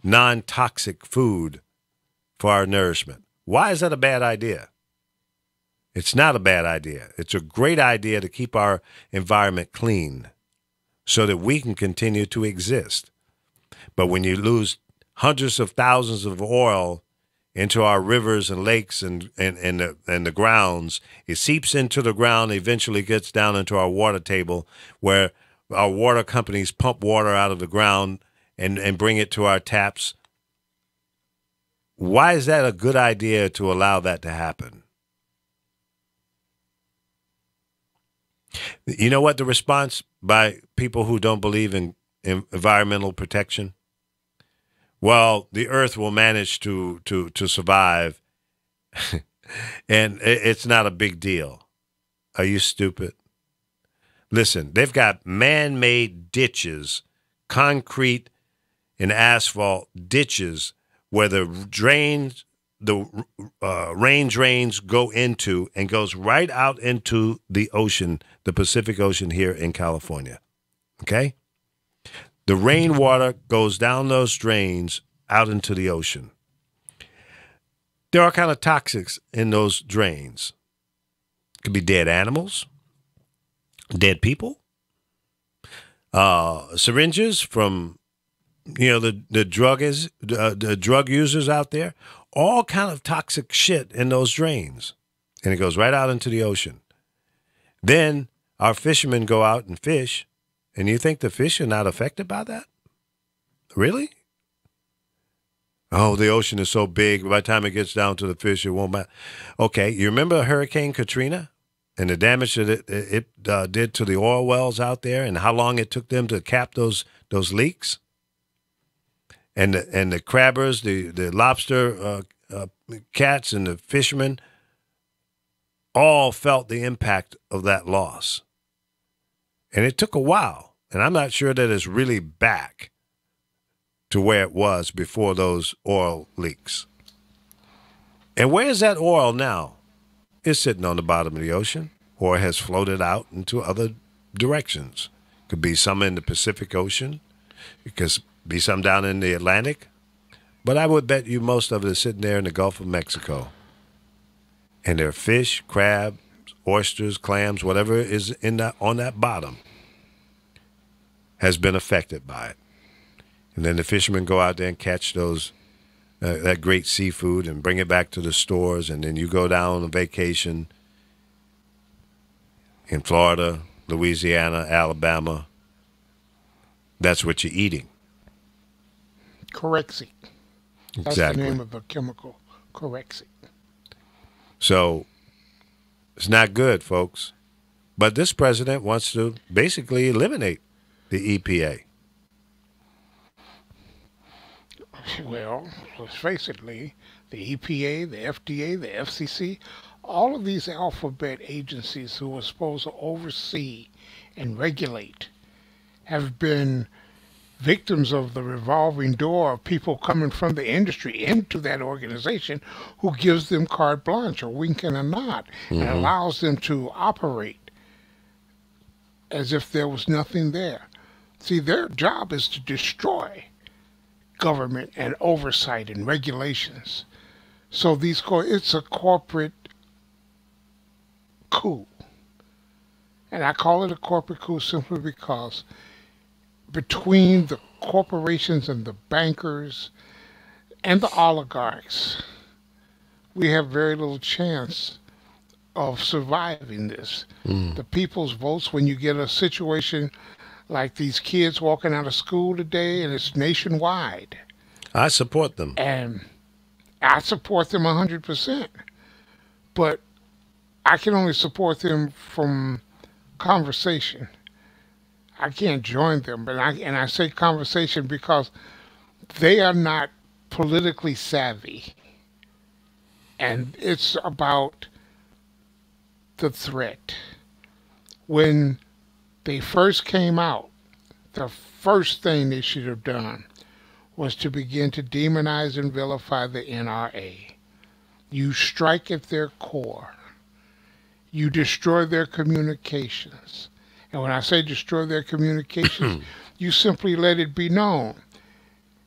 [SPEAKER 1] non-toxic food for our nourishment? Why is that a bad idea? It's not a bad idea. It's a great idea to keep our environment clean so that we can continue to exist. But when you lose hundreds of thousands of oil into our rivers and lakes and the grounds, it seeps into the ground, eventually gets down into our water table where our water companies pump water out of the ground and bring it to our taps. Why is that a good idea to allow that to happen? You know what the response by people who don't believe in environmental protection? Well, the earth will manage to survive, and it's not a big deal. Are you stupid? Listen, they've got man-made ditches, concrete and asphalt ditches where the rain drains go into and goes right out into the ocean, the Pacific Ocean here in California. Okay? The rainwater goes down those drains out into the ocean. There are kind of toxics in those drains. It could be dead animals, dead people, syringes from, the drug users out there, all kind of toxic shit in those drains, and it goes right out into the ocean. Then our fishermen go out and fish, and you think the fish are not affected by that? Really? Oh, the ocean is so big, by the time it gets down to the fish, it won't matter. Okay, you remember Hurricane Katrina? And the damage that it did to the oil wells out there, and how long it took them to cap those leaks, and the crabbers, the lobster cats and the fishermen all felt the impact of that loss. And it took a while. And I'm not sure that it's really back to where it was before those oil leaks. And where is that oil now? It's sitting on the bottom of the ocean or has floated out into other directions. Could be some in the Pacific Ocean. It could be some down in the Atlantic. But I would bet you most of it is sitting there in the Gulf of Mexico. And there are fish, crabs, oysters, clams, whatever is in that on that bottom has been affected by it. And then the fishermen go out there and catch those that great seafood and bring it back to the stores. And then you go down on vacation in Florida, Louisiana, Alabama. That's what you're eating.
[SPEAKER 5] Corexit. That's
[SPEAKER 1] Exactly.
[SPEAKER 5] the name of the chemical. Corexit.
[SPEAKER 1] So it's not good, folks. But this president wants to basically eliminate the EPA.
[SPEAKER 5] Well, let's face it, Lee. The EPA, the FDA, the FCC, all of these alphabet agencies who are supposed to oversee and regulate have been victims of the revolving door of people coming from the industry into that organization who gives them carte blanche, or wink and a nod, and allows them to operate as if there was nothing there. See, their job is to destroy government and oversight and regulations. So it's a corporate coup. And I call it a corporate coup simply because between the corporations and the bankers and the oligarchs, we have very little chance of surviving this. The people's votes, when you get a situation like these kids walking out of school today, and it's nationwide.
[SPEAKER 1] I support them.
[SPEAKER 5] And I support them 100%. But I can only support them from conversation. I can't join them, but I say conversation because they are not politically savvy. And it's about the threat. When they first came out, the first thing they should have done was to begin to demonize and vilify the NRA. You strike at their core. You destroy their communications. And when I say destroy their communications, you simply let it be known.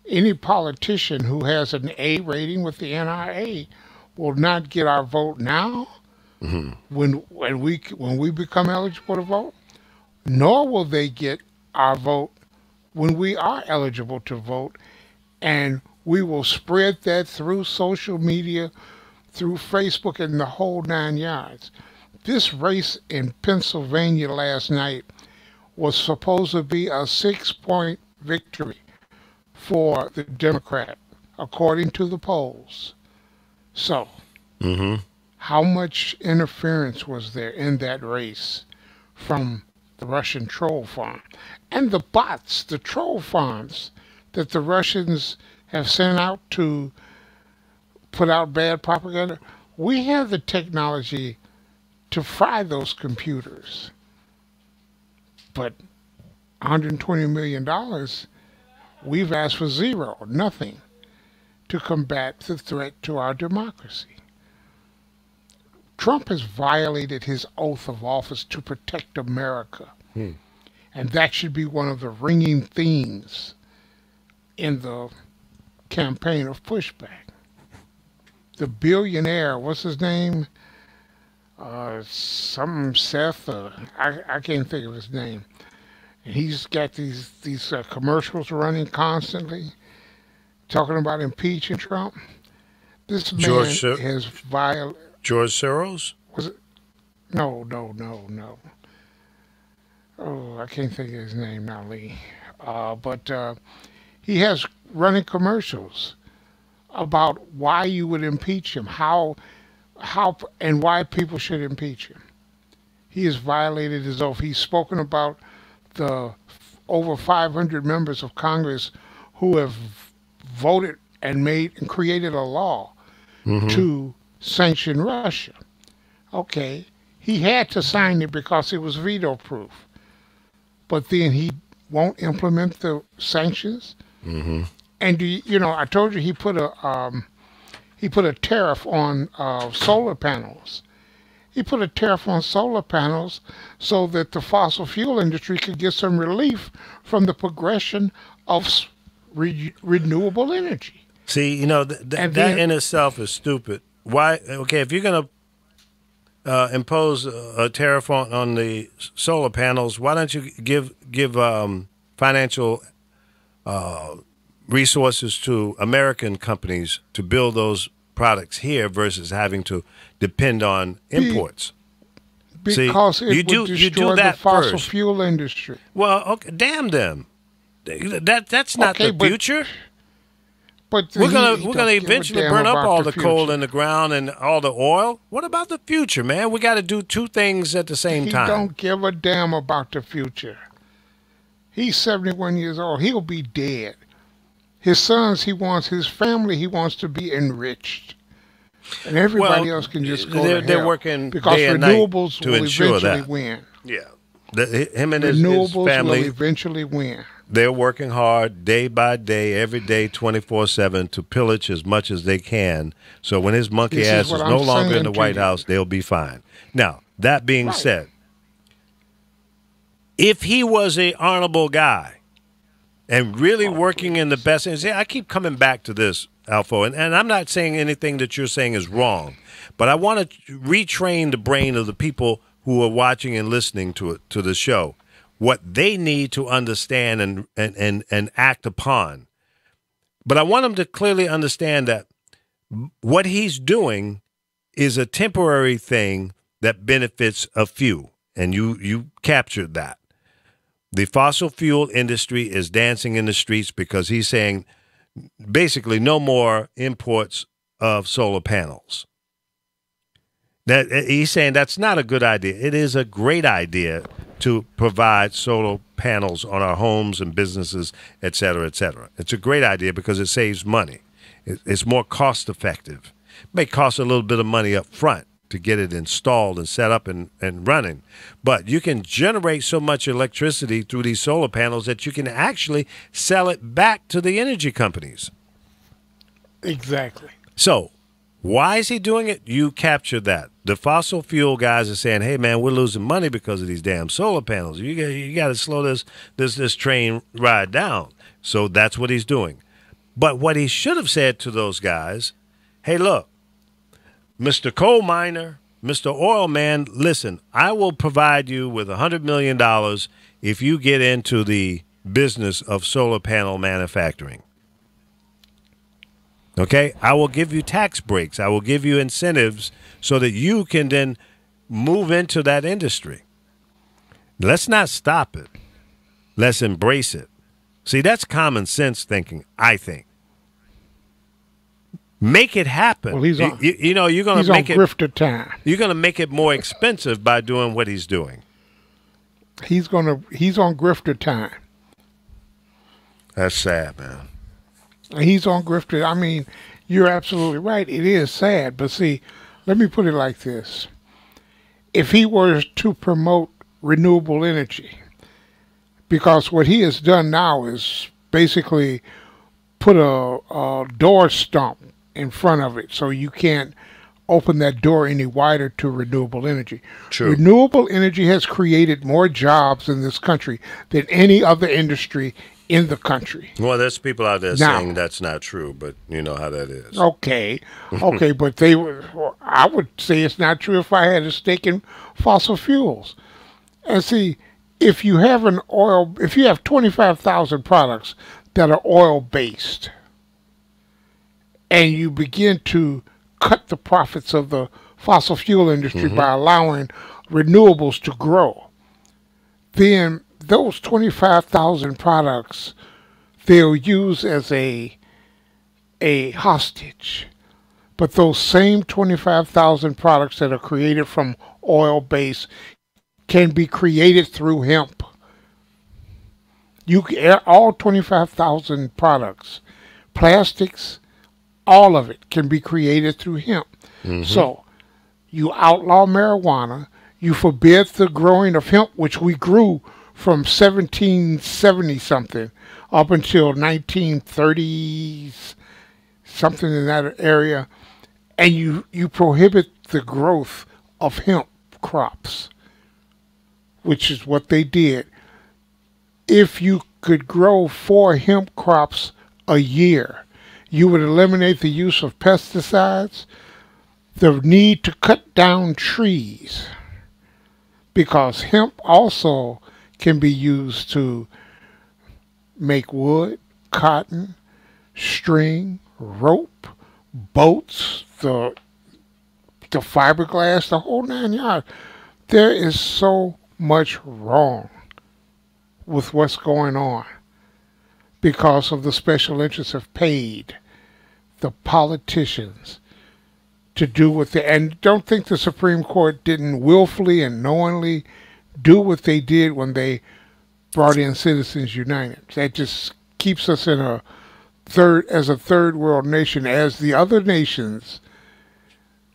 [SPEAKER 5] Any politician who has an A rating with the NRA will not get our vote now when we become eligible to vote, nor will they get our vote when we are eligible to vote. And we will spread that through social media, through Facebook, and the whole 9 yards. This race in Pennsylvania last night was supposed to be a 6-point victory for the Democrat, according to the polls. So, how much interference was there in that race from the Russian troll farm? And the bots, the troll farms that the Russians have sent out to put out bad propaganda, we have the technology to fry those computers. But $120 million, we've asked for zero, nothing, to combat the threat to our democracy. Trump has violated his oath of office to protect America. And that should be one of the ringing themes in the campaign of pushback. The billionaire, what's his name? Some Seth, I can't think of his name. And he's got these commercials running constantly, talking about impeaching Trump. This man has violated.
[SPEAKER 1] George Soros?
[SPEAKER 5] Was it? No. Oh, I can't think of his name now, Lee. But he has running commercials about why you would impeach him, how and why people should impeach him. He has violated his oath. He's spoken about the over 500 members of Congress who have voted and created a law to sanction Russia. Okay, he had to sign it because it was veto proof, but then he won't implement the sanctions. And I told you he put a tariff on solar panels. He put a tariff on solar panels so that the fossil fuel industry could get some relief from the progression of renewable energy.
[SPEAKER 1] See, that in itself is stupid. Why? Okay, if you're going to impose a tariff on the solar panels, why don't you give financial resources to American companies to build those products here versus having to depend on imports?
[SPEAKER 5] Because it would destroy the fossil fuel industry.
[SPEAKER 1] Well, okay, damn them. That's not the future.
[SPEAKER 5] But
[SPEAKER 1] we're gonna eventually burn up all the coal in the ground and all the oil. What about the future, man? We got to do two things at the same time.
[SPEAKER 5] He don't give a damn about the future. He's 71 years old. He'll be dead. His sons, his family, he wants to be enriched. And everybody else can just go to hell.
[SPEAKER 1] They're working
[SPEAKER 5] because
[SPEAKER 1] day and
[SPEAKER 5] renewables
[SPEAKER 1] night to
[SPEAKER 5] will
[SPEAKER 1] ensure
[SPEAKER 5] eventually
[SPEAKER 1] that.
[SPEAKER 5] win.
[SPEAKER 1] Yeah. Him and his
[SPEAKER 5] Renewables
[SPEAKER 1] family
[SPEAKER 5] will eventually win.
[SPEAKER 1] They're working hard day by day, every day, 24/7 to pillage as much as they can. So when his monkey ass is no longer in the White House, they'll be fine. Now, that being said, if he was a honorable guy and really working in the best interest, I keep coming back to this, Alfo, and I'm not saying anything that you're saying is wrong, but I want to retrain the brain of the people who are watching and listening to the show, what they need to understand and act upon. But I want them to clearly understand that what he's doing is a temporary thing that benefits a few, and you captured that. The fossil fuel industry is dancing in the streets because he's saying basically no more imports of solar panels. That he's saying that's not a good idea. It is a great idea to provide solar panels on our homes and businesses, et cetera, et cetera. It's a great idea because it saves money. It's more cost effective. It may cost a little bit of money up front to get it installed and set up and running. But you can generate so much electricity through these solar panels that you can actually sell it back to the energy companies.
[SPEAKER 5] Exactly.
[SPEAKER 1] So why is he doing it? You captured that. The fossil fuel guys are saying, hey, man, we're losing money because of these damn solar panels. You got to slow this train ride down. So that's what he's doing. But what he should have said to those guys, hey, look, Mr. Coal Miner, Mr. Oil Man, listen, I will provide you with $100 million if you get into the business of solar panel manufacturing. Okay? I will give you tax breaks. I will give you incentives so that you can then move into that industry. Let's not stop it. Let's embrace it. See, that's common sense thinking, I think. Make it happen.
[SPEAKER 5] Well, he's on,
[SPEAKER 1] you're going to make it
[SPEAKER 5] grifter time.
[SPEAKER 1] You're going to make it more expensive by doing what he's doing.
[SPEAKER 5] He's on grifter time.
[SPEAKER 1] That's sad, man.
[SPEAKER 5] He's on grifter. I mean, you're absolutely right. It is sad, but see, let me put it like this. If he were to promote renewable energy, because what he has done now is basically put a door stump in front of it so you can't open that door any wider to renewable energy.
[SPEAKER 1] True.
[SPEAKER 5] Renewable energy has created more jobs in this country than any other industry in the country.
[SPEAKER 1] Well, there's people out there saying that's not true, but you know how that is.
[SPEAKER 5] Okay, but I would say it's not true if I had a stake in fossil fuels. And see, if you have 25,000 products that are oil-based, and you begin to cut the profits of the fossil fuel industry by allowing renewables to grow, then those 25,000 products they'll use as a hostage. But those same 25,000 products that are created from oil base can be created through hemp. All 25,000 products, plastics, all of it can be created through hemp. So you outlaw marijuana, you forbid the growing of hemp, which we grew from 1770 something up until 1930s, something in that area, and you prohibit the growth of hemp crops, which is what they did. If you could grow 4 hemp crops a year, you would eliminate the use of pesticides, the need to cut down trees, because hemp also can be used to make wood, cotton, string, rope, boats, the fiberglass, the whole 9 yards. There is so much wrong with what's going on because of the special interests have paid the politicians to do what they, and don't think the Supreme Court didn't willfully and knowingly do what they did when they brought in Citizens United. That just keeps us in a third world nation as the other nations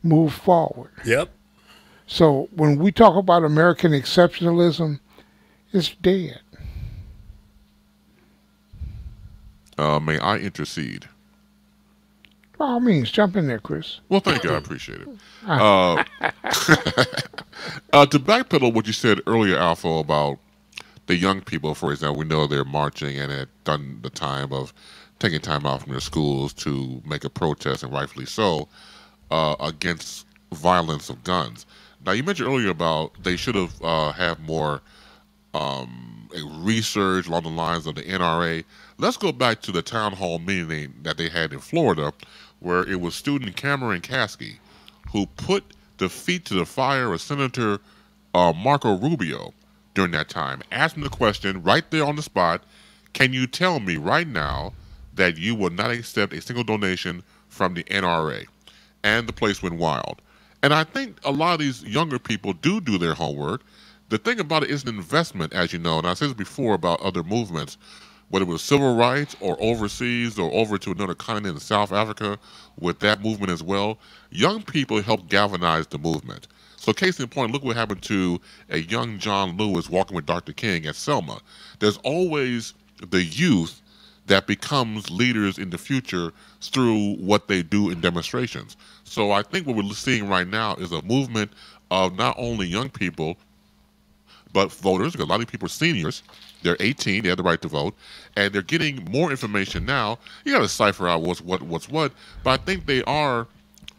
[SPEAKER 5] move forward.
[SPEAKER 1] Yep.
[SPEAKER 5] So when we talk about American exceptionalism, it's dead.
[SPEAKER 3] May I intercede?
[SPEAKER 5] By all means, jump in there, Chris.
[SPEAKER 3] Well, thank you. I appreciate it. To backpedal what you said earlier, Alpha, about the young people, for example, we know they're marching and had done the time of taking time out from their schools to make a protest, and rightfully so, against violence of guns. Now, you mentioned earlier about they should have more research along the lines of the NRA. Let's go back to the town hall meeting that they had in Florida, where it was student Cameron Kasky who put the feet to the fire of Senator Marco Rubio during that time. Asked him the question right there on the spot, can you tell me right now that you will not accept a single donation from the NRA? And the place went wild. And I think a lot of these younger people do their homework. The thing about it is an investment, as you know, and I said this before about other movements, whether it was civil rights or overseas or over to another continent in South Africa with that movement as well. Young people help galvanize the movement. So case in point, look what happened to a young John Lewis walking with Dr. King at Selma. There's always the youth that becomes leaders in the future through what they do in demonstrations. So I think what we're seeing right now is a movement of not only young people, but voters, because a lot of people are seniors. They're 18, they have the right to vote, and they're getting more information now. You got to cipher out what's what, but I think they are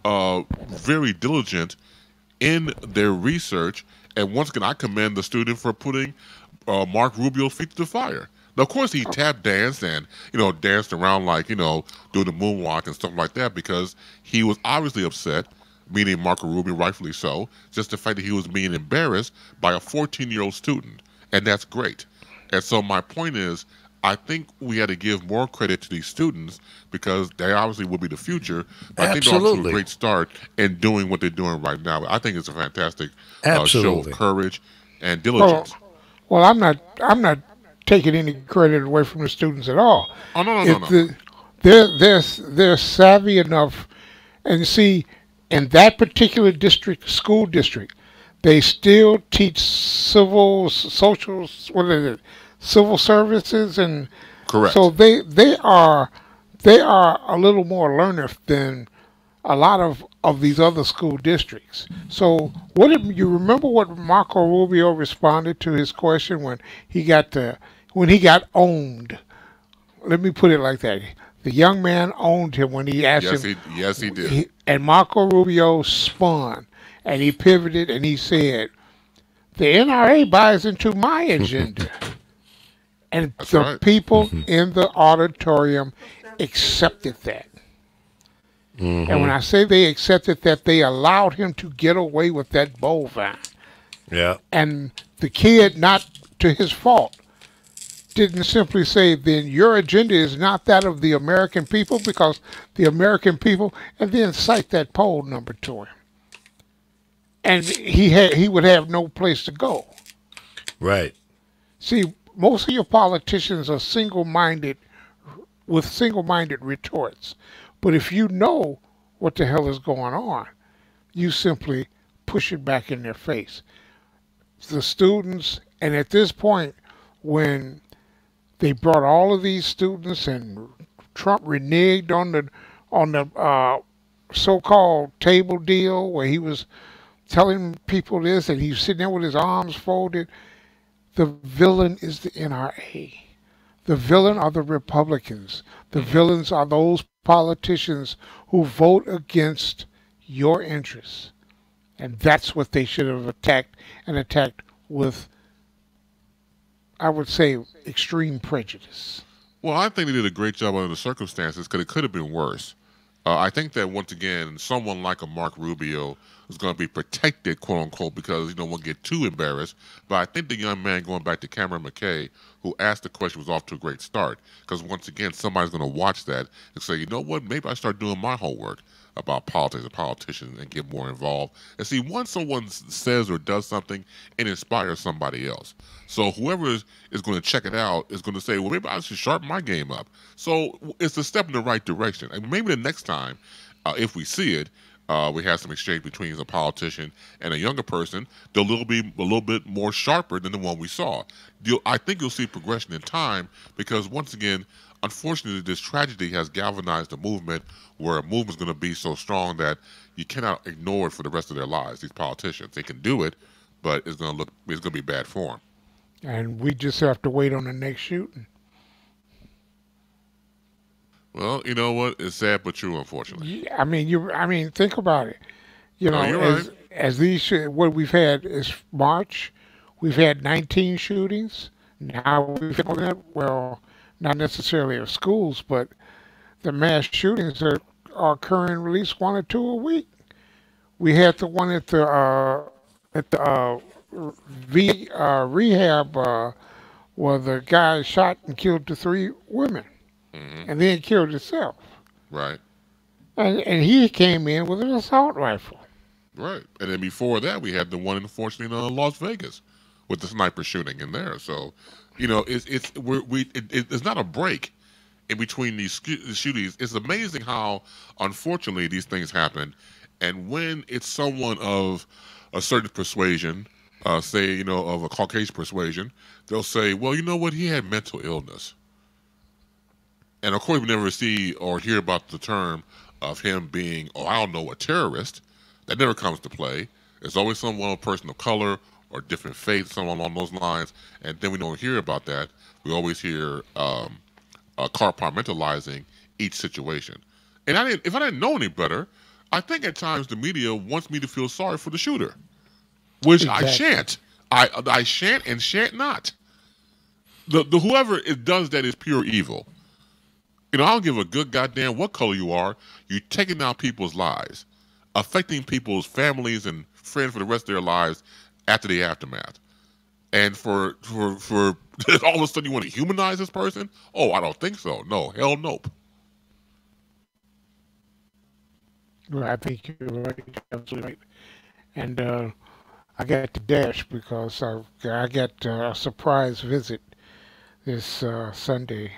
[SPEAKER 3] very diligent in their research. And once again, I commend the student for putting Mark Rubio's feet to the fire. Now, of course, he tap danced and, danced around like, doing the moonwalk and stuff like that because he was obviously upset, meaning Marco Rubio, rightfully so, just the fact that he was being embarrassed by a 14-year-old student. And that's great. And so my point is, I think we had to give more credit to these students because they obviously will be the future. But I think they're off to a great start in doing what they're doing right now. I think it's a fantastic show of courage and diligence.
[SPEAKER 5] Well, I'm not taking any credit away from the students at all.
[SPEAKER 3] Oh no.
[SPEAKER 5] They're savvy enough, and see, in that particular school district, they still teach civil services, and
[SPEAKER 3] correct.
[SPEAKER 5] So they are a little more learned than a lot of these other school districts. So you remember what Marco Rubio responded to his question when he got owned? Let me put it like that. The young man owned him when he asked him.
[SPEAKER 3] Yes, he did.
[SPEAKER 5] And Marco Rubio spun, and he pivoted, and he said, the NRA buys into my agenda. And
[SPEAKER 3] That's
[SPEAKER 5] the
[SPEAKER 3] right.
[SPEAKER 5] people in the auditorium accepted that.
[SPEAKER 1] Mm-hmm.
[SPEAKER 5] And when I say they accepted that, they allowed him to get away with that bovine.
[SPEAKER 1] Yeah.
[SPEAKER 5] And the kid, not to his fault, didn't simply say, then your agenda is not that of the American people, because the American people, and then cite that poll number to him. And he would have no place to go.
[SPEAKER 1] Right.
[SPEAKER 5] See, most of your politicians are single-minded, with single-minded retorts. But if you know what the hell is going on, you simply push it back in their face. The students, and at this point, when they brought all of these students and Trump reneged on the so-called table deal where he was telling people this and he was sitting there with his arms folded. The villain is the NRA. The villain are the Republicans. The villains are those politicians who vote against your interests. And that's what they should have attacked, and attacked with, I would say, extreme prejudice.
[SPEAKER 3] Well, I think they did a great job under the circumstances because it could have been worse. I think that once again, someone like a Mark Rubio is going to be protected, quote unquote, because you don't want to get too embarrassed. But I think the young man going back to Cameron McKay, who asked the question, was off to a great start. Because once again, somebody's going to watch that and say, you know what, maybe I start doing my homework about politics and politicians and get more involved. And see, once someone says or does something, it inspires somebody else. So whoever is going to check it out is going to say, well, maybe I should sharpen my game up. So it's a step in the right direction. And maybe the next time, if we see it, we have some exchange between a politician and a younger person, they'll be a little bit more sharper than the one we saw. I think you'll see progression in time because, once again, unfortunately, this tragedy has galvanized a movement where a movement is going to be so strong that you cannot ignore it for the rest of their lives. These politicians, they can do it, but it's going to be bad form.
[SPEAKER 5] And we just have to wait on the next shooting.
[SPEAKER 3] Well, you know what? It's sad but true, unfortunately.
[SPEAKER 5] Yeah, I mean, think about it. You know,
[SPEAKER 3] you're right.
[SPEAKER 5] as these what we've had is March, we've had 19 shootings. Now we've had, well, not necessarily of schools, but the mass shootings are occurring at least 1 or 2 a week. We had the one at the rehab where the guy shot and killed the 3 women, and then killed himself.
[SPEAKER 3] Right.
[SPEAKER 5] And he came in with an assault rifle.
[SPEAKER 3] Right. And then before that, we had the one, unfortunately, in Las Vegas with the sniper shooting in there. So, you know, it's not a break in between these shootings. It's amazing how, unfortunately, these things happen. And when it's someone of a certain persuasion, say, you know, of a Caucasian persuasion, they'll say, well, you know what? He had mental illness. And of course, we never see or hear about the term of him being, I don't know, a terrorist. That never comes to play. It's always someone, a person of color or different faith, someone along those lines. And then we don't hear about that. We always hear compartmentalizing each situation. And if I didn't know any better, I think at times the media wants me to feel sorry for the shooter, which exactly. I shan't. I shan't and shan't not. The whoever does that is pure evil. You know, I don't give a good goddamn what color you are. You're taking down people's lives, affecting people's families and friends for the rest of their lives after the aftermath. And for all of a sudden you want to humanize this person? Oh, I don't think so. No, hell nope.
[SPEAKER 5] Well, I think you're right. Absolutely right. And I got to dash because I got a surprise visit this Sunday.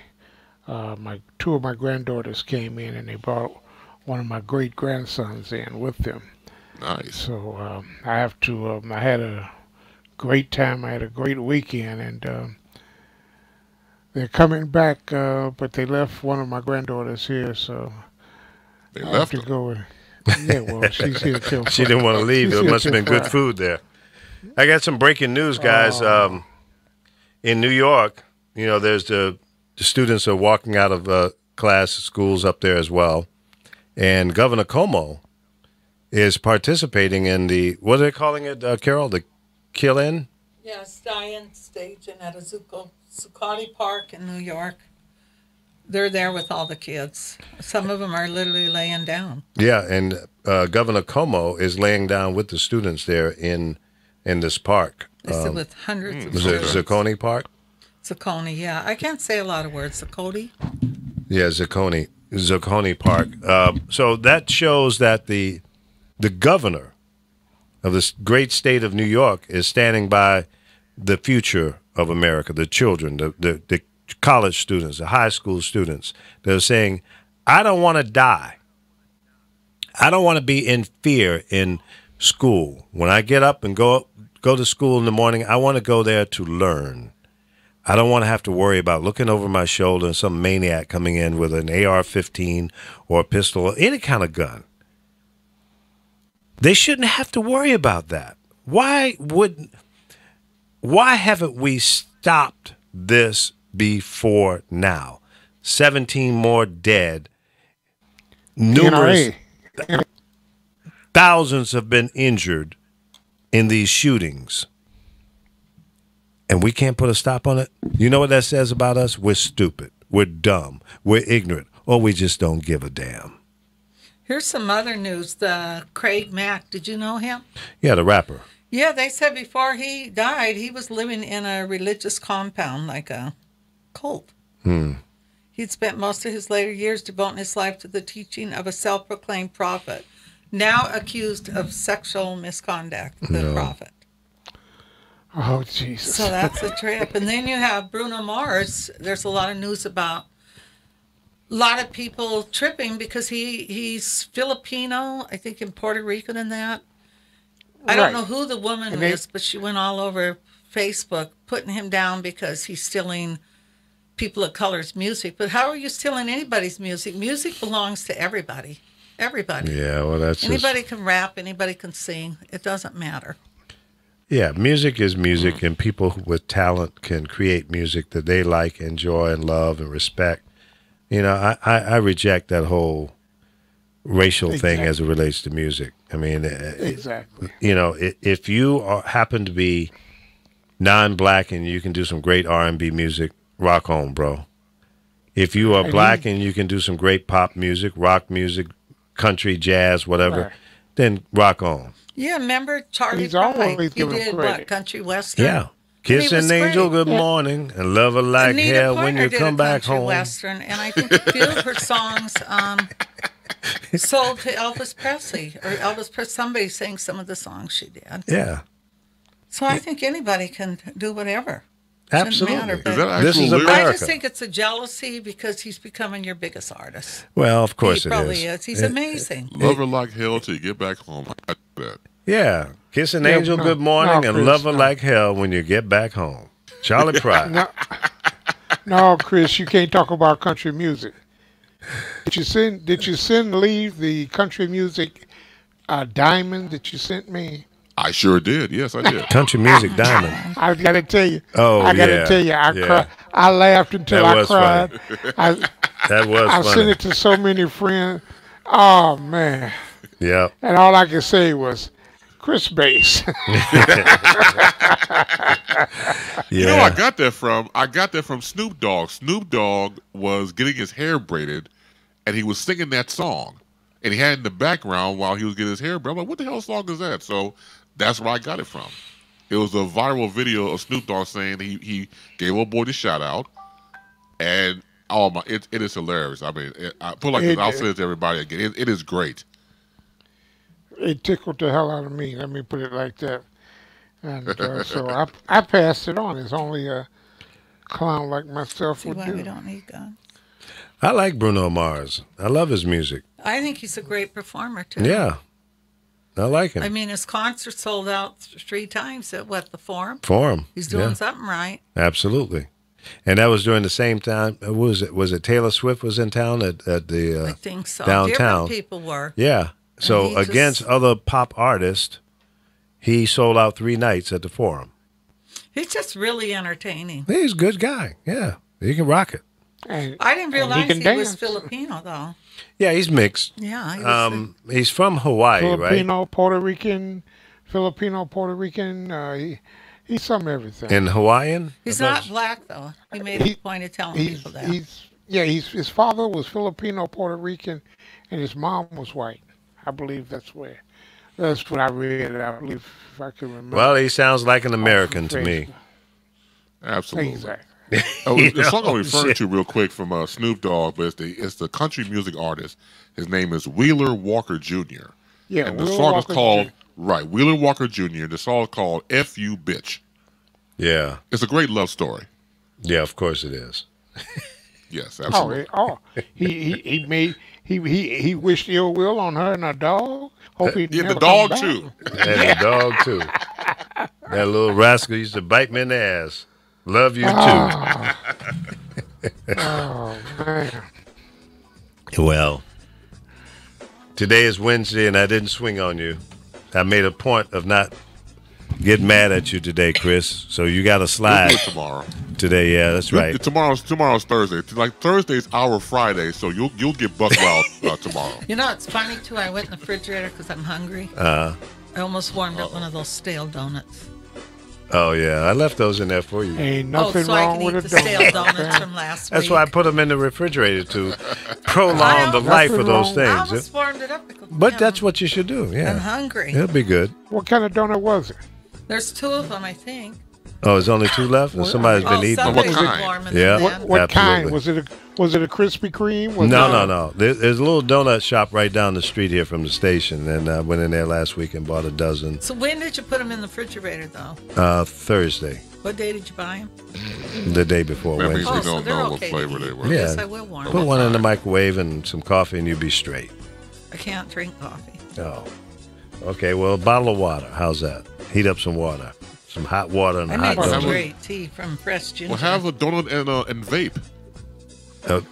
[SPEAKER 5] 2 of my granddaughters came in and they brought one of my great grandsons in with them.
[SPEAKER 3] Nice.
[SPEAKER 5] So I have to. I had a great time. I had a great weekend, and they're coming back. But they left one of my granddaughters here, so
[SPEAKER 3] they
[SPEAKER 5] I
[SPEAKER 3] left
[SPEAKER 5] have to go. Yeah, well, she's here till.
[SPEAKER 1] She didn't want to leave. There must have been good food there. I got some breaking news, guys. In New York, you know, there's the students are walking out of schools up there as well. And Governor Cuomo is participating in the, what are they calling it, Carol? The kill-in?
[SPEAKER 2] Yes, Diane staging at a Zuccotti Park in New York. They're there with all the kids. Some of them are literally laying down.
[SPEAKER 1] Yeah, and Governor Cuomo is laying down with the students there in this park.
[SPEAKER 2] They said with hundreds of
[SPEAKER 1] was it Zuccotti Park?
[SPEAKER 2] Zuccotti, yeah. I can't say a lot of words. Zuccotti?
[SPEAKER 1] Yeah, Zuccotti Park. So that shows that the governor of this great state of New York is standing by the future of America, the children, the college students, the high school students. They're saying, I don't want to die. I don't want to be in fear in school. When I get up and go to school in the morning, I want to go there to learn. I don't want to have to worry about looking over my shoulder and some maniac coming in with an AR-15 or a pistol or any kind of gun. They shouldn't have to worry about that. Why haven't we stopped this before now? 17 more dead. Numerous thousands have been injured in these shootings. And we can't put a stop on it? You know what that says about us? We're stupid. We're dumb. We're ignorant. Or we just don't give a damn.
[SPEAKER 2] Here's some other news. The Craig Mack, did you know him?
[SPEAKER 1] Yeah, the rapper.
[SPEAKER 2] Yeah, they said before he died, he was living in a religious compound, like a cult. He'd spent most of his later years devoting his life to the teaching of a self-proclaimed prophet, now accused of sexual misconduct, the prophet.
[SPEAKER 5] Oh, Jesus.
[SPEAKER 2] So that's a trip. And then you have Bruno Mars. There's a lot of news about a lot of people tripping because he's Filipino, I think in Puerto Rican and that. I don't know who the woman is, but she went all over Facebook putting him down because he's stealing people of color's music. But how are you stealing anybody's music? Music belongs to everybody. Everybody.
[SPEAKER 1] Yeah, well, that's
[SPEAKER 2] anybody can rap, anybody can sing. It doesn't matter.
[SPEAKER 1] Yeah, music is music, and people with talent can create music that they like, enjoy, and love and respect. You know, I reject that whole racial thing as it relates to music. I mean, you know, if you happen to be non-black and you can do some great R&B music, rock on, bro. If you are black and you can do some great pop music, rock music, country, jazz, whatever, then rock on.
[SPEAKER 2] Yeah, remember Charlie
[SPEAKER 5] Pride?
[SPEAKER 2] He did what, country western?
[SPEAKER 1] Yeah. Kiss an angel good morning and love her like
[SPEAKER 2] Anita
[SPEAKER 1] hell
[SPEAKER 2] Pointer
[SPEAKER 1] when you
[SPEAKER 2] did
[SPEAKER 1] come
[SPEAKER 2] a
[SPEAKER 1] back
[SPEAKER 2] country
[SPEAKER 1] home.
[SPEAKER 2] Western, and I think a few of her songs sold to Elvis Presley, or somebody sang some of the songs she did.
[SPEAKER 1] Yeah.
[SPEAKER 2] So I think anybody can do whatever.
[SPEAKER 1] Absolutely.
[SPEAKER 2] Matter,
[SPEAKER 3] Is that
[SPEAKER 1] This is
[SPEAKER 3] actual lyrics?
[SPEAKER 1] America.
[SPEAKER 2] I just think it's a jealousy because he's becoming your biggest artist.
[SPEAKER 1] Well, of course
[SPEAKER 2] He
[SPEAKER 1] it
[SPEAKER 2] probably
[SPEAKER 1] is.
[SPEAKER 2] is. He's amazing.
[SPEAKER 3] Love her like hell till you get back home. I do that.
[SPEAKER 1] Yeah. Kiss an angel good morning and
[SPEAKER 5] Chris,
[SPEAKER 1] love her like hell when you get back home. Charlie Pride.
[SPEAKER 5] No, Chris, you can't talk about country music. Did you send Lee the country music diamond that you sent me?
[SPEAKER 3] I sure did. Yes, I did.
[SPEAKER 1] Country music diamond.
[SPEAKER 5] I gotta tell you.
[SPEAKER 1] Oh,
[SPEAKER 5] I gotta
[SPEAKER 1] yeah,
[SPEAKER 5] tell you.
[SPEAKER 1] yeah.
[SPEAKER 5] I laughed until
[SPEAKER 1] That
[SPEAKER 5] I
[SPEAKER 1] was
[SPEAKER 5] cried.
[SPEAKER 1] That was
[SPEAKER 5] I
[SPEAKER 1] funny.
[SPEAKER 5] sent it to so many friends. Oh man!
[SPEAKER 1] Yeah.
[SPEAKER 5] And all I could say was, Chris Bass.
[SPEAKER 3] You know, I got that from Snoop Dogg. Snoop Dogg was getting his hair braided, and he was singing that song, and he had it in the background while he was getting his hair braided. I'm like, what the hell song is that? So that's where I got it from. It was a viral video of Snoop Dogg saying he gave old boy the shout out, and oh my, it is hilarious. I mean, I put like this, I'll say it to everybody again. It is great.
[SPEAKER 5] It tickled the hell out of me. Let me put it like that. And so I passed it on. It's only a clown like myself
[SPEAKER 2] See
[SPEAKER 5] would
[SPEAKER 2] why
[SPEAKER 5] do.
[SPEAKER 2] we don't need guns.
[SPEAKER 1] I like Bruno Mars. I love his music.
[SPEAKER 2] I think he's a great performer too.
[SPEAKER 1] Yeah. I like him.
[SPEAKER 2] I mean, his concert sold out 3 times at the Forum.
[SPEAKER 1] Forum.
[SPEAKER 2] He's doing
[SPEAKER 1] Yeah.
[SPEAKER 2] something right.
[SPEAKER 1] Absolutely. And that was during the same time. Was it Taylor Swift was in town at the
[SPEAKER 2] I think so.
[SPEAKER 1] downtown?
[SPEAKER 2] Different people were.
[SPEAKER 1] Yeah. So
[SPEAKER 2] he just-
[SPEAKER 1] against other pop artists, he sold out 3 nights at the Forum.
[SPEAKER 2] He's just really entertaining.
[SPEAKER 1] He's a good guy. Yeah. He can rock it.
[SPEAKER 5] And,
[SPEAKER 2] I didn't
[SPEAKER 5] and
[SPEAKER 2] realize
[SPEAKER 5] can
[SPEAKER 2] he was
[SPEAKER 5] dance.
[SPEAKER 2] Filipino, though.
[SPEAKER 1] Yeah, he's mixed.
[SPEAKER 2] Yeah. He was
[SPEAKER 1] He's from Hawaii, right?
[SPEAKER 5] Filipino, Puerto Rican, he's some everything.
[SPEAKER 1] And Hawaiian?
[SPEAKER 2] he's not black, though. He made a point of telling people that.
[SPEAKER 5] His father was Filipino, Puerto Rican, and his mom was white. I believe that's what I read. I believe, if I can remember.
[SPEAKER 1] Well, he sounds like an American to me.
[SPEAKER 3] Absolutely.
[SPEAKER 5] Exactly.
[SPEAKER 3] The song I'm referring to real quick from Snoop Dogg, but it's the country music artist. His name is Wheeler Walker Jr.
[SPEAKER 5] Yeah,
[SPEAKER 3] and the
[SPEAKER 5] Wheeler
[SPEAKER 3] song
[SPEAKER 5] Walker
[SPEAKER 3] is called
[SPEAKER 5] Jr.
[SPEAKER 3] Wheeler Walker Jr. The song is called "F You Bitch."
[SPEAKER 1] Yeah.
[SPEAKER 3] It's a great love story.
[SPEAKER 1] Yeah, of course it is.
[SPEAKER 3] Yes,
[SPEAKER 5] Oh,
[SPEAKER 3] absolutely.
[SPEAKER 5] he wished ill will on her and her dog. Hope he
[SPEAKER 3] Yeah,
[SPEAKER 5] never
[SPEAKER 3] the dog
[SPEAKER 5] come back.
[SPEAKER 3] too.
[SPEAKER 1] And the dog, too. That little rascal used to bite me in the ass. Love you, too.
[SPEAKER 5] Oh man.
[SPEAKER 1] Well, today is Wednesday, and I didn't swing on you. I made a point of not getting mad at you today, Chris. So you got to
[SPEAKER 3] We'll
[SPEAKER 1] slide
[SPEAKER 3] do it tomorrow.
[SPEAKER 1] today. Yeah, that's right.
[SPEAKER 3] Tomorrow's Thursday. Like Thursday's our Friday, so you'll get buck wild tomorrow.
[SPEAKER 2] You know, it's funny too. I went in the refrigerator because I'm hungry. I almost warmed up one of those stale donuts.
[SPEAKER 1] Oh, yeah. I left those in there for you.
[SPEAKER 5] Ain't nothing
[SPEAKER 2] so I
[SPEAKER 5] wrong
[SPEAKER 2] can
[SPEAKER 5] with
[SPEAKER 2] eat
[SPEAKER 5] a
[SPEAKER 2] the stale
[SPEAKER 5] donut.
[SPEAKER 2] donuts from last
[SPEAKER 1] That's
[SPEAKER 2] week.
[SPEAKER 1] why I put them in the refrigerator to prolong the
[SPEAKER 2] Nothing
[SPEAKER 1] life of those
[SPEAKER 5] wrong.
[SPEAKER 2] I
[SPEAKER 1] things.
[SPEAKER 2] almost warmed it up.
[SPEAKER 1] But that's what you should do.
[SPEAKER 2] I'm
[SPEAKER 1] Yeah.
[SPEAKER 2] hungry.
[SPEAKER 1] It'll be good.
[SPEAKER 5] What kind of donut was it?
[SPEAKER 2] There's 2 of them, I think.
[SPEAKER 1] Oh, there's only 2 left? And somebody's been eating them.
[SPEAKER 2] somebody's
[SPEAKER 3] What kind?
[SPEAKER 2] warming
[SPEAKER 1] Yeah.
[SPEAKER 2] them then.
[SPEAKER 5] What kind?
[SPEAKER 1] Absolutely.
[SPEAKER 5] Was it a Krispy Kreme? Was
[SPEAKER 1] No. There's a little donut shop right down the street here from the station, and I went in there last week and bought a dozen.
[SPEAKER 2] So when did you put them in the refrigerator, though?
[SPEAKER 1] Thursday,
[SPEAKER 2] What day did you buy them?
[SPEAKER 1] the day before
[SPEAKER 3] That means
[SPEAKER 1] Wednesday.
[SPEAKER 3] we don't
[SPEAKER 2] they're
[SPEAKER 3] know what
[SPEAKER 2] okay to
[SPEAKER 3] flavor
[SPEAKER 2] eat.
[SPEAKER 3] they were.
[SPEAKER 1] Yeah.
[SPEAKER 2] Yes, I will warm
[SPEAKER 1] Put
[SPEAKER 2] them.
[SPEAKER 1] one in the microwave and some coffee, and you'll be straight.
[SPEAKER 2] I can't drink coffee.
[SPEAKER 1] Oh, okay. Well, a bottle of water. How's that? Heat up some water, some hot water and
[SPEAKER 2] I
[SPEAKER 1] a hot
[SPEAKER 2] made some
[SPEAKER 1] donut.
[SPEAKER 2] great tea from fresh ginger.
[SPEAKER 3] Well, have a donut and vape.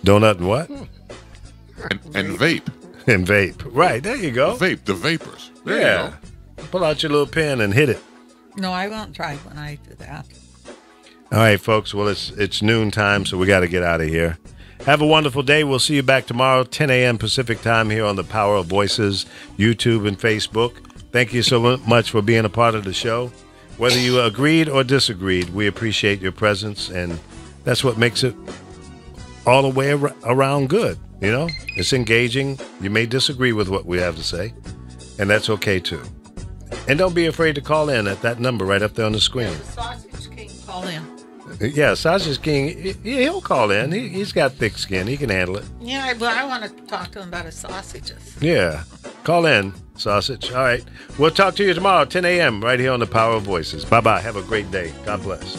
[SPEAKER 1] Donut and what?
[SPEAKER 3] And vape.
[SPEAKER 1] And vape. Right there you go.
[SPEAKER 3] Vape, the vapors. There you
[SPEAKER 1] Yeah.
[SPEAKER 3] go.
[SPEAKER 1] Pull out your little pen and hit it.
[SPEAKER 2] No, I won't try when I do that.
[SPEAKER 1] All right, folks. Well, it's noon time, so we got to get out of here. Have a wonderful day. We'll see you back tomorrow, 10 a.m. Pacific time here on the Power of Voices, YouTube and Facebook. Thank you so much for being a part of the show. Whether you agreed or disagreed, we appreciate your presence, and that's what makes it all the way around good. You know, it's engaging. You may disagree with what we have to say, and that's okay too. And don't be afraid to call in at that number right up there on the screen.
[SPEAKER 2] The sausage king call in.
[SPEAKER 1] Yeah, Sausage King, he'll call in. He's got thick skin. He can handle it.
[SPEAKER 2] Yeah, well, I want to talk to him about his sausages.
[SPEAKER 1] Yeah. Call in, Sausage. All right. We'll talk to you tomorrow, 10 a.m., right here on the Power of Voices. Bye-bye. Have a great day. God bless.